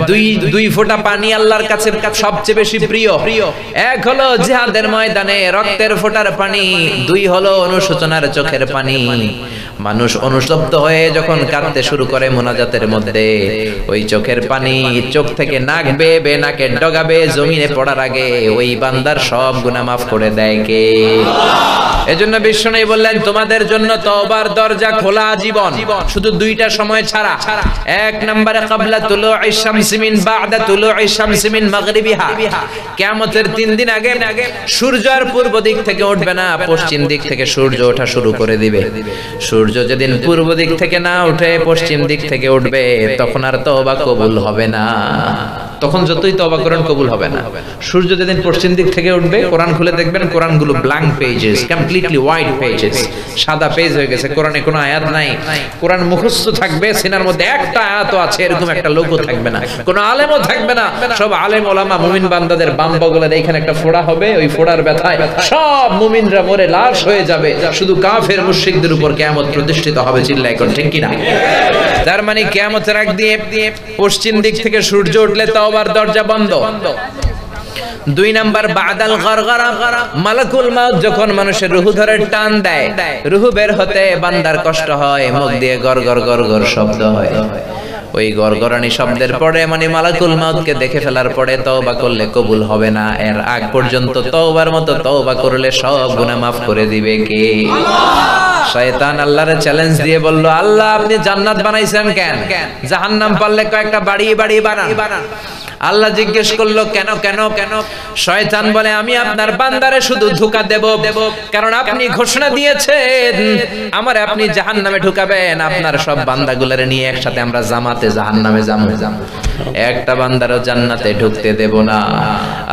দুই ফোঁটা পানি আল্লাহর কাছে সবচেয়ে বেশি প্রিয়। 1 হলো জিহাদের ময়দানে রক্তের ফোঁটার পানি, 2 হলো অনুশোচনার চোখের পানি। মানুষ অনুতপ্ত হয়ে যখন কাঁদতে শুরু করে মুনাজাতের মধ্যে, ওই চোখের পানি চোখ থেকে নাক বেয়ে নাকের ডগা বেয়ে জমিনে পড়ার আগে ওই বান্দার সব গুনাহ মাফ করে দেয় কে? এজন্য বিশ্বনবী বললেন, তোমাদের জন্য তওবার দরজা খোলা জীবন, শুধু 2টা সময় ছাড়া। 1 নম্বরে ক্বাবলা তুলুই শামসি মিন বা'দা তুলুই শামসি মিন মাগরিবিহা, কিয়ামতের 3 দিন আগে সূর্য আর পূর্ব দিক থেকে উঠবে না, পশ্চিম দিক থেকে সূর্য ওঠা শুরু করে দিবে। সূর্য যেদিন পূর্ব দিক থেকে না উঠে পশ্চিম দিক থেকে উঠবে, তখন আর তওবা কবুল হবে না। তখন যতই তওবা করেন কবুল হবে না। সূর্য যেদিন পশ্চিম দিক থেকে উঠবে, কোরআন খুলে দেখবেন কোরআনগুলো blank pages, completely white pages, সাদা পেজ হয়ে গেছে। কোরআনে কোনো আয়াত নাই, কোরআন মুখস্থ থাকবে, সিনার মধ্যে একটা আয়াতও আছে এরকম একটা লোগো থাকবে না, কোনো আলেমও থাকবে না। সব আলেম ওলামা মুমিন বান্দাদের বাম বগলের এইখানে একটা ফোড়া হবে, ওই ফোড়ার ব্যথায় সব মুমিনরা মরে লাশ হয়ে যাবে, শুধু কাফের মুশরিকদের উপর কিয়ামত প্রতিষ্ঠিত হবে। চিল্লায় কোন ঠিক কি না? তার মানে কিয়ামতের আগ দিয়ে পশ্চিম দিক থেকে সূর্য উঠলে তওবার দরজা বন্ধ। 2 নাম্বার বাদাল গরগরা, মালাকুল মাউত যখন মানুষের রূহ ধরে টান দেয়, রূহ বের হতে বান্দার কষ্ট হয়, মুখ দিয়ে গরগর গরগর শব্দ হয়। ওই গরগরানি শব্দের পরে মানে মালাকুল মাউতকে দেখে ফেলার পরে তওবা করলে কবুল হবে না। এর আগ পর্যন্ত তওবার মতো তওবা করলে সব গুনাহ মাফ করে দিবে কে? শয়তান আল্লাহরে চ্যালেঞ্জ দিয়ে বলল, আল্লাহ আপনি জান্নাত বানাইছেন কেন? জাহান্নাম পারলে কয়েকটা বাড়ি বানান। আল্লাহ জিজ্ঞেস করলো কেন কেন কেন? শয়তান বলে আমি আপনার বান্দারে শুধু ধোঁকা দেব, কারণ আপনি ঘোষণা দিয়েছেন আমারে আপনি জাহান্নামে ঢুকাবেন, আপনার সব বান্দাগুলোরে নিয়ে একসাথে আমরা জামাতে জাহান্নামে যাবো, একটা বান্দারও জান্নাতে ঢুকতে দেব না।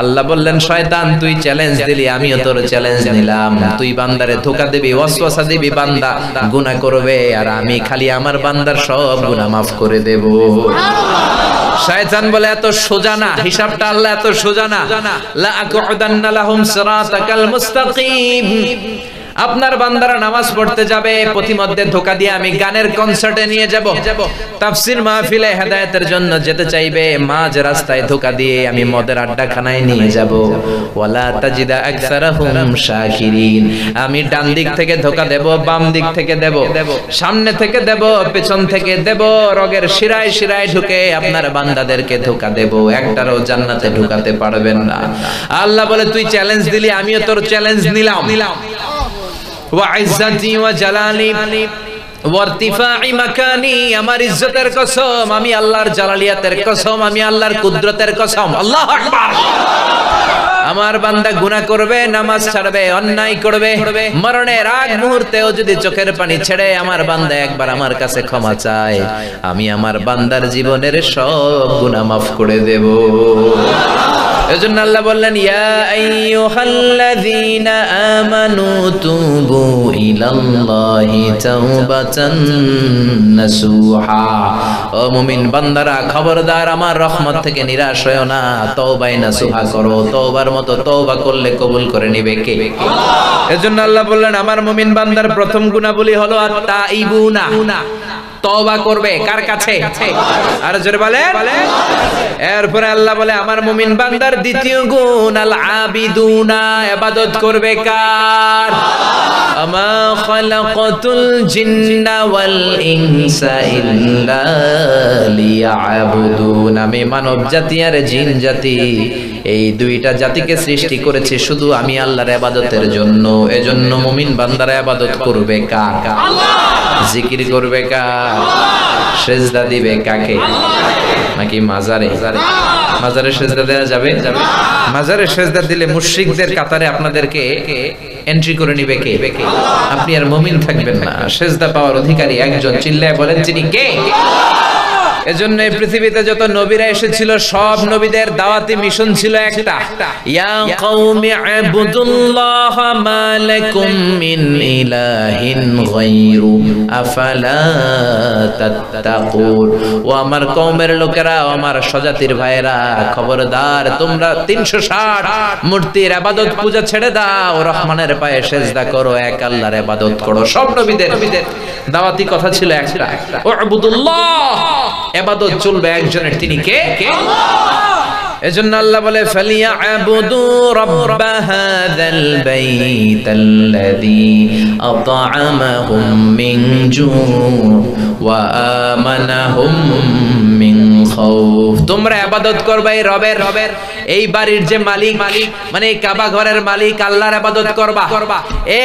আল্লাহ বললেন শয়তান তুই চ্যালেঞ্জ দিলি, আমিও তোর চ্যালেঞ্জ নিলাম, তুই বান্দারে ধোঁকা দিবি, ওয়াসওয়াসা দিবি, বান্দা গুনাহ করবে আর আমি খালি আমার বান্দার সব গুনাহ মাফ করে দেব। শয়তান বলে এত সোজা না, হিসাবটা আল্লাহ এত সোজা না। লা আকুদান্না লাহুম সিরাতাকাল মুস্তাকিম, আপনার বান্দারা নামাজ পড়তে যাবে, প্রতিমধ্যে ধোঁকা দিয়ে আমি গানের কনসার্টে নিয়ে যাব, তাফসীর মাহফিলে হেদায়েতের জন্য যেতে চাইবে, মাঝ রাস্তায় ধোঁকা দিয়ে আমি মদের আড্ডাখানায় নিয়ে যাব। ওয়ালা তাজিদা আকসারাহুম শাকিরিন, আমি ডান দিক থেকে ধোঁকা দেব, বাম দিক থেকে দেব, সামনে থেকে দেব, পেছন থেকে দেব, রগের শিরায় শিরায় ঢুকে আপনার বান্দাদেরকে ধোঁকা দেব, একটারও জান্নাতে ঢুকাতে পারবেন না। আল্লাহ বলে তুই চ্যালেঞ্জ দিলি, আমিও তোর চ্যালেঞ্জ নিলাম। ওয়াইজ্জাতি ওয়া জালালি ওয়ারতিফাই মাকানি, আমার ইজ্জতের কসম, আমি আল্লাহর জালালিয়াতের কসম, আমি আল্লাহর কুদরতের কসম। আল্লাহু আকবার। আমার বান্দা গুনাহ করবে, নামাজ ছাড়বে, অন্যায় করবে, মরণের আগ মুহূর্তেও যদি চোখের পানি ছেড়ে আমার বান্দা একবার আমার কাছে ক্ষমা চায়, আমি আমার বান্দার জীবনের সব গুনাহ মাফ করে দেব। এজন্য আল্লাহ বললেন ইয়া আইয়ুহাল্লাযীনা আমানু তুবু ইলাল্লাহি তাওবাতান নাসুহা, ও মুমিন বান্দারা খবরদার আমার রহমত থেকে নিরাশ হয়ো না, তওবাই নাসুহা করো, তওবার মতো তওবা করলে কবুল করে নিবে কে? এজন্য আল্লাহ বললেন আমার মুমিন বান্দার প্রথম গুনাহবলী হলো আত-তাইবুনা, তওবা করবে কার কাছে? আর জোরে বলেন। এরপরে আল্লাহ বলে আমার মুমিন বান্দার দ্বিতীয় গুণ আল আবিদুনা, ইবাদত করবে কার? আমা খালাকাতুল জিন্না ওয়াল ইনসা ইল্লা লিয়াবুদুন, আমি মানব জাতি আর জিন জাতি এই দুইটা জাতিকে সৃষ্টি করেছি শুধু আমি আল্লাহর ইবাদতের জন্য। এজন্য মুমিন বান্দারা ইবাদত করবে কার? জিকির করবে কার? সেজদা দিবে কাকে? নাকি মাজারে? মাজারে সেজদা দেওয়া যাবে? মাজারে সেজদা দিলে মুশরিকদের কাতারে আপনাদেরকে এন্ট্রি করে নিবে কে? আপনি আর মুমিন থাকবেন না। সেজদা পাওয়ার অধিকারী একজন, চিল্লায় বলেন তিনি কে? এজন্য এই পৃথিবীতে যত নবীরা এসেছিল সব নবীদের দাওয়াতি মিশন ছিল একটা, ইয়া কওমি ইবুদুল্লাহ মা লাকুম মিন ইলাহিন গায়রু আফালা তাত্তাকুন, ও আমার কওমের লোকেরা, ও আমার স্বজাতির ভাইরা, খবরদার তোমরা 360 মূর্তির ইবাদত পূজা ছেড়ে দাও, রহমানের পায়ে সেজদা করো, এক আল্লাহর ইবাদত করো। সব নবীদের দাওয়াতি কথা ছিল একটা, উবুদুল্লাহ, ইবাদত চলবে একজনের, তিনি কে? এজন্য আল্লাহ বলে ফালিয়াবুদু রাব্ব হাযাল বাইতাল্লাযী আত'আমাহুম মিন জু' ওয়া আমানাহুম মিন খাউফ, তোমরা ইবাদত করবে এই রবের, এই বাড়ির যে মালিক, মানে এই কাবা ঘরের মালিক আল্লাহর ইবাদত করবা।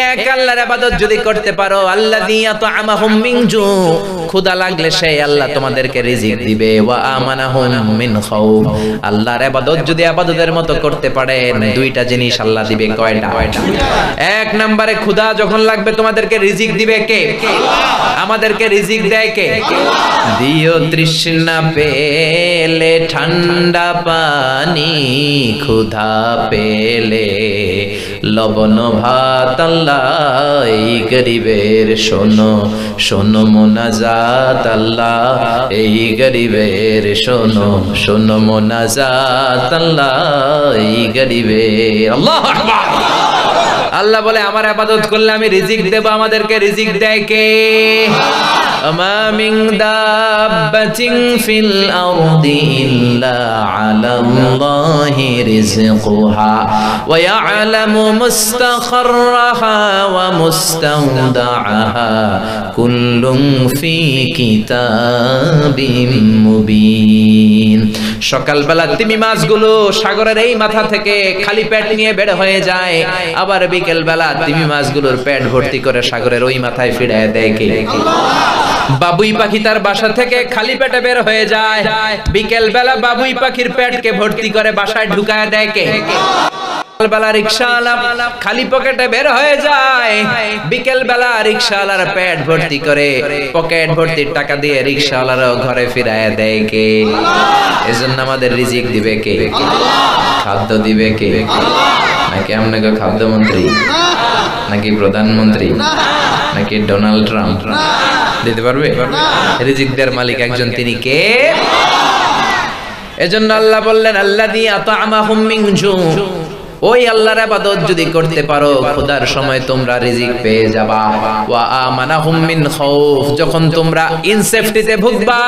এক আল্লাহর ইবাদত যদি করতে পারো, আল্লাযী আত'আমাহুম মিন জু', ক্ষুধা লাগলে সেই আল্লাহ তোমাদেরকে রিজিক দিবে, ওয়া আমানাহুম মিন খাউফ, আল্লাহর ইবাদত যদি ইবাদতের মতো করতে পারেন, দুইটা জিনিস আল্লাহ দিবে। কয়টা? এক নম্বরে ক্ষুধা যখন লাগবে তোমাদেরকে রিজিক দিবে কে? আমাদেরকে রিজিক দেয় কে? দিও তৃষ্ণা পেলে ঠান্ডা পানি, ক্ষুধা পেলে লবণ ভাত, আল্লাহ এই গরিবের শোনো শোনো মোনাজাত, আল্লাহ এই গরিবের শোনো শোনো মোনাজাত, আল্লাহ এই গরিবের। আল্লাহু আকবার। আল্লাহ বলে আমার ইবাদত করলে আমি রিজিক দেব, আমাদেরকে রিজিক দেয় কে? আমা মিন দাব্বাতিন ফিল আরদি ইল্লা আলাল্লাহি রিজকুহা ওয়া ইয়ালামু মুস্তাখরাহা ওয়া মুস্তাওদাআহা কুল্লুন ফি কিতাবিম মুবিন। সকালবেলা তিমি মাছগুলো সাগরের এই মাথা থেকে খালি পেট নিয়ে বের হয়ে যায়, আবার বিকেল বেলা তিমি মাছগুলোর পেট ভর্তি করে সাগরের ওই মাথায় ফিরিয়ে দেয় কে? বাবুই পাখি তার বাসা থেকে খালি পেটে বের হয়ে যায়, বিকেল বেলা বাবুই পাখির পেটকে ভর্তি করে বাসায় ঢুকায় দেয় কে? বেলা রিকশাওয়ালা খালি পকেটে বের হয়ে যায়, বিকেল বেলা রিকশাওয়ালার পেট ভর্তি করে পকেট ভর্তি টাকা দিয়ে রিকশাওয়ালারও ঘরে ফিরায় দেয় কে? এজন্য আমাদের রিজিক দিবে কে? খাদ্য দিবে কে? নাকি আপনাকে খাদ্যমন্ত্রী, নাকি প্রধানমন্ত্রী, নাকি ডোনাল্ড ট্রাম্প দিতে পারবে? রিজিক দেওয়ার মালিক একজন, তিনি কে? এজন্য আল্লাহ বললেন আল্লাযী আত'আমাহুম মিন জু'। ওই আল্লাহর ইবাদত যদি করতে পারো, খোদার সময় তোমরা রিজিক পেয়ে যাবা। ওয়া আমানাহুম মিন খাউফ, যখন তোমরা ইনসেফটিতে ভুগবা,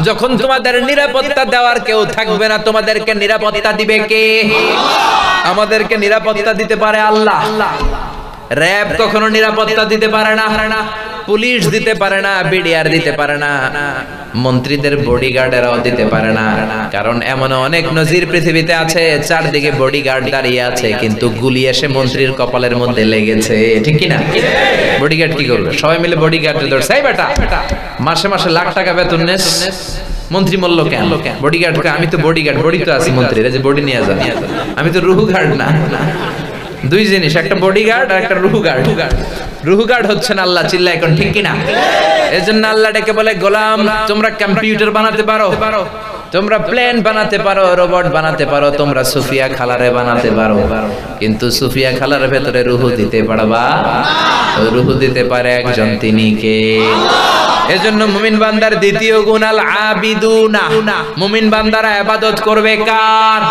যখন তোমাদের নিরাপত্তা দেওয়ার কেউ থাকবে না, তোমাদেরকে নিরাপত্তা দিবে কে? আমাদেরকে নিরাপত্তা দিতে পারে আল্লাহ। র‍্যাব কখনো নিরাপত্তা দিতে পারে না, পুলিশ দিতে পারে না, বিডিআর দিতে পারে না, মন্ত্রীদের বডিগার্ডেরাও দিতে পারে না। কারণ এমন অনেক নজির পৃথিবীতে আছে, চারদিকে বডিগার্ড দাঁড়িয়ে আছে, কিন্তু গুলি এসে মন্ত্রীর কপালের মধ্যে লেগেছে, ঠিক কি না? বডিগার্ড কি করবে? সবাই মিলে বডিগার্ডে ধরছে, এই বেটা মাসে মাসে লাখ টাকা বেতন নেস, মন্ত্রী মল্ল কেন? বডিগার্ড, আমি তো বডিগার্ড, বডি তো আছি মন্ত্রীর, যে বডি নিয়ে যান, আমি তো রুহু গার্ড না। দুই জিনিস, একটা বডিগার্ড আর একটা রুহু গার্ড। রুহু গার্ড হচ্ছেন আল্লাহ, চিল্লা এখন ঠিক কিনা? এজন্য আল্লাহ ডেকে বলে, গোলাম তোমরা কম্পিউটার বানাতে পারো, তোমরা প্লেন বানাতে পারো, রোবট বানাতে পারো, তোমরা সুফিয়া খালারে বানাতে পারো, কিন্তু সুফিয়া খালার ভেতরে রুহু দিতে পারবা? রুহু দিতে পারে একজন, তিনি কে? এজন্য মুমিন বান্দার দ্বিতীয় গুণ আল আবিদুনা, মুমিন বান্দারা ইবাদত করবে কার?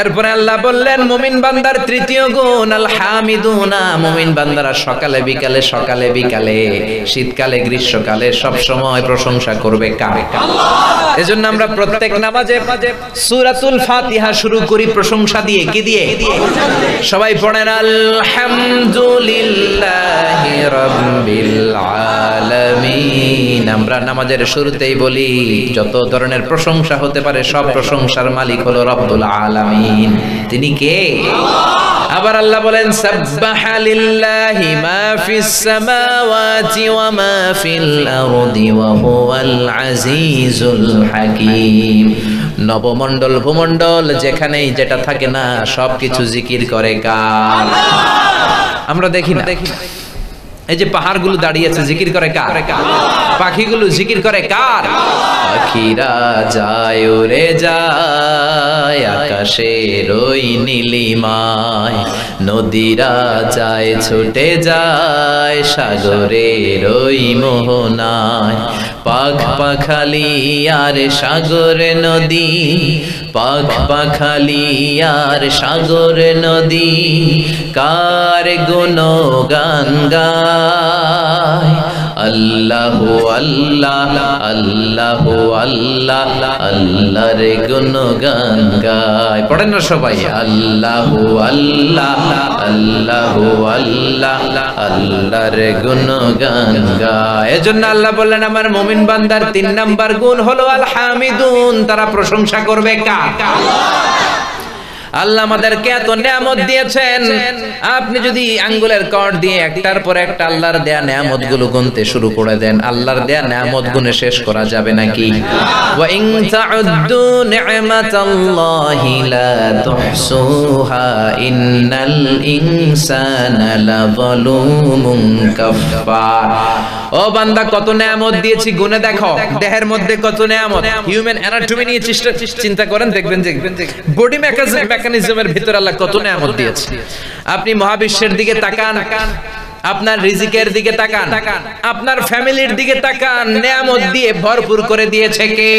এরপরে আল্লাহ বললেন মুমিন বান্দার তৃতীয় গুণ আল হামিদুনা, মুমিন বান্দারা সকালে বিকালে, সকালে বিকালে, শীতকালে গ্রীষ্মকালে সব সময় প্রশংসা করবে কার? এজন্য আমরা প্রত্যেক নামাজে সূরাতুল ফাতিহা শুরু করি প্রশংসা দিয়ে, কি দিয়ে? সবাই পড়েন আলহামদুলিল্লাহি রাব্বিল আলামিন। আমরা নামাজের শুরুতেই বলি যত ধরনের প্রশংসা হতে পারে সব প্রশংসার মালিক হলো রব্বুল আলামিন, তিনি কে? আবার আল্লাহ বলেন সাব্বাহা লিল্লাহি মা ফিস সামাওয়াতি ওয়া মা ফিল আরদি ওয়া হুয়াল আজিজুল হাকীম। নবমণ্ডল ভূমণ্ডল যেখানেই যেটা থাকে না সবকিছু জিকির করে কার? আমরা দেখি না, এই যে পাহাড়গুলো দাঁড়িয়ে আছে জিকির করে কার? পাখিগুলো জিকির করে কার? পাখিরা যায় উড়ে যায় আকাশের ওই নীলিমায়, নদীরা যায় ছুটে যায় সাগরের ওই মোহনায়। পাখ পাখালি আর সাগর নদী, পাখ পাখালি আর সাগর নদী, কার গুণগান গায়? আল্লাহু আল্লাহ আল্লাহু আল্লাহ, আল্লাহর গুণগান গায়। পড়েন না সবাই, আল্লাহু আল্লাহ আল্লাহু আল্লাহ, আল্লাহর গুণগান গায়। এজন্য আল্লাহ বললেন আমার মুমিন বান্দার 3 নাম্বার গুণ হলো আল হামিদুন, তারা প্রশংসা করবে কার? আল্লাহ আমাদেরকে এত নিয়ামত দিয়েছেন, আপনি যদি আঙ্গুলের কর দিয়ে একটার পর একটা আল্লাহর দেয়া নিয়ামত গুলো গুনতে শুরু করে দেন, আল্লাহর দেয়া নিয়ামত গুনে শেষ করা যাবে নাকি? ওয়া ইন তাউদ্দু নি'মাতাল্লাহি লা তুহসুহা ইন্নাল ইনসানা লাযালুমুন কাফফার। ও বান্দা কত নিয়ামত দিয়েছি গুনে দেখো, দেহের মধ্যে কত নিয়ামত। হিউম্যান অ্যানাটমি নিয়ে চিন্তা করেন, দেখবেন যে বডি মেকানিজমের ভিতরে আল্লাহ কত নিয়ামত দিয়েছে। আপনি মহাবিশ্বের দিকে তাকান, আপনার রিজিকের দিকে তাকান, আপনার ফ্যামিলির দিকে তাকান, নেয়ামত দিয়ে ভরপুর করে দিয়েছে কে?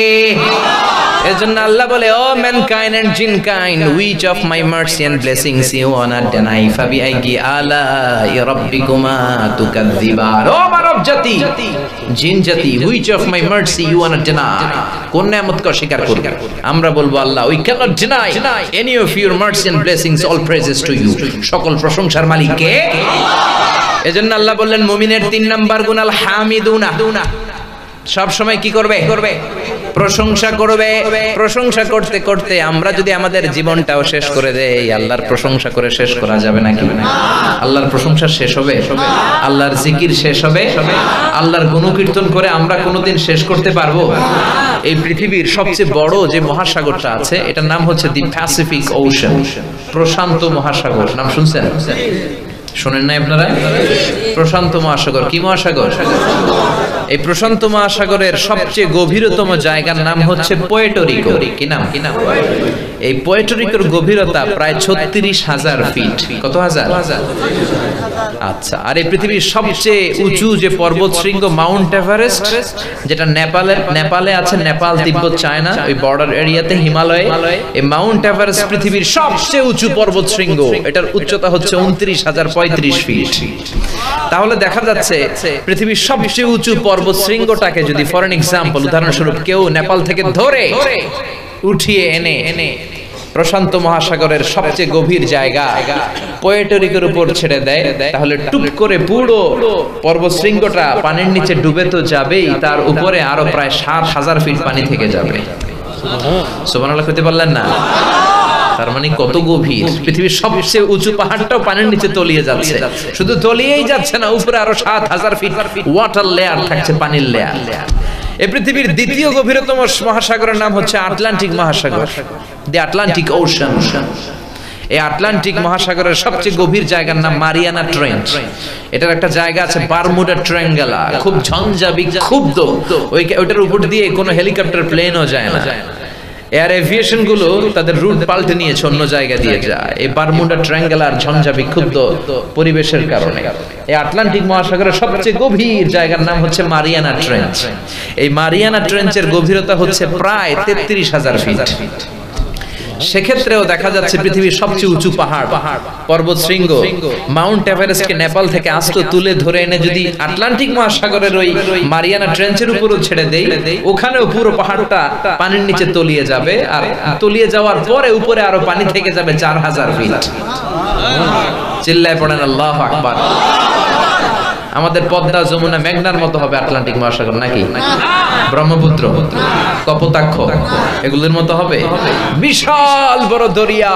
এজন্য আল্লাহ বলে, O mankind and jinnkind, which of my mercy and blessings you wanna deny, fabi'ayyi ala'i rabbikuma tukadziban। ও মানব জাতি, জিন জাতি, which of my mercy you wanna deny, কোন নেয়ামতকে অস্বীকার করবে? আমরা বলবো আল্লাহ, we cannot deny any of your mercy and blessings, all praises to you, সকল প্রশংসার মালিক কে? এজন্য আল্লাহ বললেন মুমিনের 3 নাম্বার গুণ আল হামিদুনা, সব সময় কি করবে? প্রশংসা করবে। প্রশংসা করতে করতে আমরা যদি আমাদের জীবনটাও শেষ করে দেই, আল্লাহর প্রশংসা করে শেষ করা যাবে নাকি? আল্লাহর প্রশংসা শেষ হবে? আল্লাহর জিকির শেষ হবে? আল্লাহর গুণকীর্তন করে আমরা কোনোদিন শেষ করতে পারবো? এই পৃথিবীর সবচেয়ে বড় যে মহাসাগরটা আছে, এটার নাম হচ্ছে দি প্যাসিফিক ওশান, প্রশান্ত মহাসাগর। নাম শুনছেন? শোনেন না আপনারা? প্রশান্ত মহাসাগর। কি মহাসাগর? এই প্রশান্ত মহাসাগরের সবচেয়ে গভীরতম জায়গার নাম হচ্ছে পুয়ের্টো রিকো। কি নাম? এই পুয়ের্টো রিকোর গভীরতা প্রায় 36,000 ফিট। কত হাজার? আচ্ছা, আর এই পৃথিবীর সবচেয়ে উঁচু যে পর্বত শৃঙ্গ মাউন্ট এভারেস্ট, যেটা নেপালে আছে, নেপাল, তিব্বত, চায়না, ওই বর্ডার এরিয়াতে, হিমালয়ে, এই মাউন্ট এভারেস্ট পৃথিবীর সবচেয়ে উঁচু পর্বত শৃঙ্গ। এটার উচ্চতা হচ্ছে 29,035 ফিট। তাহলে দেখা যাচ্ছে পৃথিবীর সবচেয়ে উঁচু পর্বত শৃঙ্গটাকে যদি ফর এন এক্সাম্পল, উদাহরণস্বরূপ, কেউ নেপাল থেকে ধরে উঠিয়ে এনে প্রশান্ত মহাসাগরের সবচেয়ে গভীর জায়গা পুয়ের্টো রিকোর উপর ছেড়ে দেয়, তাহলে টুপ করে পুরো পর্বত শৃঙ্গটা পানির নিচে ডুবে তো যাবেই, তার উপরে আরো প্রায় 7,000 ফিট পানি থেকে যাবে। সুবহানাল্লাহ কইতে পারলেন না? তার মানে কত গভীর! পৃথিবীর সবচেয়ে উঁচু পাহাড়টাও পানির নিচে তলিয়ে যাচ্ছে। শুধু তলিয়েই যাচ্ছে না, উপরে আরো 7,000 ফিট ওয়াটার লেয়ার থাকছে, পানির লেয়ার। এই পৃথিবীর দ্বিতীয় গভীরতম মহাসাগরের নাম হচ্ছে আটলান্টিক মহাসাগর, দি আটলান্টিক ওশান। এই আটলান্টিক মহাসাগরের সবচেয়ে গভীর জায়গার নাম মারিয়ানা ট্রেঞ্চ। এটার একটা জায়গা আছে বারমুডা ট্রায়াঙ্গেল, খুব ঝঞ্ঝাবি, ক্ষুব্ধ, ওইটার উপর দিয়ে কোনো হেলিকপ্টার প্লেনও যায় না। এয়ার এভিয়েশন গুলো তাদের রুট পাল্টে নিয়েছে, অন্য জায়গা দিয়ে যায়। এই বারমুডা ট্রায়াঙ্গেল আর ঝঞ্ঝা বিক্ষুব্ধ পরিবেশের কারণে এই আটলান্টিক মহাসাগরের সবচেয়ে গভীর জায়গার নাম হচ্ছে মারিয়ানা ট্রেঞ্চ। এই মারিয়ানা ট্রেঞ্চের গভীরতা হচ্ছে প্রায় 33,000 ফিট। সেক্ষেত্রেও দেখা যাচ্ছে পৃথিবীর সবচেয়ে উঁচু পাহাড়, পর্বত শৃঙ্গ মাউন্ট এভারেস্টকে নেপাল থেকে আস্ত তুলে ধরে এনে যদি আটলান্টিক মহাসাগরের ওই মারিয়ানা ট্রেঞ্চের উপরও ছেড়ে দেই, ওখানেও পুরো পাহাড়টা পানির নিচে তলিয়ে যাবে। আর তলিয়ে যাওয়ার পরে উপরে আরো পানি থেকে যাবে 4,000 ফিট। চিল্লায় পড়েন আল্লাহু আকবার। আমাদের পদ্মা, যমুনা, মেঘনার মতো হবে আটলান্টিক মহাসাগর নাকি? ব্রহ্মপুত্র, কপোতাক্ষ, এগুলোর মতো হবে? বিশাল বড় দরিয়া।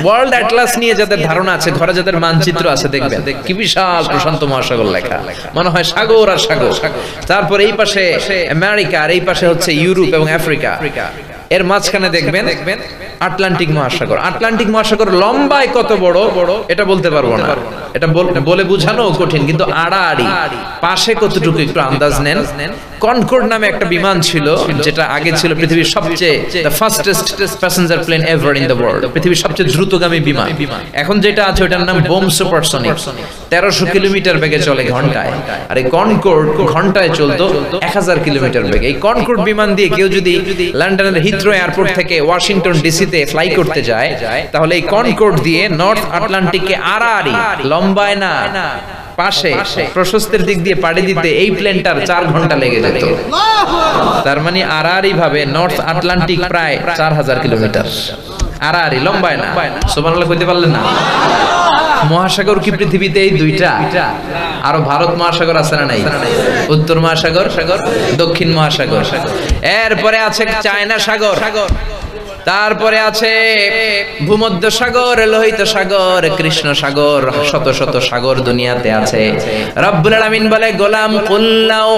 ওয়ার্ল্ড অ্যাটলাস নিয়ে যাদের ধারণা আছে, ঘরে যাদের মানচিত্র আছে, দেখবেন কি বিশাল প্রশান্ত মহাসাগর লেখা, মনে হয় সাগর আর সাগর। তারপর এই পাশে আমেরিকা, আর এই পাশে হচ্ছে ইউরোপ এবং আফ্রিকা। এর মাঝখানে দেখবেন আটলান্টিক মহাসাগর। আটলান্টিক মহাসাগর লম্বায় কত বড় এটা বলতে পারবো না, এটা বলে বোঝানো কঠিন, কিন্তু আড়াআড়ি পাশে কতটুকু একটু আন্দাজ নেন। কনকর্ড নামে একটা বিমান ছিল, যেটা আগে ছিল পৃথিবীর সবচেয়ে the fastest passenger plane ever in the world, পৃথিবীর সবচেয়ে দ্রুতগামী বিমান। এখন যেটা আছে ওটার নাম বোম সুপারসনিক, 1300 কিলোমিটার বেগে চলে ঘন্টায়। আর এই কনকর্ড ঘন্টায় চলতো 1000 কিলোমিটার বেগে। এই কনকর্ড বিমান দিয়ে কেউ যদি লন্ডনের হিথ্রো এয়ারপোর্ট থেকে ওয়াশিংটন ডিসিতে ফ্লাই করতে যায়, তাহলে এই কনকর্ড দিয়ে নর্থ আটলান্টিককে আড়াআড়ি, লম্বায় না, পাশে প্রশস্তের দিক দিয়ে পাড়ি দিতে এই প্লেনটার 4 ঘন্টা লেগে যেত। তার মানে আড়াআড়ি ভাবে নর্থ আটলান্টিক প্রায় 4000 কিলোমিটার, আড়াআড়ি, লম্বায় না। সুবহানাল্লাহ কইতে পারলেন না? মহাসাগর কি পৃথিবীতে এই দুইটা? আরো ভারত মহাসাগর আছে না নাই? উত্তর মহাসাগর, দক্ষিণ মহাসাগর, এরপরে আছে চায়না সাগর, তারপরে আছে ভূমধ্য সাগর, লোহিত সাগর, কৃষ্ণ সাগর, শত শত সাগর দুনিয়াতে আছে। রব্বুল আলামিন বলে, গোলাম কুল্লাউ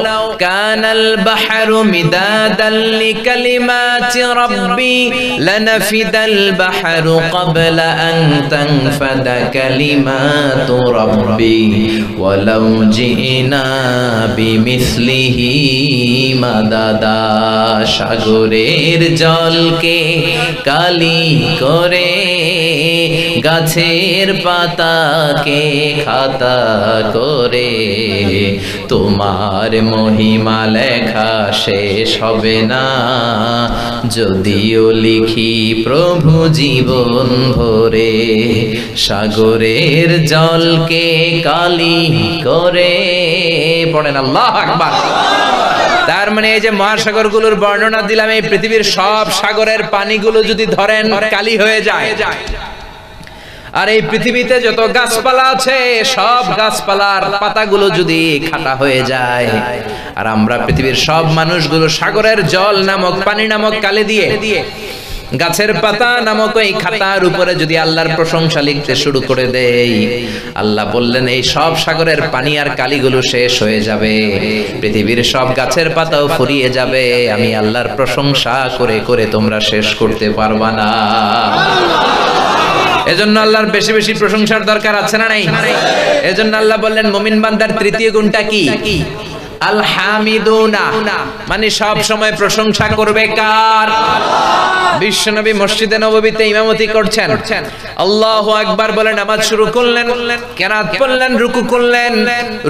কানাল বাহরু মিদাদাল লিকালিমাতি রাব্বি লানাফিদাল বাহরু ক্বাবলা আন তানফাদা কালিমাতু রাব্বি ওয়ালাউ জিনা বিমিসলিহি মাদাদা। সাগরের জলকে কালি করে, গাছের পাতাকে খাতা করে, তোমার মহিমা লেখা শেষ হবে না, যদিও লিখি প্রভু জীবন ভরে, সাগরের জলকে কালি করে। পড়েন আল্লাহু আকবার। তার মানে এই যে মহাসাগরগুলোর বর্ণনা দিলাম, এই পৃথিবীর সব সাগরের পানিগুলো যদি ধরেন কালি হয়ে যায়, আর এই পৃথিবীতে যত গাছপালা আছে সব গাছপালার পাতাগুলো যদি খাটা হয়ে যায়, আর আমরা পৃথিবীর সব মানুষগুলো সাগরের জল নামক পানি নামক কালি দিয়ে গাছের পাতা নামক এই খাতার উপরে যদি আল্লাহর প্রশংসা লিখতে শুরু করে দেই, আল্লাহ বললেন এই সব সাগরের পানি আর কালিগুলো শেষ হয়ে যাবে, পৃথিবীর সব গাছের পাতাও ফুরিয়ে যাবে, আমি আল্লাহর প্রশংসা করে করে তোমরা শেষ করতে পারবা না। এজন্য আল্লাহর বেশি বেশি প্রশংসার দরকার আছে না নাই? এজন্য আল্লাহ বললেন মুমিন বান্দার তৃতীয় গুণটা কি? আল হামিদুনা, মানে সব সময় প্রশংসা করবে কার? বিশ্বনবী মসজিদে নববীতে ইমামতি করছেন, আল্লাহু আকবার বলে নামাজ শুরু করলেন, কিরাত পড়লেন, রুকু করলেন,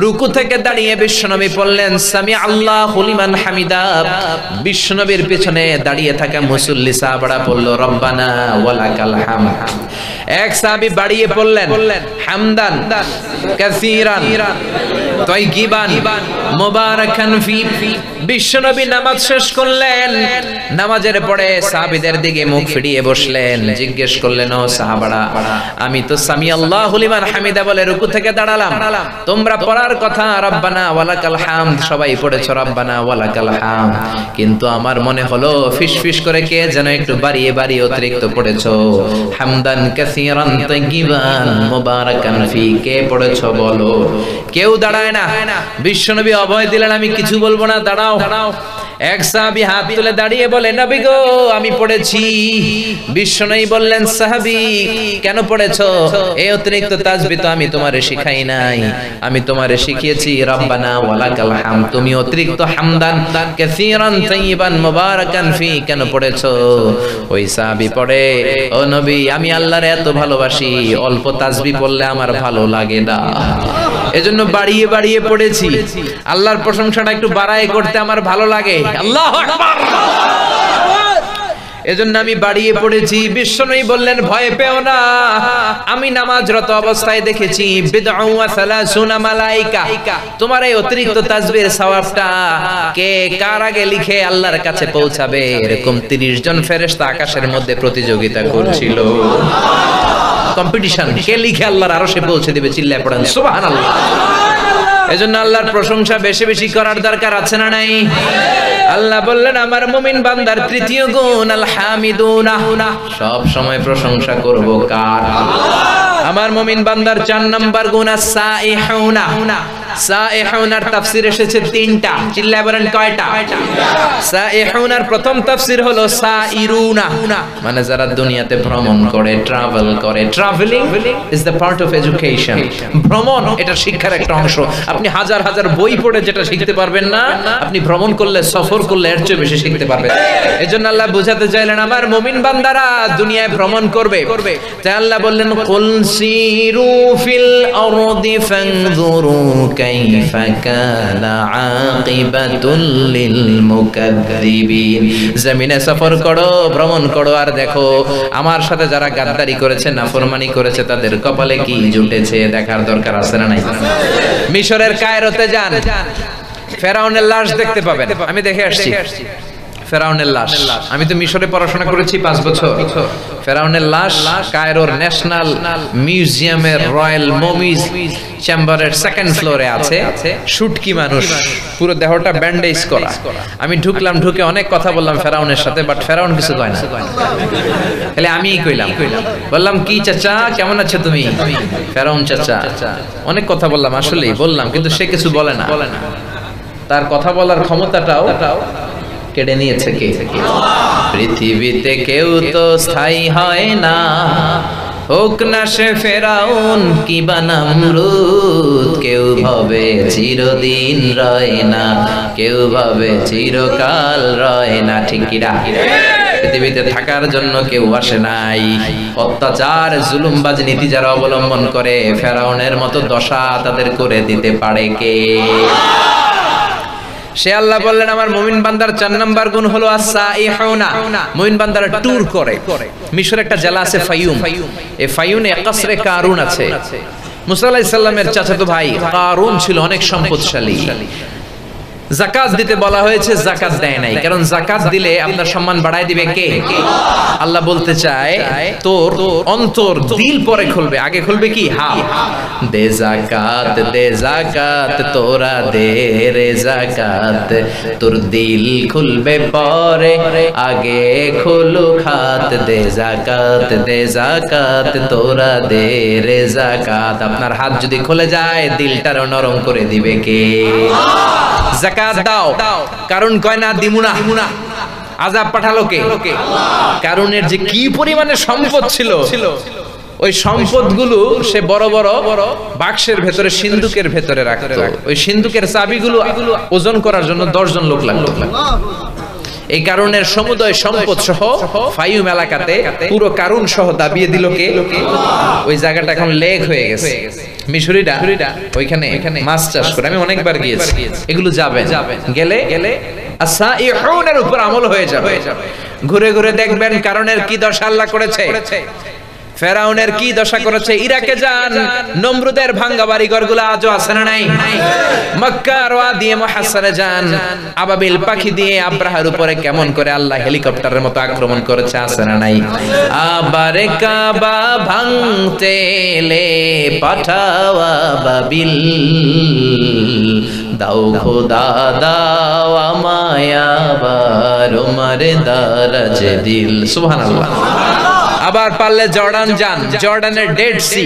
রুকু থেকে দাঁড়িয়ে বিশ্বনবী বললেন সামি আল্লাহু লিমান হামিদা। বিশ্বনবীর পিছনে দাঁড়িয়ে থাকা মুসল্লি সাহাবারা বলল রব্বানা ওয়ালাকাল হামদ। এক সাহাবী বাড়িয়ে পড়লেন হামদান কাসীরান তাইয়িবান মুবারাকান ফি। বিশ্বনবী নামাজ শেষ করলেন, নামাজের পরে সাহাবীদের দিকে মুখ ফিরিয়ে বসলেন, জিজ্ঞেস করলেন ও সাহাবারা, আমি তো সামি আল্লাহু লিমান হামিদা বলে রুকু থেকে দাঁড়ালাম, তোমরা পড়ার কথা রব্বানা ওয়ালাকাল হামদ, সবাই পড়েছো রব্বানা ওয়ালাকাল হামদ, কিন্তু আমার মনে হলো ফিসফিস করে কে যেন একটু বাড়িয়ে বাড়িয়ে অতিরিক্ত পড়েছো, হামদান কাসীরান তাইয়িবান মুবারাকান ফি, কে পড়েছো বলো? কেউ দাঁড়ায় না। বিশ্বনবী অভয় দিলেন আমি কিছু বলবো না, দাঁড়াও। এক সাহাবী হাত তুলে দাঁড়িয়ে বলে নবী গো আমি পড়েছি। বিশ্বনবী বললেন সাহাবী কেন পড়েছো? এই অতিরিক্ত তাসবিহ তো আমি তোমারে শিখাই নাই, আমি তোমারে শিখিয়েছি রব্বানা ওয়ালাকাল হামদ, তুমি অতিরিক্ত হামদান কাসীরান তাইয়িবান মুবারাকান ফি কেন পড়েছো? ওই সাহাবী পড়ে ও নবী আমি আল্লাহর এত ভালোবাসি, অল্প তাসবিহ পড়লে আমার ভালো লাগে না, এজন্য বাড়িয়ে বাড়িয়ে পড়েছি, আল্লাহর প্রশংসাটা একটু বাড়ায় করতে আমার ভালো লাগে। আল্লাহু আকবার। এজন্য আমি বাড়িয়ে পড়েছি। বিশ্বনবী বললেন ভয় পেও না, আমি নামাজরত অবস্থায় দেখেছি বিদউ ওয়া সালাসুনা মালাইকা, তোমার এই অতিরিক্ত তাসবিহের সওয়াবটা কে কার আগে লিখে আল্লাহর কাছে পৌঁছাবে, এরকম 30 জন ফেরেশতা আকাশের মধ্যে প্রতিযোগিতা করছিল, কম্পিটিশন, কে লিখে আল্লাহর আরশে পৌঁছে দিবে। চিল্লায় পড়েন সুবহানাল্লাহ। এজন্য আল্লাহর প্রশংসা বেশি বেশি করার দরকার আছে না নাই? আল্লাহ বললেন আমার মুমিন বান্দার তৃতীয় গুণ আল হামিদুনা, সব সময় প্রশংসা করব কার? আমার মুমিন বান্দার 4 নাম্বার গুণ আস-সাইহুনা। সাইহুনার তাফসীর এসেছে 3টা, চিল্লায় বলেন কয়টা? সাইহুনার প্রথম তাফসীর হলো সাইরুনা, মানে যারা দুনিয়াতে ভ্রমণ করে, ট্রাভেল করে। Travelling is the part of education, ভ্রমণ এটা শিক্ষার একটা অংশ। আপনি হাজার হাজার বই পড়ে যেটা শিখতে পারবেন না, আপনি ভ্রমণ করলে, সফর করলে এর চেয়ে বেশি শিখতে পারবেন। এজন্য আল্লাহ বোঝাতে চাইলেন আমার মুমিন বান্দারা দুনিয়ায় ভ্রমণ করবে, তাই আল্লাহ বললেন কুল সিরু ফিল আরদি ফানজুরু কাইফা কানা আকিবাতুল লিল মুকাদ্দিবিন। জমিনে সফর করো, ভ্রমণ করো, আর দেখো আমার সাথে যারা গাদ্দারি করেছে, নাফরমানি করেছে, তাদের কপালে কি জুটেছে দেখার দরকার আছে না নাই? মিশরের কায়রোতে যান, ফেরাউনের লাশ দেখতে পাবেন। আমি দেখে আসছি ফেরাউনের লাশ, আমি তো মিশরে পড়াশোনা করেছি 5 বছর। ফেরাউনের লাশ কায়রোর ন্যাশনাল মিউজিয়ামের রয়্যাল মমিজ চেম্বারের 2nd ফ্লোরে আছে। শুটকি মানুষ, পুরো দেহটা ব্যান্ডেজ করা। আমি ঢুকলাম, ঢুকে অনেক কথা বললাম ফেরাউনের সাথে, বাট ফেরাউন কিছু কয় না। তাহলে আমিই কইলাম, বললাম কি চাচা কেমন আছো তুমি? ফেরাউন চাচা, অনেক কথা বললাম, আসলেই বললাম, কিন্তু সে কিছু বলে না। তার কথা বলার ক্ষমতাটাও কেড়ে নিয়েছে কে? পৃথিবীতে কেউ তো স্থায়ী হয় না, হোক না সে ফেরাউন কি বা নমরুদ, কেউ ভাবে চিরদিন রয় না, কেউ ভাবে চিরকাল রয় না, ঠিক কি না? পৃথিবীতে থাকার জন্য কেউ আসে নাই। অত্যাচার জুলুমবাজ নীতি যারা অবলম্বন করে ফেরাউনের মতো দশা তাদের করে দিতে পারে কে? সে আল্লাহ বললেন আমার মুমিন বান্দার 4 নাম্বার গুণ হলো as-সাইহুনা। মুমিন বান্দারা ট্যুর করে। মিশরে একটা জেলা আছে ফাইয়ুম, এই ফাইয়ুমে কসরে কারুন আছে। মুসা আলাইহিস সালামের চাচাতো ভাই কারুন ছিল অনেক সম্পদশালী। যাকাত দিতে বলা হয়েছে, যাকাত দেয় নাই, কারণ যাকাত দিলে আপনার সম্মান বাড়ায় দিবে কে? আল্লাহ বলতে চায় তোর অন্তর দিল পরে খুলবে, আগে খুলবে কি? হাত। দে যাকাত তোরা দে রে যাকাত, তোর দিল খুলবে পরে আগে খুলুক হাত। দে যাকাত তোরা দে রে যাকাত। আপনার হাত যদি খুলে যায় দিলটারও নরম করে দিবে কে? যাকাত দাও। কারণ কয় না দিমুনা, আযাব পাঠালো কে? কারণের যে কি পরিমাণে সম্পদ ছিল, ওই সম্পদগুলো সে বড় বড় বাক্সের ভেতরে সিন্ধুকের ভেতরে রাখতো। ওই সিন্ধুকের চাবিগুলো ওজন করার জন্য 10 জন লোক লাগতো। এই কারণের সমুদয় সম্পদ সহ ফাইয়ুম এলাকাতে পুরো কারণ সহ দাবিয়ে দিল কে? ওই জায়গাটা এখন লেক হয়ে গেছে। মিশরীরা ওইখানে মাছ চাষ করে, আমি অনেকবার গিয়েছি। এগুলো যাবে গেলে as-সাইহুনের উপর আমল হয়ে যাবে। ঘুরে ঘুরে দেখবেন কারণের কি দশা আল্লাহ করেছে, ফেরাউনের কি দশা করেছে। ইরাকে যান, নমরুদের ভাঙ্গা বাড়ি ঘরগুলো আজও আছে না নাই? মক্কার ওয়াদি মুহাসসারে যান, আবাবিল পাখি দিয়ে আব্রাহার উপরে কেমন করে আল্লাহ হেলিকপ্টারের মতো আক্রমণ করেছে, আছে না নাই? আবার কাবা ভাঙতে এলে পাঠাও আবাবিল, দাও খোদা দাও আমায় আবার ওমর দারাজ দিল। সুবহানাল্লাহ। আবার পারলে জর্ডান যান, জর্ডানের ডেড সি,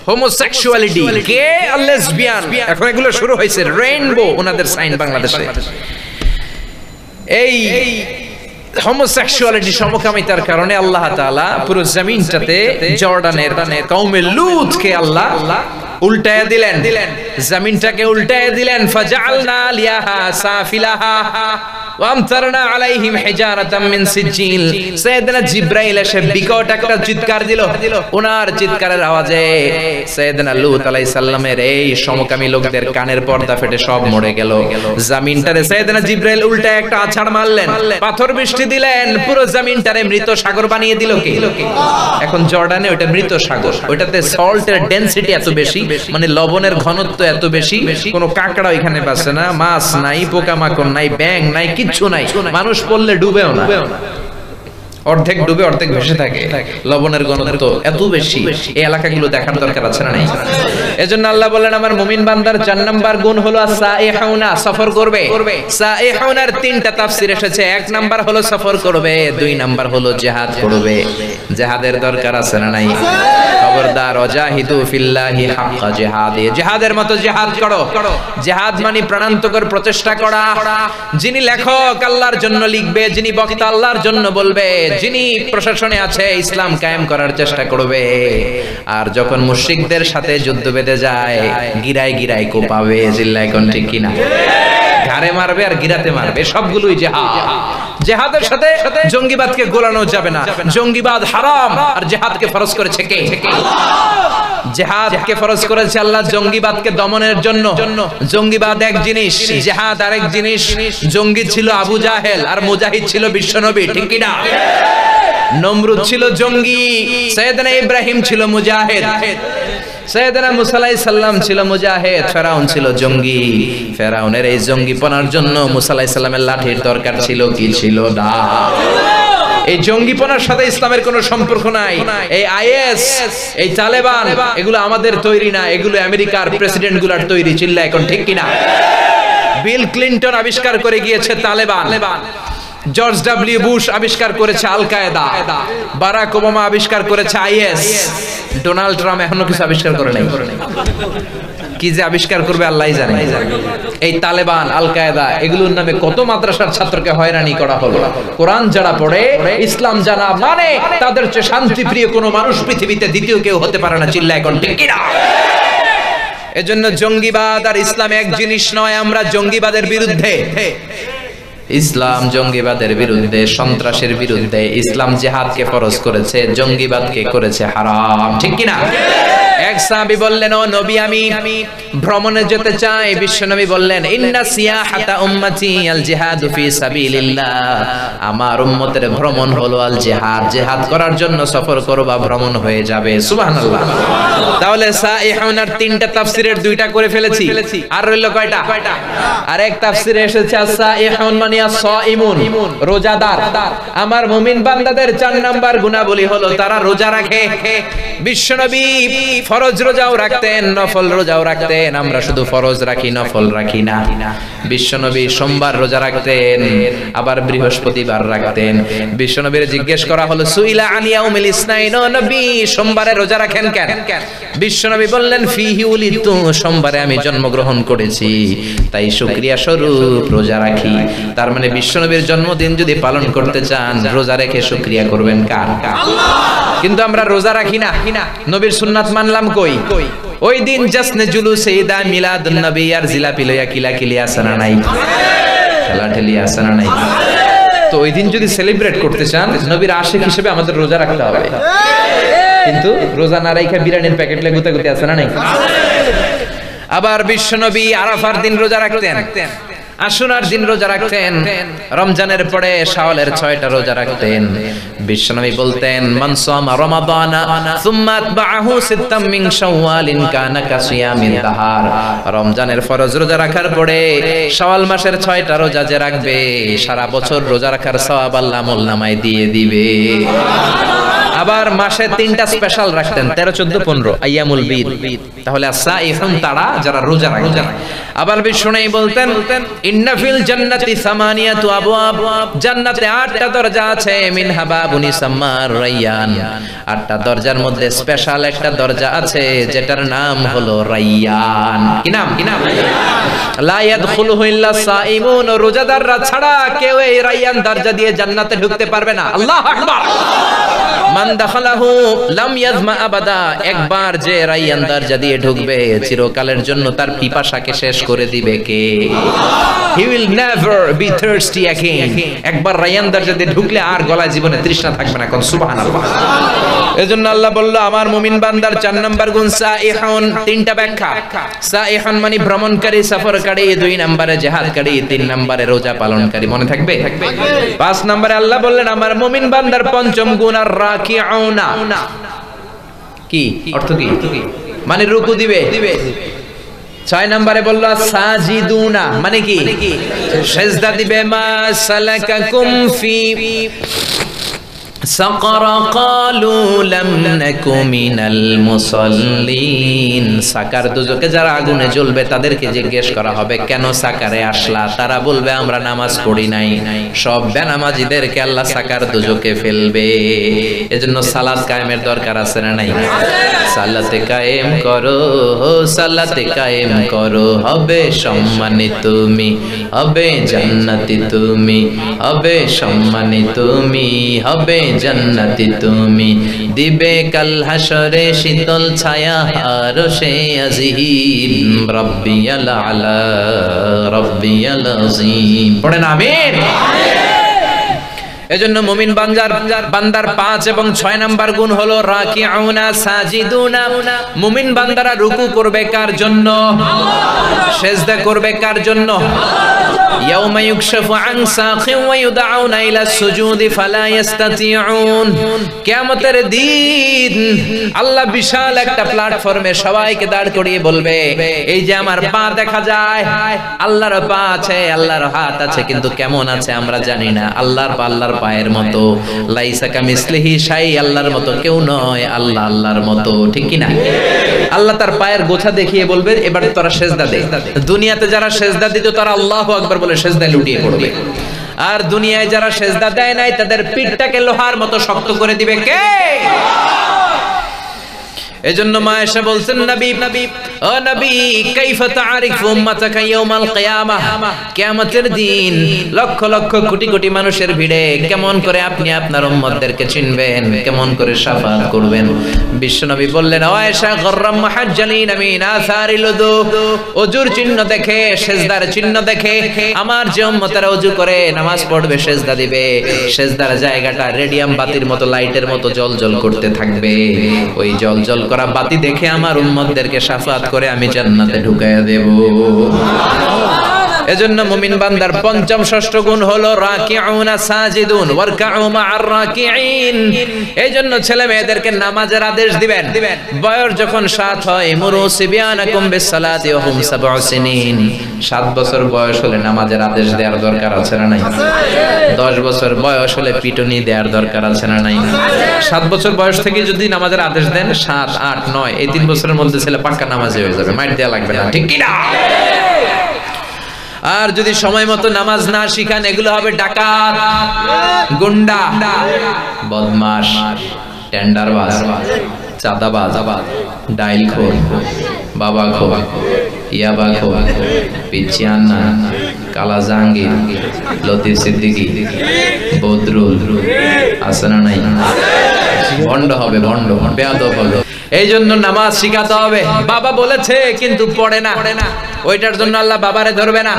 হোমোসেক্সুয়ালিটি, গে আর লেসবিয়ান, এখন এগুলো শুরু হয়েছে। রেইনবো ওনাদের সাইন বাংলাদেশে। এই হোমোসেক্সুয়ালিটি সমকামিতার কারণে আল্লাহ তাআলা পুরো জমিনটাতে জর্ডানের কওমে লূতকে আল্লাহ উল্টায়া দিলেন, জমিনটাকে উল্টায়া দিলেন। ফাজআলনা লিয়াহা সাফিলাহা ওয়ামতারনা আলাইহিম হিজারাতাম মিন সিজিল। সাইয়েদনা জিবরাইল এসে বিকট একটা চিৎকার দিল। ওনার চিৎকারের আওয়াজে সাইয়েদনা লূত আলাইহিস সালামের এই সমকামী লোকদের কানের পর্দা ফেটে সব মরে গেল। জমিনটারে সাইয়েদনা জিবরাইল উল্টা একটা আছাড় মারলেন, পাথর বৃষ্টি দিলেন, পুরো জমিনটারে মৃত সাগর বানিয়ে দিল কে? এখন জর্ডানে ওটা মৃত সাগর, ওটাতে সল্টের ডেনসিটি এত বেশি, মানে লবণের ঘনত্ব এত বেশি, কোনো কাঁকড়া এখানে বাসে না, মাছ নাই, পোকামাকড় নাই, ব্যাঙ নাই, কিচ্ছু নাই। মানুষ পড়লে ডুবেও না, অর্ধেক ডুবে অর্ধেক ভেসে থাকে। লবণের ঘনত্ব এত বেশি, এই এলাকাগুলো দেখার দরকার আছে না নাই? এজন্য আল্লাহ বলেন আমার মুমিন বান্দার 4 নাম্বার গুণ হলো as-সাইহুনা, সফর করবে। সাইহুনার 3টা তাফসীর এসেছে। 1 নাম্বার হলো সফর করবে, 2 নাম্বার হলো জিহাদ করবে। জিহাদের দরকার আছে না নাই? খবরদার, ওয়াজাহিদু ফিল্লাহি হাক্কা জিহাদি, জিহাদের মতো জিহাদ করো। জিহাদ মানে প্রাণান্তকর প্রচেষ্টা করা। যিনি লেখক আল্লাহর জন্য লিখবে, যিনি বক্তা আল্লাহর জন্য বলবে, যিনি প্রশাসনে আছে ইসলাম কায়েম করার চেষ্টা করবে। আর যখন মুশরিকদের সাথে যুদ্ধ বেঁধে যায় গিরায় গিরায় কোপাবে। জিল্লায় কোন ঠিক কিনা? ঘাড়ে মারবে আর গিরাতে মারবে, সবগুলোই জিহাদ। জিহাদের সাথে জঙ্গিবাদকে গোলানো যাবে না। জঙ্গিবাদ হারাম, আর জিহাদকে ফরজ করেছে কে? জিহাদকে ফরজ করেছে আল্লাহ জঙ্গিবাদকে দমনের জন্য। জঙ্গিবাদ এক জিনিস, জিহাদ আরেক জিনিস। জঙ্গি ছিল আবু জাহেল আর মুজাহিদ ছিল বিশ্বনবী, ঠিক কি না? নমরুদ ছিল জঙ্গি, সাইয়েদনা ইব্রাহিম ছিল মুজাহিদ, সাইয়েদনা মুসা আলাইহিস সালাম ছিল মুজাহিদ, ফেরাউন ছিল জঙ্গি। ফেরাউনের এই জঙ্গিপনার জন্য মুসা আলাইহিস সালামের লাঠির দরকার ছিল কি ছিল না? এই জঙ্গিপনার সাথে ইসলামের কোনো সম্পর্ক নাই। এই আইএস, এই তালেবান, এগুলো আমাদের তৈরি না, এগুলো আমেরিকার প্রেসিডেন্টগুলোর তৈরি। চিল্লা এখন ঠিক কিনা? বিল ক্লিনটন আবিষ্কার করে গিয়েছে তালেবান, জর্জ ডব্লিউ বুশ আবিষ্কার করেছে আল কায়দা, বারাক ওবামা আবিষ্কার করেছে আইএস, ডোনাল্ড ট্রাম্প এখনো কিছু আবিষ্কার করে নাই। কি যে আবিষ্কার করবে আল্লাহই জানে। এই তালেবান, আল কায়দা, এগুলোর নামে কত মাদ্রাসার ছাত্রকে হয়রানি করা হলো। কোরআন যারা পড়ে, ইসলাম জানা মানে, তাদের চেয়ে শান্তিপ্রিয় কোনো মানুষ পৃথিবীতে দ্বিতীয় কেউ হতে পারে না। চিল্লা এখন ঠিক কিনা? এজন্য জঙ্গিবাদ আর ইসলাম এক জিনিস নয়। আমরা জঙ্গিবাদের বিরুদ্ধে। ইসলাম জঙ্গিবাদের বিরুদ্ধে, সন্ত্রাসের বিরুদ্ধে। ইসলাম জিহাদকে ফরজ করেছে, জঙ্গিবাদকে করেছে হারাম, ঠিক কি না? এক সাহাবী বললেন, ও নবী, আমি ভ্রমণে যেতে চাই। বিশ্বনবী বললেন, ইন্না সিয়াহাতা উম্মতি আল জিহাদু ফি সাবিলিল্লাহ, আমার উম্মতের ভ্রমণ হলো আল জিহাদ, জিহাদ করার জন্য সফর করবা, ভ্রমণ হয়ে যাবে। সুবহানাল্লাহ। তাহলে সাইহুনার তিনটা তাফসীরের দুইটা করে ফেলেছি, আর রইল কয়টা? আর এক তাফসীরে এসেছে সাইহুন মানে সাইমুন, রোজাদার। আমার মুমিন বান্দাদের 4 নাম্বার গুণাবলী হলো তারা রোজা রাখে। বিশ্বনবী ফরজ রোজাও রাখতেন, নফল রোজাও রাখতেন। আমরা শুধু ফরজ রাখি, নফল রাখি না। বিশ্বনবী সোমবার রোজা রাখতেন, আবার বৃহস্পতিবার রাখতেন। বিশ্বনবীর জিজ্ঞেস করা হলো, সুইলা আন ইয়াউমিল ইসনাইন, ও নবী সোমবারে রোজা রাখেন কেন? বিশ্বনবী বললেন, ফিহি উলিদতু, সোমবারে আমি জন্মগ্রহণ করেছি, তাই শুকরিয়া স্বরূপ রোজা রাখি। তার মানে বিশ্বনবীর জন্মদিন যদি পালন করতে চান, রোজা রেখে শুকরিয়া করবেন কার? আল্লাহ। কিন্তু আমরা রোজা রাখি না, নবীর সুন্নাত মানলাম কই? ওই দিন জাসনে জুলুসে ঈদা মিলাদুন নবী আর জিলাপি লইয়া কিলাকিলি আছে না নাই? খেলাঠেলি আছে না নাই? তো ওই দিন যদি সেলিব্রেট করতে চান, নবীর আশিক হিসেবে আমাদের রোজা রাখতে হবে। কিন্তু রোজা না রাখা বিরিয়ানির প্যাকেট লে গুতাগুতি আছে না নাই? আবার বিশ্বনবী আরাফার দিন রোজা রাখতেন, আশুরার দিন রোজা রাখতেন, রমজানের পরে শাওয়ালের 6টা রোজা রাখতেন। বিশ্বনবী বলতেন, মান সামা রমাদানা সুম্মা আতবাহু সিত্তাম মিন শাওয়ালিন কানা কাসিয়ামিন দাহার, রমজানের ফরজ রোজা রাখার পরে শাওয়াল মাসের 6টা রোজা যে রাখবে, সারা বছর রোজা রাখার সওয়াব আল্লাহ আমলনামায় দিয়ে দিবে। আবার মাসে 3টা স্পেশাল রাখতেন, 13, 14, 15 আইয়ামুল বীদ। তাহলে সাইহুন তারা যারা রোজা রাখে। আবার বিশ্বনবী বলতেন, ইন্না ফিল জান্নাতি সামানিয়াতু আবওয়াব, জান্নাতে 8টা দরজা আছে, মিনহা বাবুন ইসাম্মার রায়্যান, 8টা দরজার মধ্যে স্পেশাল একটা দরজা আছে যেটার নাম হলো রায়্যান। কি নাম? লা ইয়াদখুলুহু ইল্লা সাইমুন, রোজাদাররা ছাড়া কেউ এই রায়্যান দরজা দিয়ে জান্নাতে ঢুকতে পারবে না। আল্লাহু আকবার। মান দাখালাহু লাম ইয়াজমা আবাদা, একবার যে রায়্যান দরজা দিয়ে ঢুকবে, চিরকালের জন্য তার পিপাসাকে শেষ করে দিবে কে? He will never be thirsty again. একবার রায়্যান দরজা দিয়ে ঢুকলে আর গলায় জীবনে তৃষ্ণা থাকবে না। কোন সুবহানাল্লাহ। এজন্য আল্লাহ বলল, আমার মুমিন বান্দার 4 নাম্বার গুণ সাইহুন। 3টা ব্যাখ্যা। সাইহুন মানে ভ্রমণকারী, সফরকারী, 2 নম্বরে জিহাদকারী, 3 নম্বরে রোজা পালনকারী। মনে থাকবে? 5 নম্বরে আল্লাহ বললেন, আমার মুমিন বান্দার 5ম গুণ আর রাকিউনা। কি অর্থ? কি মানে রুকু দিবে। 6 নম্বরে বলল সাজিদুনা, মানে কি? সিজদা দিবে। মা সালাকাকুম ফি সাকার ক্বালু লাম নাকু মিনাল মুসাল্লিন, সাকার দুজকে যারা আগুনে জ্বলবে তাদেরকে জিজ্ঞেস করা হবে, কেন সাকারে আসলা? তারা বলবে, আমরা নামাজ পড়ি নাই। সব বেনামাজিদেরকে আল্লাহ সাকার দুজকে ফেলবে। এজন্য সালাত কায়েমের দরকার আছে না নাই? সালাতে কায়েম করো, সালাতে কায়েম করো, হবে সম্মানিত তুমি, হবে জান্নাতি তুমি, হবে সম্মানিত তুমি, হবে জান্নাতি তুমি, দিবে কাল হাসরে শীতল ছায়া আরশে আজিম, রাব্বিয়াল আলা রাব্বিয়াল আযীম। পড়েন আমিন। এজন্য মুমিন বান্দার 5 এবং 6 নাম্বার গুণ হলো রাকিউনা সাজিদুনা। মুমিন বান্দারা রুকু করবে কার জন্য? সিজদা করবে কার জন্য? ইয়াউমা ইউকশাফু আন সাকিন ওয়া ইউদআউনা ইলা সুজুদি ফালা ইস্তাতিউন। কিয়ামতের দিন আল্লাহ বিশাল একটা প্ল্যাটফর্মে সবাইকে দাঁড় করিয়ে বলবে, এই যে আমার পা দেখা যায়, আল্লাহর পা আছে, আল্লাহর হাত আছে, কিন্তু কেমন আছে আমরা জানি না। আল্লাহর পা আল্লাহর পায়ের মতো, লাইসা কামিসলিহি শাই, আল্লাহর মতো কেউ নয়, আল্লাহ আল্লাহর মতো। ঠিক কি না? আল্লাহ তার পায়ের গোছা দেখিয়ে বলবে, এবার তোরা সিজদা দে। দুনিয়াতে যারা সিজদা দিত তারা আল্লাহু আকবার বলে সিজদায় লুটিয়ে পড়বে, আর দুনিয়ায় যারা সিজদা দেয় নাই তাদের পিঠটাকে লোহার মতো শক্ত করে দিবে কে? এজন্য মা আয়েশা বলছেন, নবী ও নবী, কাইফা তাআরিফু উম্মাতাকা ইয়াউমাল কিয়ামাহ, কিয়ামতের দিন লক্ষ লক্ষ কোটি কোটি মানুষের ভিড়ে কেমন করে আপনি আপনার উম্মতদেরকে চিনবেন, কেমন করে শাফাআত করবেন? বিশ্বনবী বললেন, ও আয়েশা, গররাম মুহাজ্জালিন মিন আসারিল উযু, ওযুর চিহ্ন দেখে, সিজদার চিহ্ন দেখে আমার যে উম্মতেরা ওযু করে নামাজ পড়বে, সিজদা দিবে, সিজদার জায়গাটা রেডিয়াম বাতির মতো, লাইটের মতো জ্বলজ্বল করতে থাকবে। ওই জ্বলজ্বল করা বাতি দেখে আমার উম্মতদেরকে শাফাআত করে আমি জান্নাতে ঢুকাইয়া দেব। এজন্য মুমিন বান্দার পঞ্চম ষষ্ঠ গুণ হলো রাকিউনা সাজিদুন ওয়ারকাউ মা'আর রাকিঈন। এইজন্য ছেলে মেয়েদেরকে নামাজের আদেশ দিবেন। বয়স যখন 7 হয়, মুরু সিবিয়ানাকুম বিসসালাতি ওয়া হুম 7 সিনিন, 7 বছর বয়স হলে নামাজের আদেশ দেওয়ার দরকার আছে না নাই? 10 বছর বয়স হলে পিটুনি দেওয়ার দরকার আছে না নাই? 7 বছর বয়স থেকে যদি নামাজের আদেশ দেন, 7, 8, 9 এই 3 বছরের মধ্যে ছেলে পাক্কা নামাজি হয়ে যাবে, মাইর দেয়া লাগবে না, ঠিক কি না? আর যদি সময় মতো নামাজ না শিখান, এগুলো হবে ডাকাত, গুন্ডা, বদমাশ, টেন্ডারবাজ, চাঁদাবাজ, ডাইলখোর, বাবাখোর, ইয়াবাখোর, পিচ্চিয়ান্না, কালা জাহাঙ্গীর, লতিফ সিদ্দিকী, বদরুল, আসনা নাই, ভণ্ড হবে, ভণ্ড, বেয়াদব হবে। এই জন্য নামাজ শিখাতে হবে। বাবা বলেছে কিন্তু পড়ে না, ওইটার জন্য আল্লাহ বাবারে ধরবে না।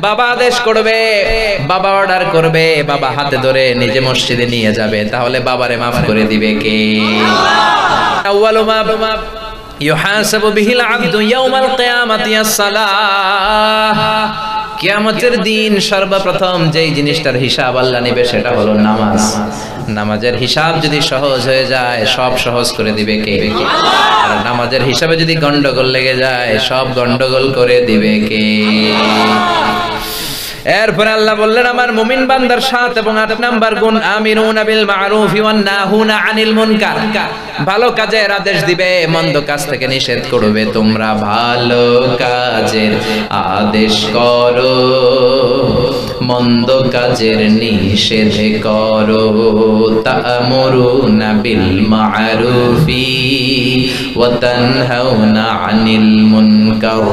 বাবা আদেশ করবে, বাবা অর্ডার করবে, বাবা হাতে ধরে নিজে মসজিদে নিয়ে যাবে, তাহলে বাবারে মাফ করে দিবে কে? আউয়ালু মা ইউহাসাবু বিহিল আবদু ইয়াউমাল কিয়ামাতি আস-সালাহ। কিয়ামতের দিন সর্বপ্রথম যেই জিনিসটার হিসাব আল্লাহ নেবে সেটা হলো নামাজ। নামাজের হিসাব যদি সহজ হয়ে যায়, সব সহজ করে দিবে কে? আর নামাজের হিসাবে যদি গন্ডগোল লেগে যায়, সব গন্ডগোল করে দিবে কে? এরপরে আল্লাহ বললেন, আমার মুমিন বান্দার 7 এবং 8 নাম্বার গুণ, আমিরুনা বিল মা'রুফি ওয়ান নাহুনা আনিল মুনকার, ভালো কাজের আদেশ দিবে, মন্দ কাজ থেকে নিষেধ করবে। তোমরা ভালো কাজের আদেশ করো, মন্দ কাজের নিষেধ করো। তা'মুরুনা বিল মা'রুফি ওয়া তানহাউনা আনিল মুনকার।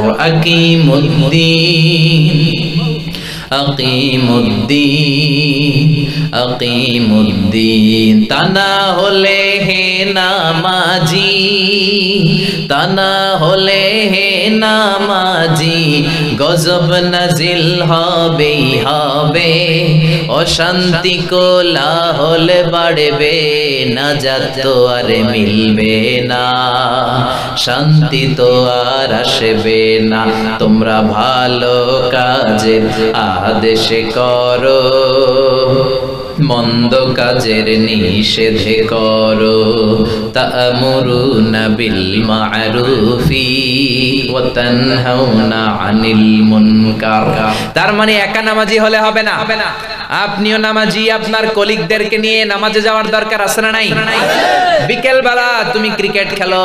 আকিমুদ্দিন, তা না হলে হে নামাজি, তা না হলে হে নামাজি, গজব নাজিল হবেই হবে, অশান্তি কোলাহল বাড়বে, নাজাত তো আর মিলবে না, শান্তি তো আর আসবে না। তোমরা ভালো কাজের আদেশ করো, মন্দ কাজের নিষেধ করো। তা'মুরুনা বিল মা'রুফি ওয়া তানহাউনা আনিল মুনকার। তার মানে একা নামাজি হলে হবে না, আপনিও নামাজি, আপনার কলিগদেরকে নিয়ে নামাজে যাওয়ার দরকার আছে না নাই? বিকেল বেলা তুমি ক্রিকেট খেলো,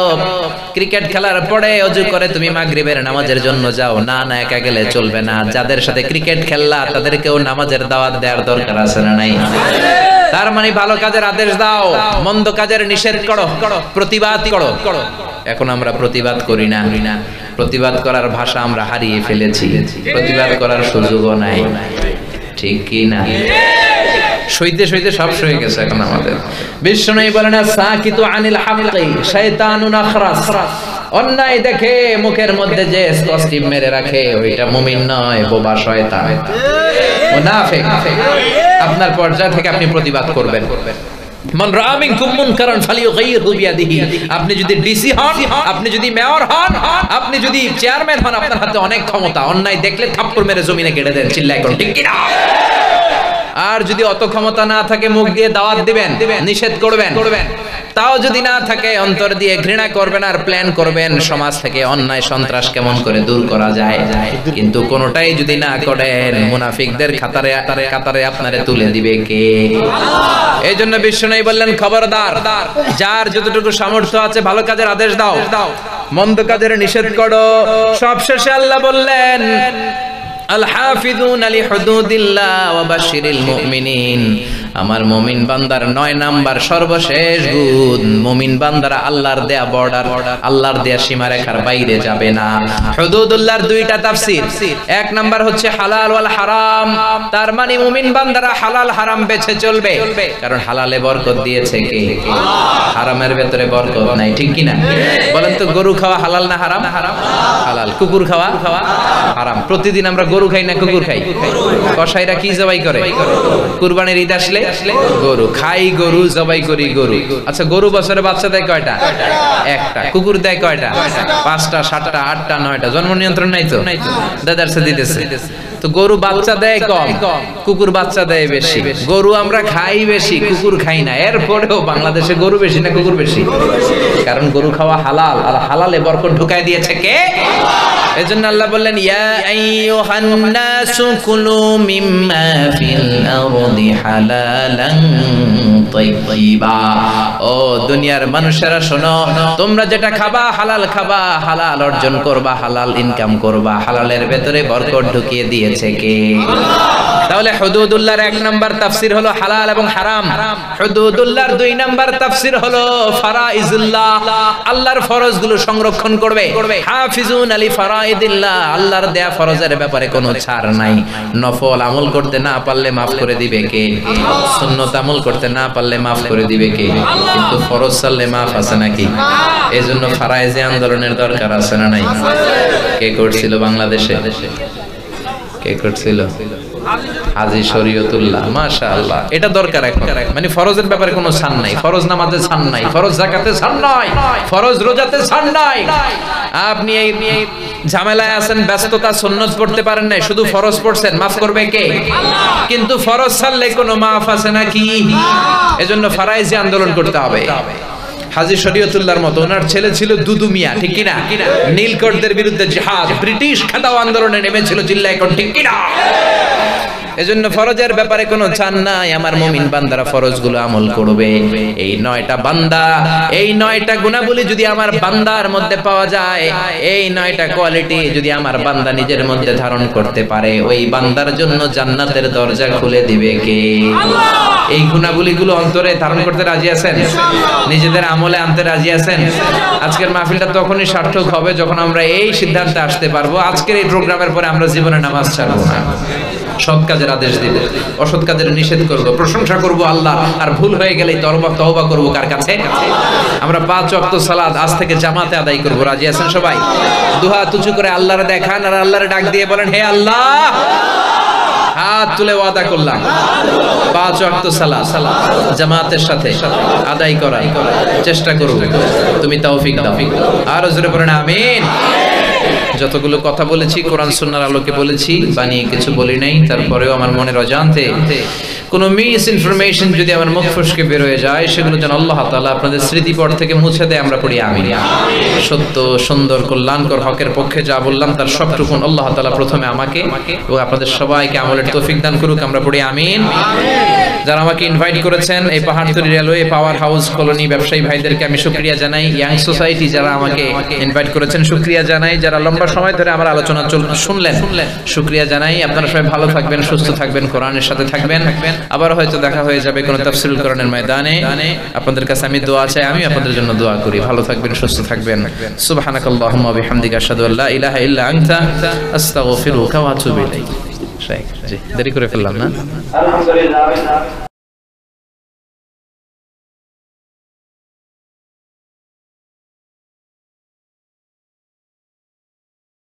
ক্রিকেট খেলার পরে ওযু করে তুমি মাগরিবের নামাজের জন্য যাও, না না একা গেলে চলবে না। যাদের সাথে ক্রিকেট খেললা তাদেরকেও নামাজের দাওয়াত দেওয়ার দরকার আছে না নাই? তার মানে ভালো কাজের আদেশ দাও, মন্দ কাজের নিষেধ করো, প্রতিবাদ করো। এখন আমরা প্রতিবাদ করি না, প্রতিবাদ করার ভাষা আমরা হারিয়ে ফেলেছি, প্রতিবাদ করার সুযোগও নাই, ঠিক কি না? সইতে সইতে সব সয়ে গেছে এখন আমাদের। বিশ্বনবী বলেন, সাকিতু আনিল হাক্কি শাইতানুন আখরাস, অন্যায় দেখে মুখের মধ্যে যে স্কচটিপ মেরে রাখে ওইটা মুমিন নয়, বোবা শয়তান, মুনাফিক। আপনার পর্যায় থেকে আপনি প্রতিবাদ করবেন। মান রাআ মিনকুম মুনকারান ফালিয়ুগাইয়িরহু বিয়াদিহি। আপনি যদি ডিসি হন, আপনি যদি মেয়র হন, আপনি যদি চেয়ারম্যান হন, আপনার হাতে অনেক ক্ষমতা। অন্যায় দেখলে থাপ্পড় মেরে জমিনে কেটে দেন, চিল্লায় কোন ঠিক কি না? আর যদি অত ক্ষমতা না থাকে, মুখ দিয়ে দাওয়াত দিবেন, নিষেধ করবেন। তাও যদি না থাকে, অন্তর দিয়ে ঘৃণা করবেন আর প্ল্যান করবেন সমাজ থেকে অন্যায় সন্ত্রাস কেমন করে দূর করা যায়। কিন্তু কোনোটাই যদি না করেন, মুনাফিকদের কাতারে আপনারে তুলে দিবে কে? এই জন্য বিশ্বনবী বললেন, খবরদার, যার যতটুকু সামর্থ্য আছে ভালো কাজের আদেশ দাও, মন্দ কাজের নিষেধ করো। সবশেষে আল্লাহ বললেন, আল হাফিজুনা লিহুদুদিল্লাহ ওয়া বাশশিরিল মুমিনিন। আমার মুমিন বান্দার 9 নাম্বার সর্বশেষ গুণ, মুমিন বান্দারা আল্লাহর দেয়া বর্ডার, আল্লাহর দেয়া সীমারেখার বাইরে যাবে না। হুদুদুল্লাহর দুইটা তাফসীর, এক নাম্বার হচ্ছে হালাল ওয়াল হারাম, তার মানে মুমিন বান্দারা হালাল হারাম বেছে চলবে, কারণ হালালে বরকত দিয়েছে কে? হারামের ভেতরে বরকত নাই, ঠিক কি না? বলেন তো, গরু খাওয়া হালাল না হারাম? হালাল। কুকুর খাওয়া হারাম। প্রতিদিন আমরা গরু খাই না কুকুর খাই? কসাইরা কি জবাই করে? কুরবানির ঈদ আসলে গরু খাই, গরু জবাই করি গরু। আচ্ছা, গরু বছরে বাচ্চা দেয় কয়টা? একটা। কুকুর দেয় কয়টা? 5টা, 7টা, 8টা, 9টা। জন্ম নিয়ন্ত্রণ নাই তো, দাদারসে দিতেছে। তো গরু বাচ্চা দেয় কম, কুকুর বাচ্চা দেয় বেশি। গরু আমরা খাই বেশি, কুকুর খাই না। এরপরেও বাংলাদেশে গরু বেশি না কুকুর বেশি? কারণ গরু খাওয়া হালাল, আর হালালে বরকত ঢুকায় দিয়েছে কে? এজন্য আল্লাহ বললেন, ইয়া আইয়ুহান নাসু কুলু মিম্মা ফিল আরদি হালালান তাইয়্যিবা। ও দুনিয়ার মানুষেরা শোনো, তোমরা যেটা খাবা হালাল খাবা, হালাল অর্জন করবা, হালাল ইনকাম করবা। হালালের ভেতরে বরকত ঢুকিয়ে দিয়েছে কে? তাহলে হুদুদুল্লাহর 1 নাম্বার তাফসীর হলো হালাল এবং হারাম। হুদুদুল্লাহর 2 নাম্বার তাফসীর হলো ফারাইজুল্লাহ, আল্লাহর ফরজগুলো সংরক্ষণ করবে। হাফিজুন আলি ফারাইদিল্লাহ, আল্লাহর দেয়া ফরজের ব্যাপারে কোনো ছাড় নাই। নফল আমল করতে না পারলে মাফ করে দিবে কে? সুন্নাত আমল করতে না পারলে মাফ করে দিবে কে? কিন্তু ফরজ ছাড়লে মাফ আছে নাকি? এজন্য ফারাইজে আন্দোলনের দরকার আছে না নাই? কে করছিল বাংলাদেশে? কে করছিল? হাজী শরীয়তুল্লাহ। মাশাআল্লাহ, এটা দরকার এখন। মানে ফরজের ব্যাপারে কোনো ছাড় নাই, ফরজ নামাজে ছাড় নাই, ফরজ যাকাতে ছাড় নাই, ফরজ রোজাতে ছাড় নাই। আপনি এই ঝামেলায় আছেন, ব্যস্ততা, সুন্নাত পড়তে পারেন না, শুধু ফরজ পড়ছেন, মাফ করবে কে? কিন্তু ফরজ ছাড়লে কোনো মাফ আছে নাকি? এজন্য ফারাইজি আন্দোলন করতে হবে। হাজী শরীয়তুল্লাহর মতো ওনার ছেলে ছিল দুদু মিয়া, ঠিক কিনা? নীলকরদের বিরুদ্ধে জিহাদ, ব্রিটিশ খেদাও আন্দোলনে নেমেছিল, চিল্লায় কোন ঠিক কিনা? এজন্য ফরজের ব্যাপারে কোনো ছাড় নাই। আমার মুমিন বান্দারা ফরজগুলো আমল করবে। এই 9টা বান্দা, এই 9টা গুণাবলী যদি আমার বান্দার মধ্যে পাওয়া যায়, এই 9টা কোয়ালিটি যদি আমার বান্দা নিজের মধ্যে ধারণ করতে পারে, ওই বান্দার জন্য জান্নাতের দরজা খুলে দিবে কে? আল্লাহ। এই গুণাবলীগুলো অন্তরে ধারণ করতে রাজি আছেন? নিজেদের আমলে আনতে রাজি আছেন? আজকের মাহফিলটা তখনই সার্থক হবে যখন আমরা এই সিদ্ধান্তে আসতে পারবো, আজকের এই প্রোগ্রামের পরে আমরা জীবনে নামাজ ছাড়বো না, সৎ কাজের আদেশ দিব, অসৎ কাজের নিষেধ করব, প্রশংসা করব আল্লাহ, আর ভুল হয়ে গেলে তওবা করব কার কাছে? আমরা 5 ওয়াক্ত সালাত আজ থেকে জামাতে আদায় করব। রাজি আছেন সবাই? দুহাত উঁচু করে আল্লাহরে দেখান আর আল্লাহরে ডাক দিয়ে বলেন, হে আল্লাহ, হাত তুলে ওয়াদা করলাম 5 ওয়াক্ত সালাত জামাতের সাথে আদায় করার চেষ্টা করব, তুমি তৌফিক দাও। আর জোরে পড়েন আমিন। যতগুলো কথা বলেছি কোরআন সুন্নাহর আলোকে বলেছি, বানিয়ে কিছু বলি নাই। তারপরেও আমার মনের অজান্তে কোনো মিস ইনফরমেশন যদি আমার মুখ ফসকে বের হয়ে যায়, সেগুলো যেন আল্লাহ তাআলা আপনাদের স্মৃতিপট থেকে মুছে দেয়। আমরা পড়ি আমিন। সত্য, সুন্দর, কল্যাণকর, হকের পক্ষে যা বললাম তার সবটুকু আল্লাহ তাআলা প্রথমে আমাকে এবং আপনাদের সবাইকে আমলের তৌফিক দান করুক। আমরা পড়ি আমিন। যারা আমাকে ইনভাইট করেছেন, এই Pahartali railway, power house colony ব্যবসায়ী ভাইদেরকে আমি শুকরিয়া জানাই। ইয়াং সোসাইটি যারা আমাকে ইনভাইট করেছেন, শুকরিয়া জানাই। যারা লম্বা সময় ধরে আমার আলোচনা শুনলেন, শুকরিয়া জানাই। আপনারা সবাই ভালো থাকবেন, সুস্থ থাকবেন, কোরআনের সাথে থাকবেন। আবার হয়তো দেখা হয়ে যাবে কোনো তাফসীরুল কোরআনের ময়দানে। আপনাদের কাছে আমি দোয়া চাই, আমি আপনাদের জন্য দোয়া করি। ভালো থাকবেন, সুস্থ থাকবেন। সুবহানাকাল্লাহুম্মা ওয়া বিহামদিকা আশহাদু আল্লা ইলাহা ইল্লা আনতা আস্তাগফিরুকা ওয়া আতুবু ইলাইক। জি, দেরি করে ফেললাম না? আলহামদুলিল্লাহ।